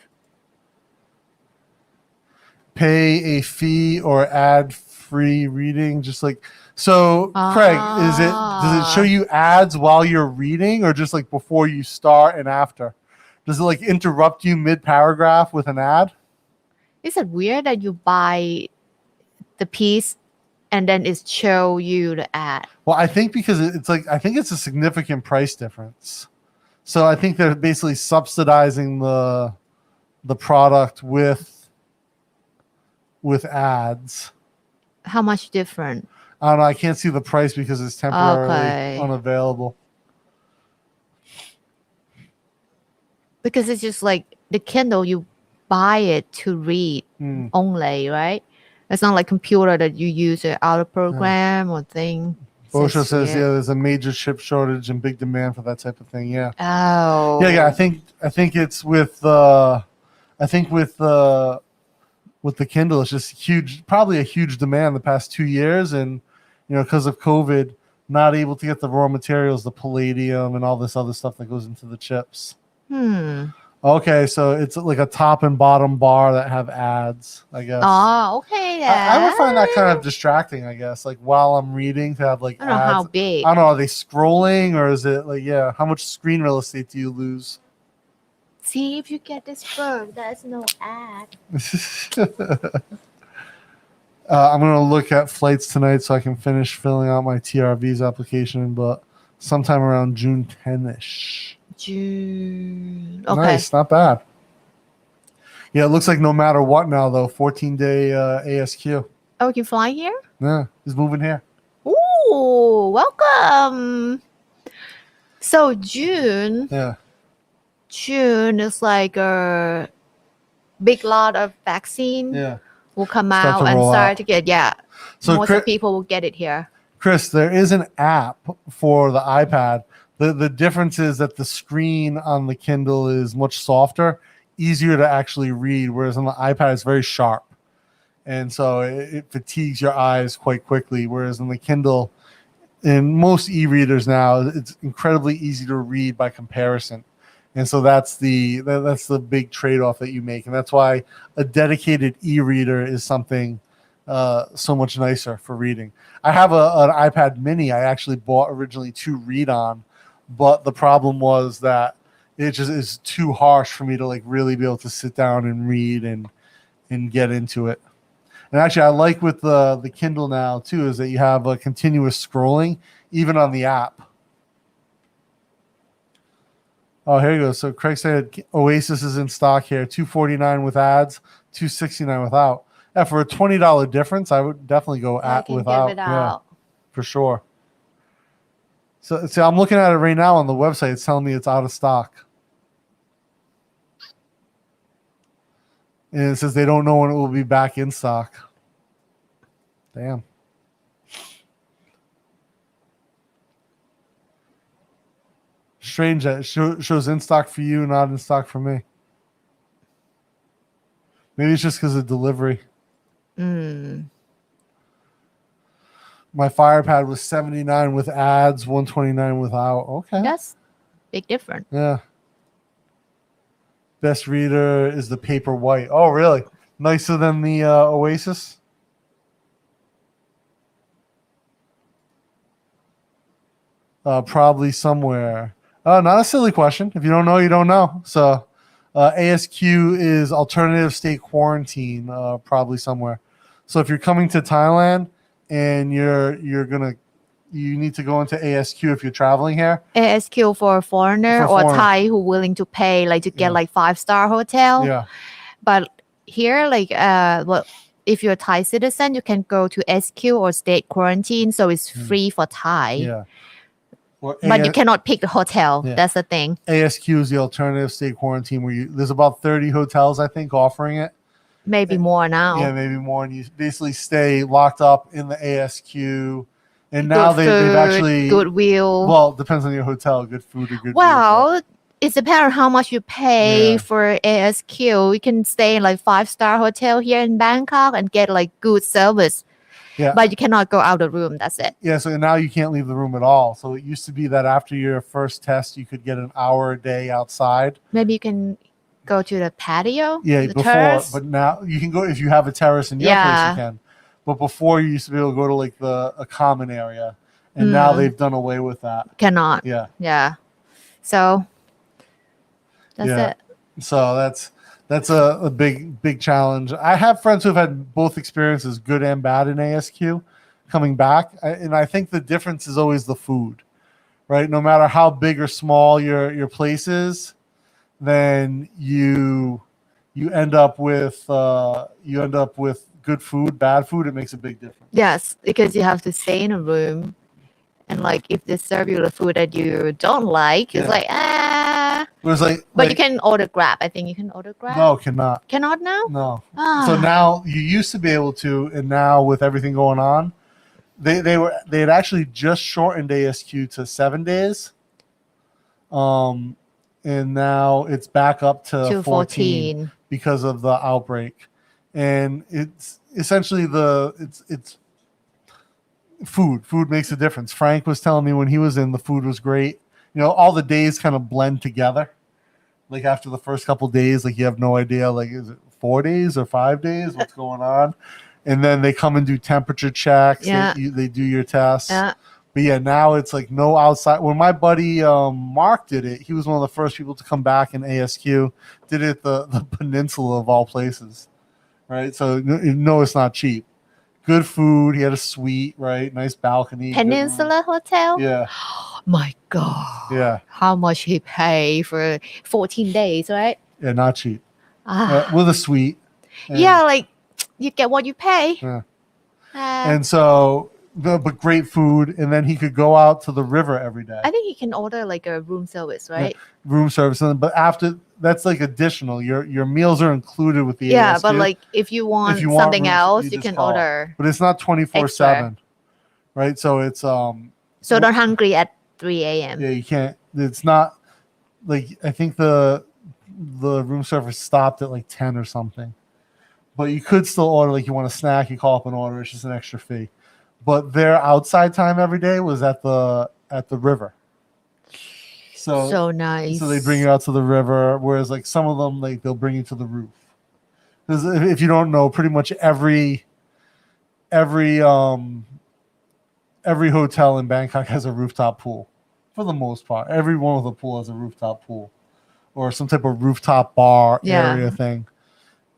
Pay a fee or ad-free reading, just like so. Craig, does it show you ads while you're reading, or just like before you start and after? Does it like interrupt you mid-paragraph with an ad? Is it weird that you buy the piece and then it show you the ad? Well, I think because it's like, I think it's a significant price difference. So I think they're basically subsidizing the product with ads. How much different? I don't know. I can't see the price because it's temporarily unavailable. Because it's just like the Kindle, you buy it to read only, right? It's not like computer that you use an auto program or thing. Bosha says, yeah, there's a major chip shortage and big demand for that type of thing. Yeah. Oh. Yeah. I think it's with the Kindle, it's just huge, probably a huge demand the past 2 years, and because of COVID, not able to get the raw materials, the palladium and all this other stuff that goes into the chips. Okay, so it's like a top and bottom bar that have ads, I guess. Oh, okay. I would find that kind of distracting, I guess. Like while I'm reading, to have like I don't know how big. I don't know. Are they scrolling, or is it like, how much screen real estate do you lose? See if you get this bird. There's no ad. I'm gonna look at flights tonight so I can finish filling out my TRV's application, but sometime around June 10-ish. June. Okay. Nice, not bad. Yeah, it looks like no matter what now, though, 14-day ASQ. Oh, you fly here? Yeah, he's moving here. Ooh, welcome. So June is like a big lot of vaccine will come Start out to and roll start out. to get So most of people will get it here. Chris, there is an app for the iPad. The difference is that the screen on the Kindle is much softer, easier to actually read, whereas on the iPad it's very sharp. And so it fatigues your eyes quite quickly, whereas in the Kindle, in most e-readers now, it's incredibly easy to read by comparison. And so that's the big trade-off that you make. And that's why a dedicated e-reader is something so much nicer for reading. I have an iPad mini I actually bought originally to read on, but the problem was that it just is too harsh for me to like really be able to sit down and read and get into it. And actually, I like with the Kindle now too is that you have a continuous scrolling even on the app. Oh, here you go. So Craig said Oasis is in stock here, $249 with ads, $269 without. Yeah, for a $20 difference, I would definitely go without. Yeah, for sure. So see, I'm looking at it right now on the website. It's telling me it's out of stock. And it says they don't know when it will be back in stock. Damn. Strange that it shows in stock for you, not in stock for me. Maybe it's just because of delivery. My FirePad was $79 with ads, $129 without. Okay. That's big difference. Yeah. Best reader is the paper white. Oh, really? Nicer than the Oasis? Probably somewhere. Not a silly question. If you don't know, you don't know. So ASQ is alternative state quarantine, probably somewhere. So if you're coming to Thailand and you need to go into ASQ if you're traveling here. ASQ for a foreigner or Thai who willing to pay like to get like 5-star hotel. Yeah. But here, like if you're a Thai citizen, you can go to SQ or state quarantine, so it's free for Thai. Yeah. But you cannot pick the hotel. Yeah. That's the thing. ASQ is the alternative state quarantine where there's about 30 hotels, I think, offering it. Maybe more now. Yeah, maybe more. And you basically stay locked up in the ASQ. And now they've actually... Goodwill. Well, it depends on your hotel. Good food or good Well, it depends on how much you pay for ASQ. You can stay in like 5-star hotel here in Bangkok and get like good service. Yeah. But you cannot go out of the room. That's it. Yeah, so now you can't leave the room at all. So it used to be that after your first test, you could get an hour a day outside. Maybe you can go to the patio. Yeah, the terrace. But now you can go if you have a terrace in your place. You can. But before you used to be able to go to like a common area, and now they've done away with that. Cannot. Yeah. Yeah. So that's it. So that's a big challenge. I have friends who have had both experiences, good and bad, in ASQ, coming back, and I think the difference is always the food, right? No matter how big or small your place is, then you end up with good food, bad food. It makes a big difference. Yes, because you have to stay in a room, and like if they serve you the food that you don't like, it's like It was but you can order Grab. I think you can order Grab. No, cannot. Cannot now? No. So now you used to be able to, and now with everything going on, they had actually just shortened ASQ to 7 days. And now it's back up to 14 because of the outbreak. And it's essentially it's food. Food makes a difference. Frank was telling me when he was in, the food was great. You know, all the days kind of blend together. Like after the first couple days, like you have no idea, like is it 4 days or 5 days? What's going on? And then they come and do temperature checks. Yeah. They do your tests. Yeah. But yeah, now it's like no outside. When my buddy Mark did it, he was one of the first people to come back in ASQ. Did it the peninsula of all places, right? So no, it's not cheap. Good food. He had a suite, right? Nice balcony. Peninsula Hotel? Yeah. My God. Yeah. How much he paid for 14 days, right? Yeah, not cheap. With a suite. Yeah, like you get what you pay. Yeah. And so but great food, and then he could go out to the river every day. I think you can order like a room service, right? Room service, but after that's like additional. Your meals are included with the Yeah, ASQ. but like if you want If you want something room, else, you just can call. order. But it's not 24/7, right? So it's So not hungry at 3 a.m. Yeah, you can't. It's not like I think the room service stopped at like 10 or something. But you could still order, like you want a snack, you call up and order. It's just an extra fee. But their outside time every day was at the river. So nice. So they bring you out to the river, whereas like some of them, like they'll bring you to the roof. Because if you don't know, pretty much every hotel in Bangkok has a rooftop pool, for the most part. Every one with a pool has a rooftop pool, or some type of rooftop bar area thing.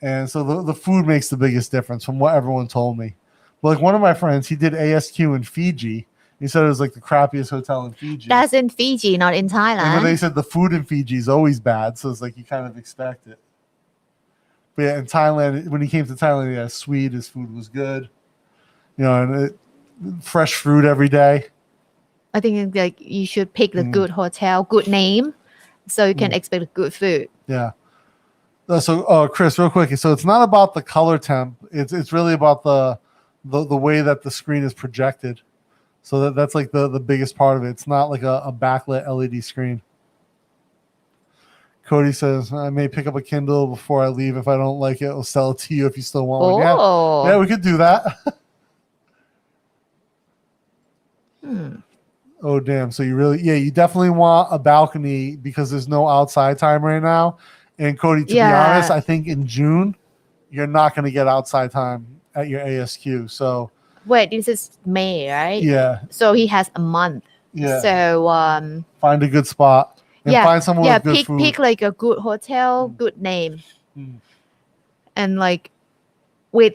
And so the food makes the biggest difference from what everyone told me. But like one of my friends, he did ASQ in Fiji. He said it was like the crappiest hotel in Fiji. That's in Fiji, not in Thailand. And then they said the food in Fiji is always bad, so it's like you kind of expect it. But yeah, in Thailand, when he came to Thailand, yeah, sweet. His food was good. And fresh fruit every day. I think like you should pick the good hotel, good name, so you can expect good food. Yeah. So, Chris, real quick. So it's not about the color temp. It's really about the way that the screen is projected. So that's like the biggest part of it. It's not like a backlit LED screen. Cody says, I may pick up a Kindle before I leave. If I don't like it, I'll sell it to you if you still want one. Yeah, we could do that. Oh, damn. So you definitely want a balcony because there's no outside time right now. And Cody, to be honest, I think in June, you're not going to get outside time at your ASQ. So wait, this is May, right? Yeah. So he has a month. Yeah. So find a good spot and find someone with good food. Pick like a good hotel, good name, and like with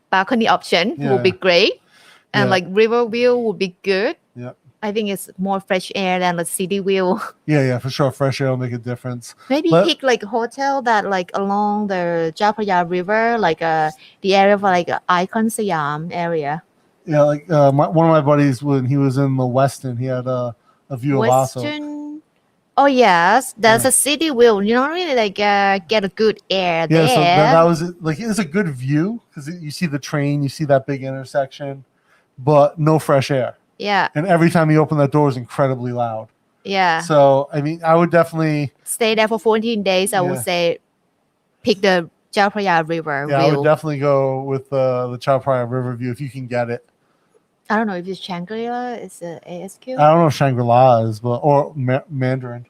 balcony option will be great, and like river view will be good. Yeah. I think it's more fresh air than the city view. Yeah, for sure. Fresh air will make a difference. Maybe pick like a hotel that like along the Chao River, like the area for like Icon Siam area. Yeah, like one of my buddies, when he was in the Westin, he had a view of Aso. Oh yes, that's a city view. You don't really like get a good air there. Yeah, so that was like it's a good view because you see the train, you see that big intersection, but no fresh air. Yeah. And every time you open that door is incredibly loud. Yeah. So, I mean, I would definitely stay there for 14 days. I would say pick the Chao Phraya River view. I would definitely go with the Chao Phraya River view if you can get it. I don't know if it's Shangri-La, it's ASQ. I don't know if Shangri-La is, or Mandarin.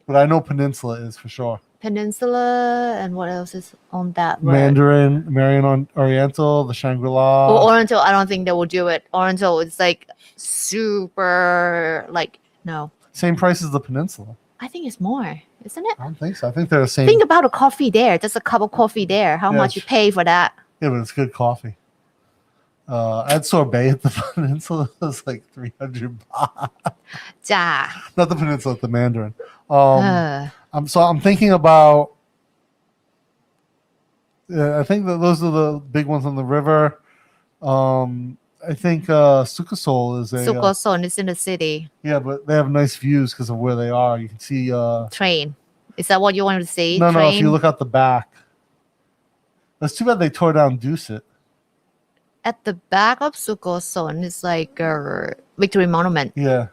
But I know Peninsula is for sure. Peninsula, and what else is on that road? Mandarin, Marion Oriental, the Shangri-La. Oh, Oriental, I don't think they will do it. Oriental is like super, like, no. Same price as the Peninsula. I think it's more, isn't it? I don't think so. I think they're the same. Think about a coffee there. Just a cup of coffee there. How much you pay for that? Yeah, but it's good coffee. I had sorbet at the Peninsula. It was like 300 baht. Not the Peninsula, the Mandarin. I'm thinking about. I think that those are the big ones on the river. I think Sukosol is Sukosol is in the city. Yeah, but they have nice views because of where they are. You can see train. Is that what you wanted to see? No, if you look out the back. That's too bad they tore down Dusit. At the back of Sukosol is like a Victory Monument. Yeah.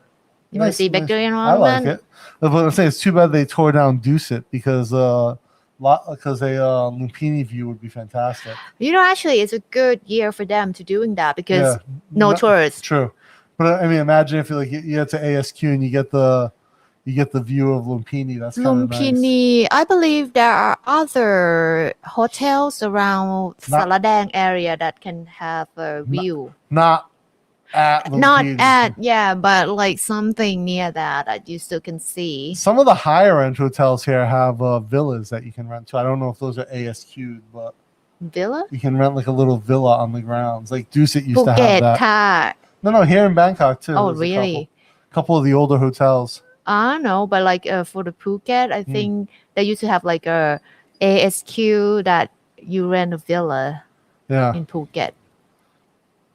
You want to see Victory Monument? I like it. But I'm saying it's too bad they tore down Dusit because a Lumpini view would be fantastic. Actually, it's a good year for them to doing that because no tourists. True, but I mean, imagine if you get to ASQ and you get the view of Lumpini. That's kind of Lumpini. Nice. I believe there are other hotels around Saladang area that can have a view. Not at Lumpini. But like something near that you still can see. Some of the higher end hotels here have villas that you can rent to. I don't know if those are ASQ'd, but villa? You can rent like a little villa on the grounds. Like Dusit used to have that. No, here in Bangkok too. Oh, really? A couple of the older hotels. I don't know, but like for the Phuket, I think they used to have like a ASQ that you rent a villa in Phuket.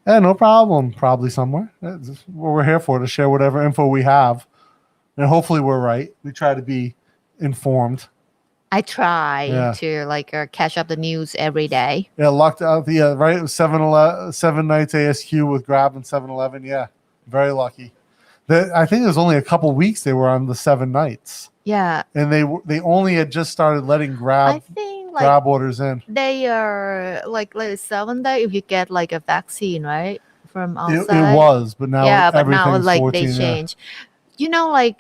Yeah, no problem. Probably somewhere. That's what we're here for, to share whatever info we have. And hopefully we're right. We try to be informed. I try to like catch up the news every day. Yeah, locked out the right. It was 7 nights ASQ with Grab and 7-Eleven. Yeah, very lucky. I think it was only a couple weeks they were on the 7 nights. Yeah, and they only had just started letting Grab orders in. They are like 7 days if you get like a vaccine, right, from outside. It was, but now like 14, they change. You know, like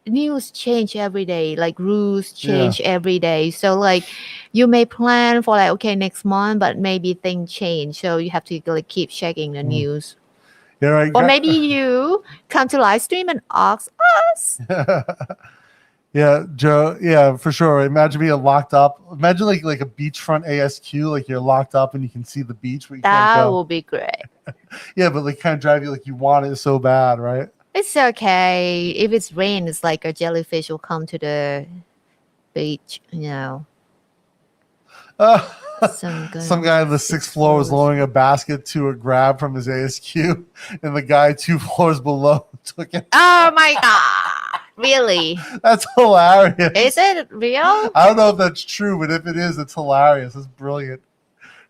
news change every day, like rules change every day. So like you may plan for like okay next month, but maybe things change, so you have to like keep checking the news. Yeah, right. Or maybe you come to Livestream and ask us. Yeah, Joe. Yeah, for sure. Imagine being locked up. Imagine like a beachfront ASQ, like you're locked up and you can see the beach. But you can't go. Will be great. Yeah, but like kind of drive you like you want it so bad, right? It's okay. If it's rain, it's like a jellyfish will come to the beach, you know. Some guy on the 6th floor was lowering a basket to a Grab from his ASQ, and the guy 2 floors below took it. Oh my God. Really? That's hilarious. Is it real? I don't know if that's true, but if it is, it's hilarious. It's brilliant.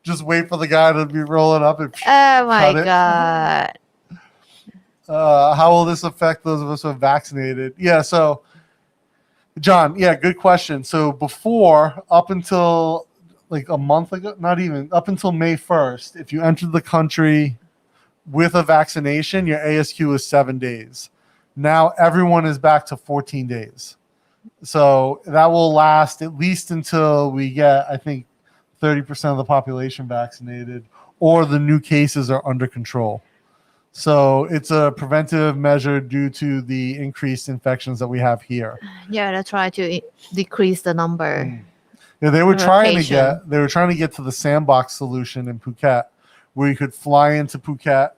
Just wait for the guy to be rolling up and oh my God. How will this affect those of us who are vaccinated? Yeah, so John, good question. So before, up until like a month ago, not even, up until May 1st, if you entered the country with a vaccination, your ASQ is 7 days. Now everyone is back to 14 days. So that will last at least until we get, I think, 30% of the population vaccinated or the new cases are under control. So it's a preventive measure due to the increased infections that we have here. Yeah, they try to decrease the number. Yeah, they were trying to get to the sandbox solution in Phuket, where you could fly into Phuket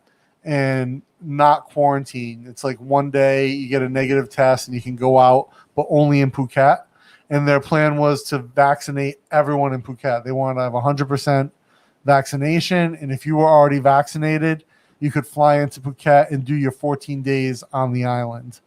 and not quarantine. It's like one day you get a negative test and you can go out, but only in Phuket. And their plan was to vaccinate everyone in Phuket. They wanted to have 100% vaccination, and if you were already vaccinated, you could fly into Phuket and do your 14 days on the island.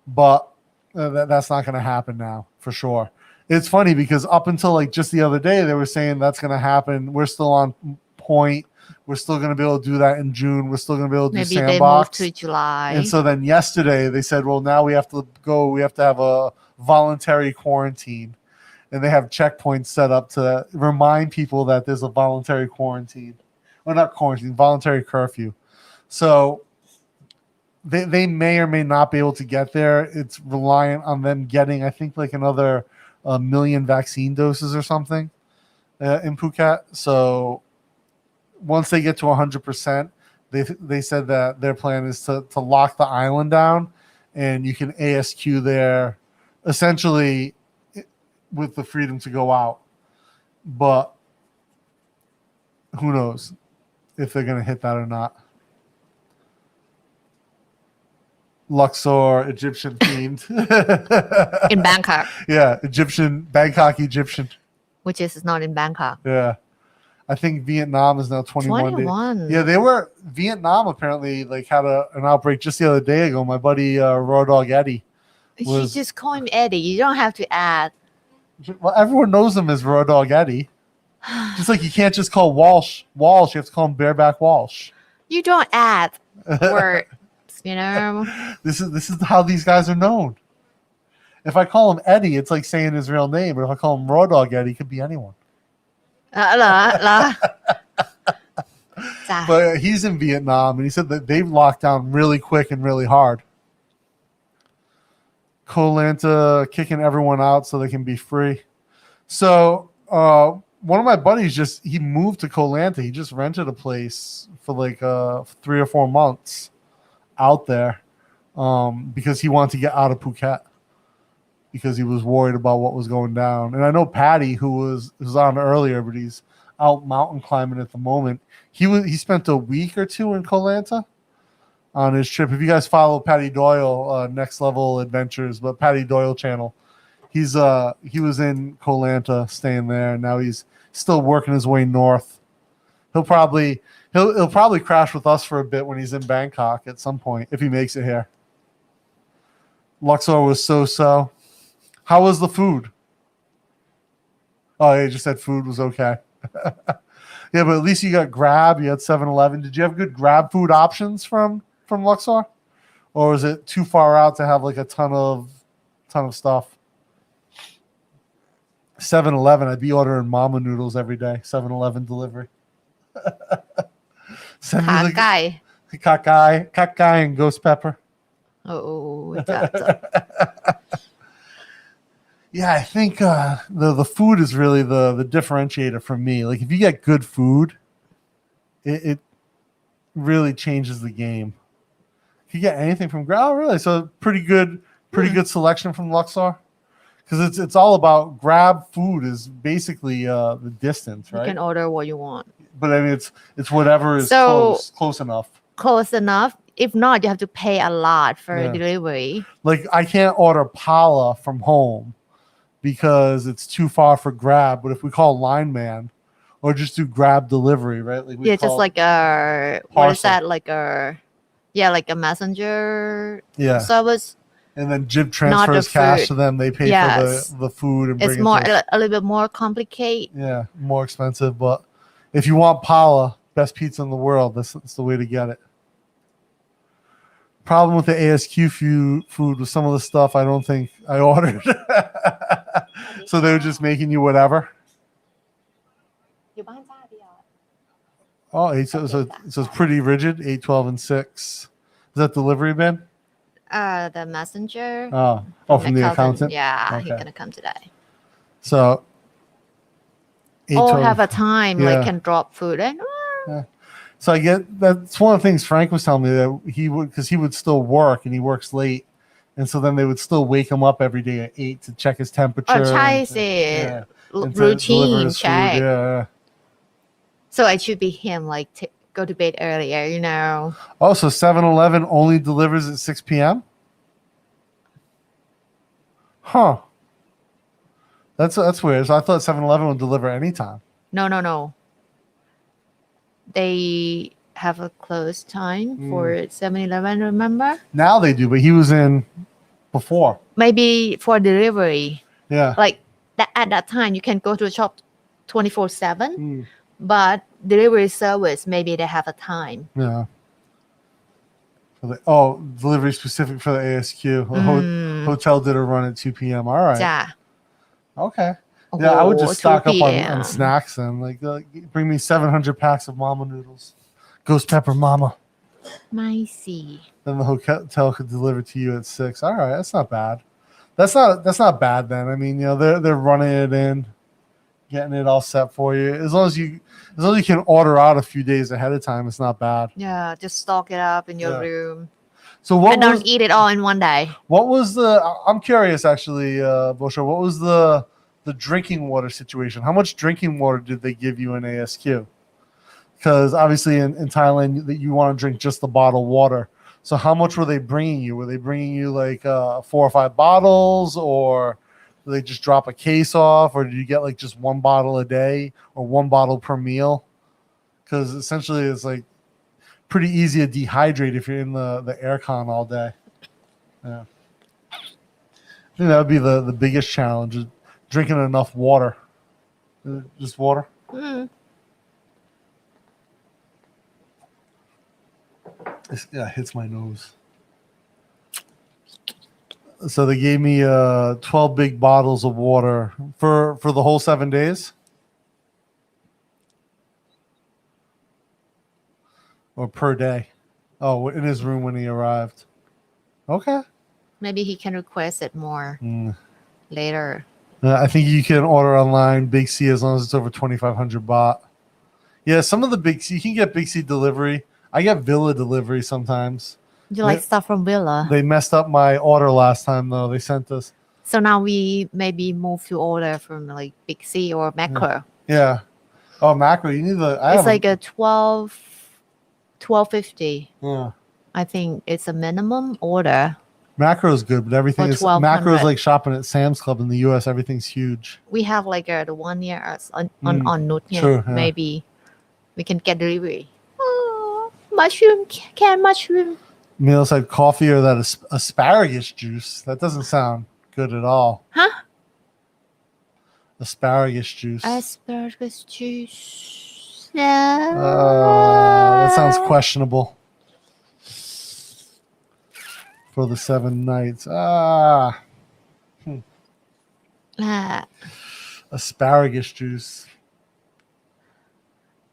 But that's not going to happen now, for sure. It's funny because up until like just the other day, they were saying that's going to happen. We're still on point. We're still going to be able to do that in June. We're still going to be able to do sandbox. Maybe they moved to July. And so then yesterday they said, well, now we have to go. We have to have a voluntary quarantine. And they have checkpoints set up to remind people that there's a voluntary quarantine. Well, not quarantine, voluntary curfew. So they may or may not be able to get there. It's reliant on them getting, I think, like another 1 million vaccine doses or something in Phuket. So once they get to 100%, they said that their plan is to lock the island down, and you can ASQ there essentially with the freedom to go out. But who knows if they're going to hit that or not. Luxor, Egyptian themed. In Bangkok. Yeah, Bangkok Egyptian. Which is not in Bangkok. Yeah. I think Vietnam is now 21 days. Yeah, Vietnam apparently like had an outbreak just the other day ago. My buddy Raw Dog Eddie. You just call him Eddie. You don't have to add. Well, everyone knows him as Raw Dog Eddie. Just like you can't just call Walsh. You have to call him Bareback Walsh. You don't add words, you know. This is how these guys are known. If I call him Eddie, it's like saying his real name. But if I call him Raw Dog Eddie, it could be anyone. But he's in Vietnam, and he said that they've locked down really quick and really hard. Koh Lanta kicking everyone out so they can be free. So one of my buddies he moved to Koh Lanta. He just rented a place for like 3 or 4 months out there because he wanted to get out of Phuket because he was worried about what was going down. And I know Patty, who was on earlier, but he's out mountain climbing at the moment. He spent a week or 2 in Koh Lanta on his trip. If you guys follow Patty Doyle, Next Level Adventures, but Patty Doyle channel, he was in Koh Lanta staying there, and now he's still working his way north. He'll probably crash with us for a bit when he's in Bangkok at some point if he makes it here. Luxor was so. How was the food? Oh, you just said food was okay. Yeah, but at least you got Grab. You had 7-Eleven. Did you have good Grab food options from Luxor, or was it too far out to have like a ton of stuff? 7-Eleven. I'd be ordering mama noodles every day. 7-Eleven delivery. Send me Kakai. Kakai and ghost pepper. Oh, Yeah, I think the food is really the differentiator for me. Like if you get good food, it really changes the game. If you get anything from Grab, really, so pretty good selection from Luxor, because it's all about Grab food is basically the distance, right? You can order what you want, but I mean it's whatever is close enough. Close enough. If not, you have to pay a lot for delivery. Like I can't order Pala from home because it's too far for Grab. But if we call Line Man or just do Grab delivery, right? Like just like a what is that? Like a messenger service. And then Jib transfers cash to them. They pay for the food and it's more a little bit more complicated. Yeah, more expensive. But if you want Pala, best pizza in the world, that's the way to get it. Problem with the ASQ food was some of the stuff I don't think I ordered. So they were just making you whatever. Oh, so it's pretty rigid. 8, 12, and 6. Is that delivery bin? The messenger. From the accountant. Yeah, okay. He's gonna come today. So. Or have a time like can drop food in. So I get that's one of the things Frank was telling me that he would still work and he works late, and so then they would still wake him up every day at 8 to check his temperature. Routine check. Yeah. So it should be him like go to bed earlier, you know. Oh, so 7-Eleven only delivers at 6 p.m. Huh. That's weird. So I thought 7-Eleven would deliver anytime. No. They have a close time for 7-Eleven, remember? Now they do, but he was in before. Maybe for delivery. Yeah. Like at that time, you can go to the shop 24/7, but delivery service, maybe they have a time. Yeah. Delivery specific for the ASQ. Hotel did a run at 2 p.m. All right. Yeah. Okay. Yeah, I would just stock up on snacks and like bring me 700 packs of mama noodles. Ghost pepper mama. Micey. Then the hotel could deliver to you at 6. All right, that's not bad. That's not bad then. I mean, they're running it in, getting it all set for you. As long as you can order out a few days ahead of time, it's not bad. Yeah, just stock it up in your room. So don't eat it all in one day. What was I'm curious actually, Bosho, what was the drinking water situation? How much drinking water did they give you in ASQ? Because obviously in Thailand, you want to drink just the bottled water. So how much were they bringing you? Were they bringing you like 4 or 5 bottles, or did they just drop a case off, or did you get like just 1 bottle a day or 1 bottle per meal? Because essentially it's like pretty easy to dehydrate if you're in the aircon all day. Yeah, I think that would be the biggest challenge. Drinking enough water. Just water? It hits my nose. So they gave me 12 big bottles of water for the whole 7 days? Or per day? Oh, in his room when he arrived. Okay. Maybe he can request it more later. I think you can order online Big C as long as it's over 2,500 baht. Yeah, some of the Big C, you can get Big C delivery. I get Villa delivery sometimes. You like stuff from Villa? They messed up my order last time, though. They sent us. So now we maybe move to order from like Big C or Macro. Yeah. Oh, Macro. You need the... It's like a 12.50. Yeah. I think it's a minimum order. Macro is good, but everything is... Macro is like shopping at Sam's Club in the U.S. Everything's huge. We have like the one near us on Nut here. True, yeah. Maybe We can get delivery. Oh, mushroom, canned mushroom. Emil said coffee or that asparagus juice. That doesn't sound good at all. Huh? Asparagus juice. Asparagus juice. That sounds questionable. For the 7 nights. Asparagus juice.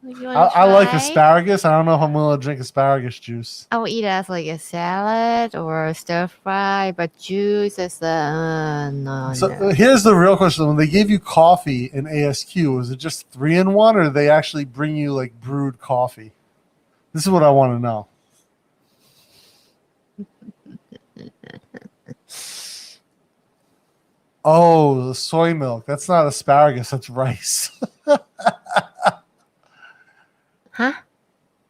I like asparagus. I don't know if I'm willing to drink asparagus juice. I'll eat it as like a salad or a stir fry, but juice is no. Here's the real question: when they gave you coffee in ASQ, was it just 3-in-1, or did they actually bring you like brewed coffee? This is what I want to know. Oh, the soy milk. That's not asparagus. That's rice. Huh?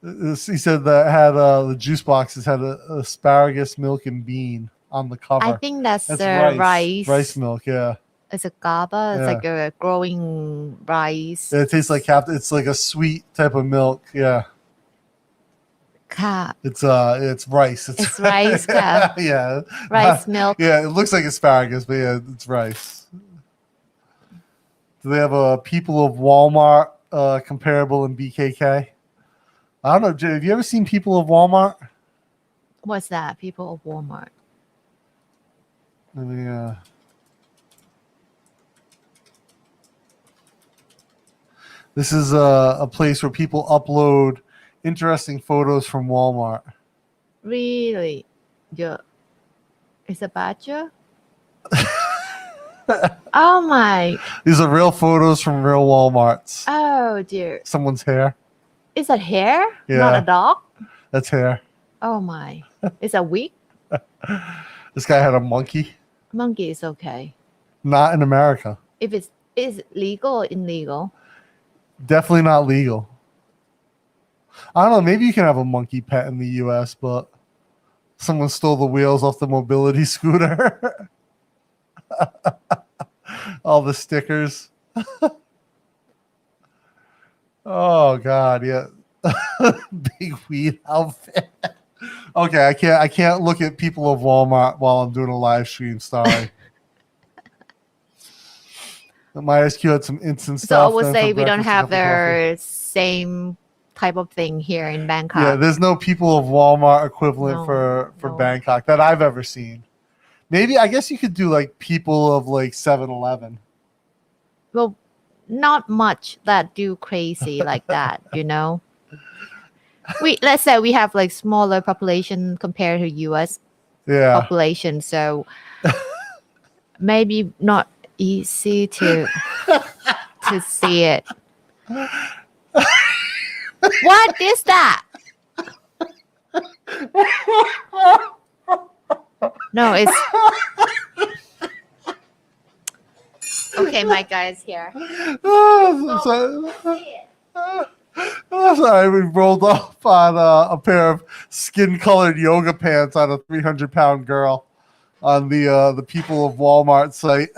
He said that had the juice boxes had asparagus, milk, and bean on the cover. I think that's rice. Rice milk, yeah. It's a GABA. It's like a growing rice. It tastes like it's like a sweet type of milk, yeah. It's rice. It's rice, yeah. Rice milk. Yeah, it looks like asparagus, but yeah, it's rice. Do they have a People of Walmart comparable in BKK? I don't know, Jay. Have you ever seen People of Walmart? What's that? People of Walmart. Let me. This is a place where people upload interesting photos from Walmart. Really? Yeah. It's a badger? Oh my. These are real photos from real Walmarts. Oh dear. Someone's hair. Is that hair? Yeah. Not a dog? That's hair. Oh my. It's a wig? This guy had a monkey. Monkey is okay. Not in America. If it's is legal or illegal? Definitely not legal. I don't know. Maybe you can have a monkey pet in the U.S., but someone stole the wheels off the mobility scooter. All the stickers. Oh God, yeah. Big weed outfit. Okay, I can't look at People of Walmart while I'm doing a live stream. Sorry. My SQ had some instant stuff. So I would say we don't have the same type of thing here in Bangkok. Yeah, there's no People of Walmart equivalent for Bangkok that I've ever seen. Maybe, I guess you could do like People of like 7-Eleven. Well, not much that do crazy like that, you know. Let's say we have like smaller population compared to US population, so maybe not easy to see it. What is that? No, it's okay. My guy's here. Sorry, we rolled up on a pair of skin-colored yoga pants on a 300-pound girl on the People of Walmart site.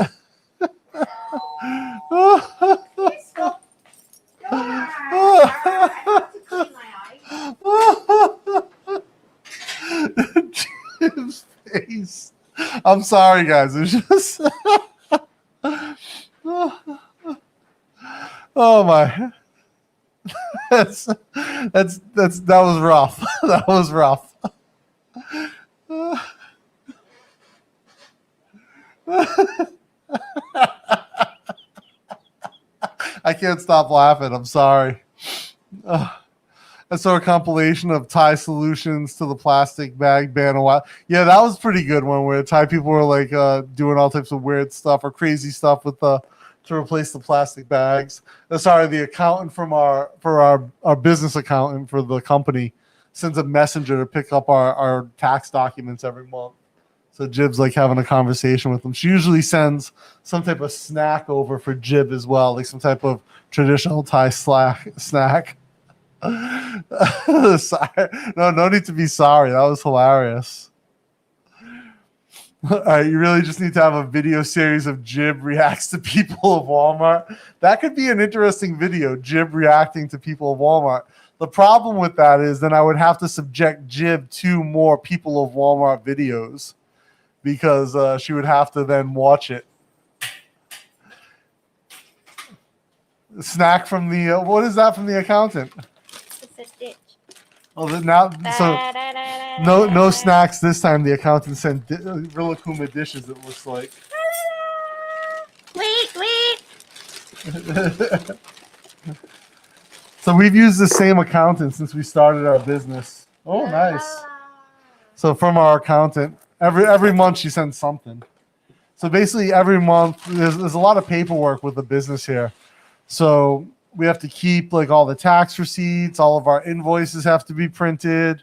Jim's face. I'm sorry, guys. It's just. Oh my. That was rough. That was rough. I can't stop laughing. I'm sorry. I saw a compilation of Thai solutions to the plastic bag ban a while. Yeah, that was a pretty good one where Thai people were like doing all types of weird stuff or crazy stuff with to replace the plastic bags. Sorry, the accountant from our business accountant for the company sends a messenger to pick up our tax documents every month. So Jib's like having a conversation with them. She usually sends some type of snack over for Jib as well, like some type of traditional Thai snack. Sorry. No need to be sorry. That was hilarious. All right, you really just need to have a video series of Jib reacts to people of Walmart. That could be an interesting video, Jib reacting to people of Walmart. The problem with that is then I would have to subject Jib to more people of Walmart videos because she would have to then watch it. Snack from the, what is that from the accountant? It's a stitch. Oh, now, so no snacks this time. The accountant sent Rilakkuma dishes, it looks like. Wait. So we've used the same accountant since we started our business. Oh, nice. So from our accountant, every month she sends something. So basically every month, there's a lot of paperwork with the business here. So we have to keep like all the tax receipts, all of our invoices have to be printed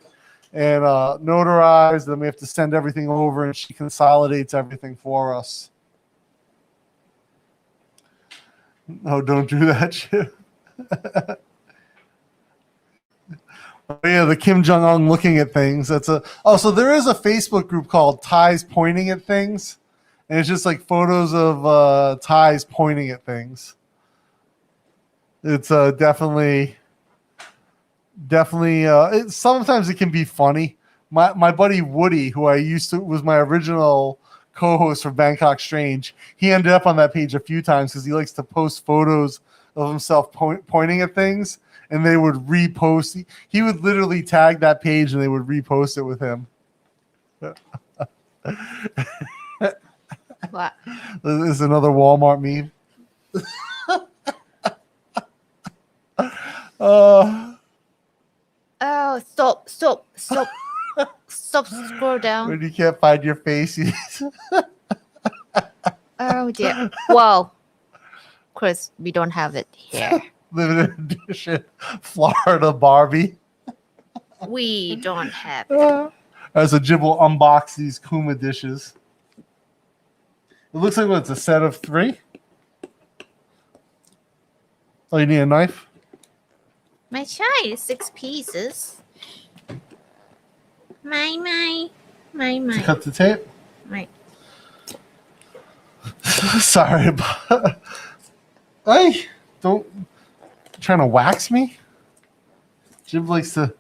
and notarized. Then we have to send everything over and she consolidates everything for us. No, don't do that shit. Oh, yeah, the Kim Jong-un looking at things. So there is a Facebook group called Thais Pointing at Things. And it's just like photos of Thais pointing at things. It's definitely. Sometimes it can be funny. My buddy Woody, who was my original co-host for Bangkok Strange, he ended up on that page a few times because he likes to post photos of himself pointing at things, and they would repost. He would literally tag that page, and they would repost it with him. What? This is another Walmart meme. Oh, stop. Scroll down. When you can't find your face. Oh dear. Whoa. Chris, we don't have it here. Limited edition Florida Barbie. We don't have it. So Jib will unbox these Kuma dishes. It looks like it's a set of 3. Oh, you need a knife? My child is 6 pieces. My. To cut the tape? Right. Sorry about. Hey, don't trying to wax me. Jib likes to.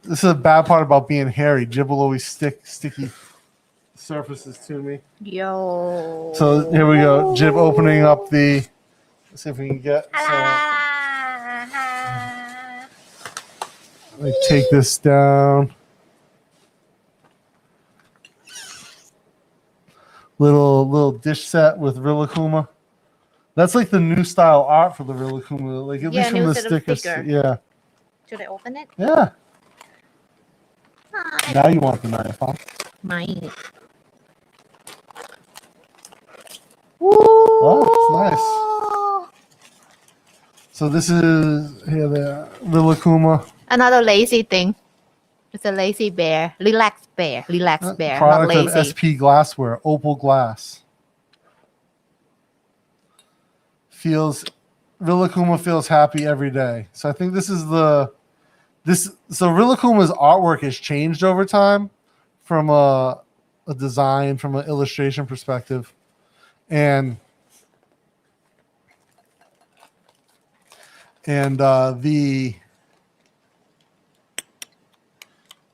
This is a bad part about being hairy. Jib will always stick sticky surfaces to me. Yo. So here we go. Jib opening up the. Let's see if we can get. Let me take this down. Little dish set with Rilakkuma. That's like the new style art for the Rilakkuma. Like at least from the stickers. Yeah. Should I open it? Yeah. Now you want the knife, huh? Mine. Oh, it's nice. So this is here the Rilakkuma. Another lazy thing. It's a lazy bear. Relaxed bear. Not Product lazy. of SP Glassware, Opal Glass. Rilakkuma feels happy every day. So I think so Rilakkuma's artwork has changed over time from a design, from an illustration perspective. And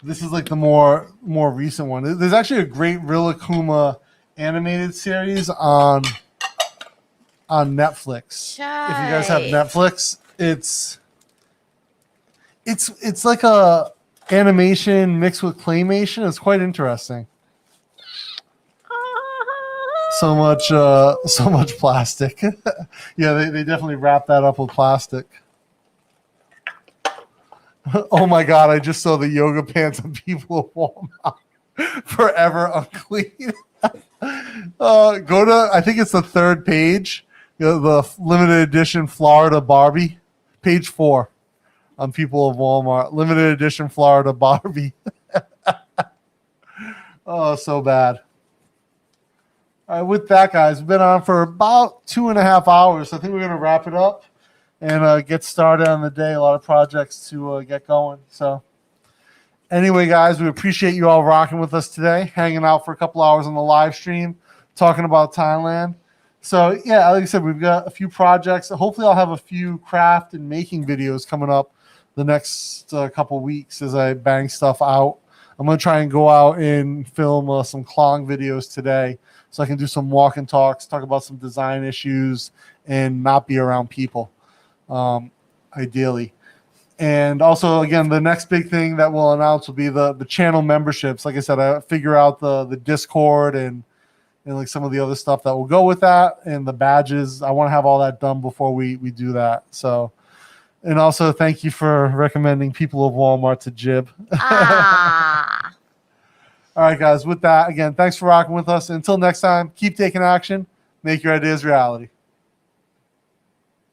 this is like the more recent one. There's actually a great Rilakkuma animated series on Netflix. If you guys have Netflix, it's like a animation mixed with claymation. It's quite interesting. So much plastic. Yeah, they definitely wrap that up with plastic. Oh my God, I just saw the yoga pants on people of Walmart. Forever unclean. Go to, I think it's the 3rd page, the limited edition Florida Barbie, page 4 on people of Walmart. Limited edition Florida Barbie. Oh, so bad. All right, with that, guys, we've been on for about 2.5 hours. So I think we're going to wrap it up and get started on the day. A lot of projects to get going. So Anyway, guys, we appreciate you all rocking with us today, hanging out for a couple hours on the live stream, talking about Thailand. So, yeah, like I said, we've got a few projects. Hopefully, I'll have a few craft and making videos coming up the next couple weeks as I bang stuff out. I'm going to try and go out and film some Klong videos today so I can do some walk and talks, talk about some design issues, and not be around people, ideally. And also, again, the next big thing that we'll announce will be the channel memberships. Like I said, I figure out the Discord and like some of the other stuff that will go with that, and the badges. I want to have all that done before we do that. So, and also thank you for recommending People of Walmart to Jib. Ah. All right, guys. With that, again, thanks for rocking with us. Until next time, keep taking action. Make your ideas reality.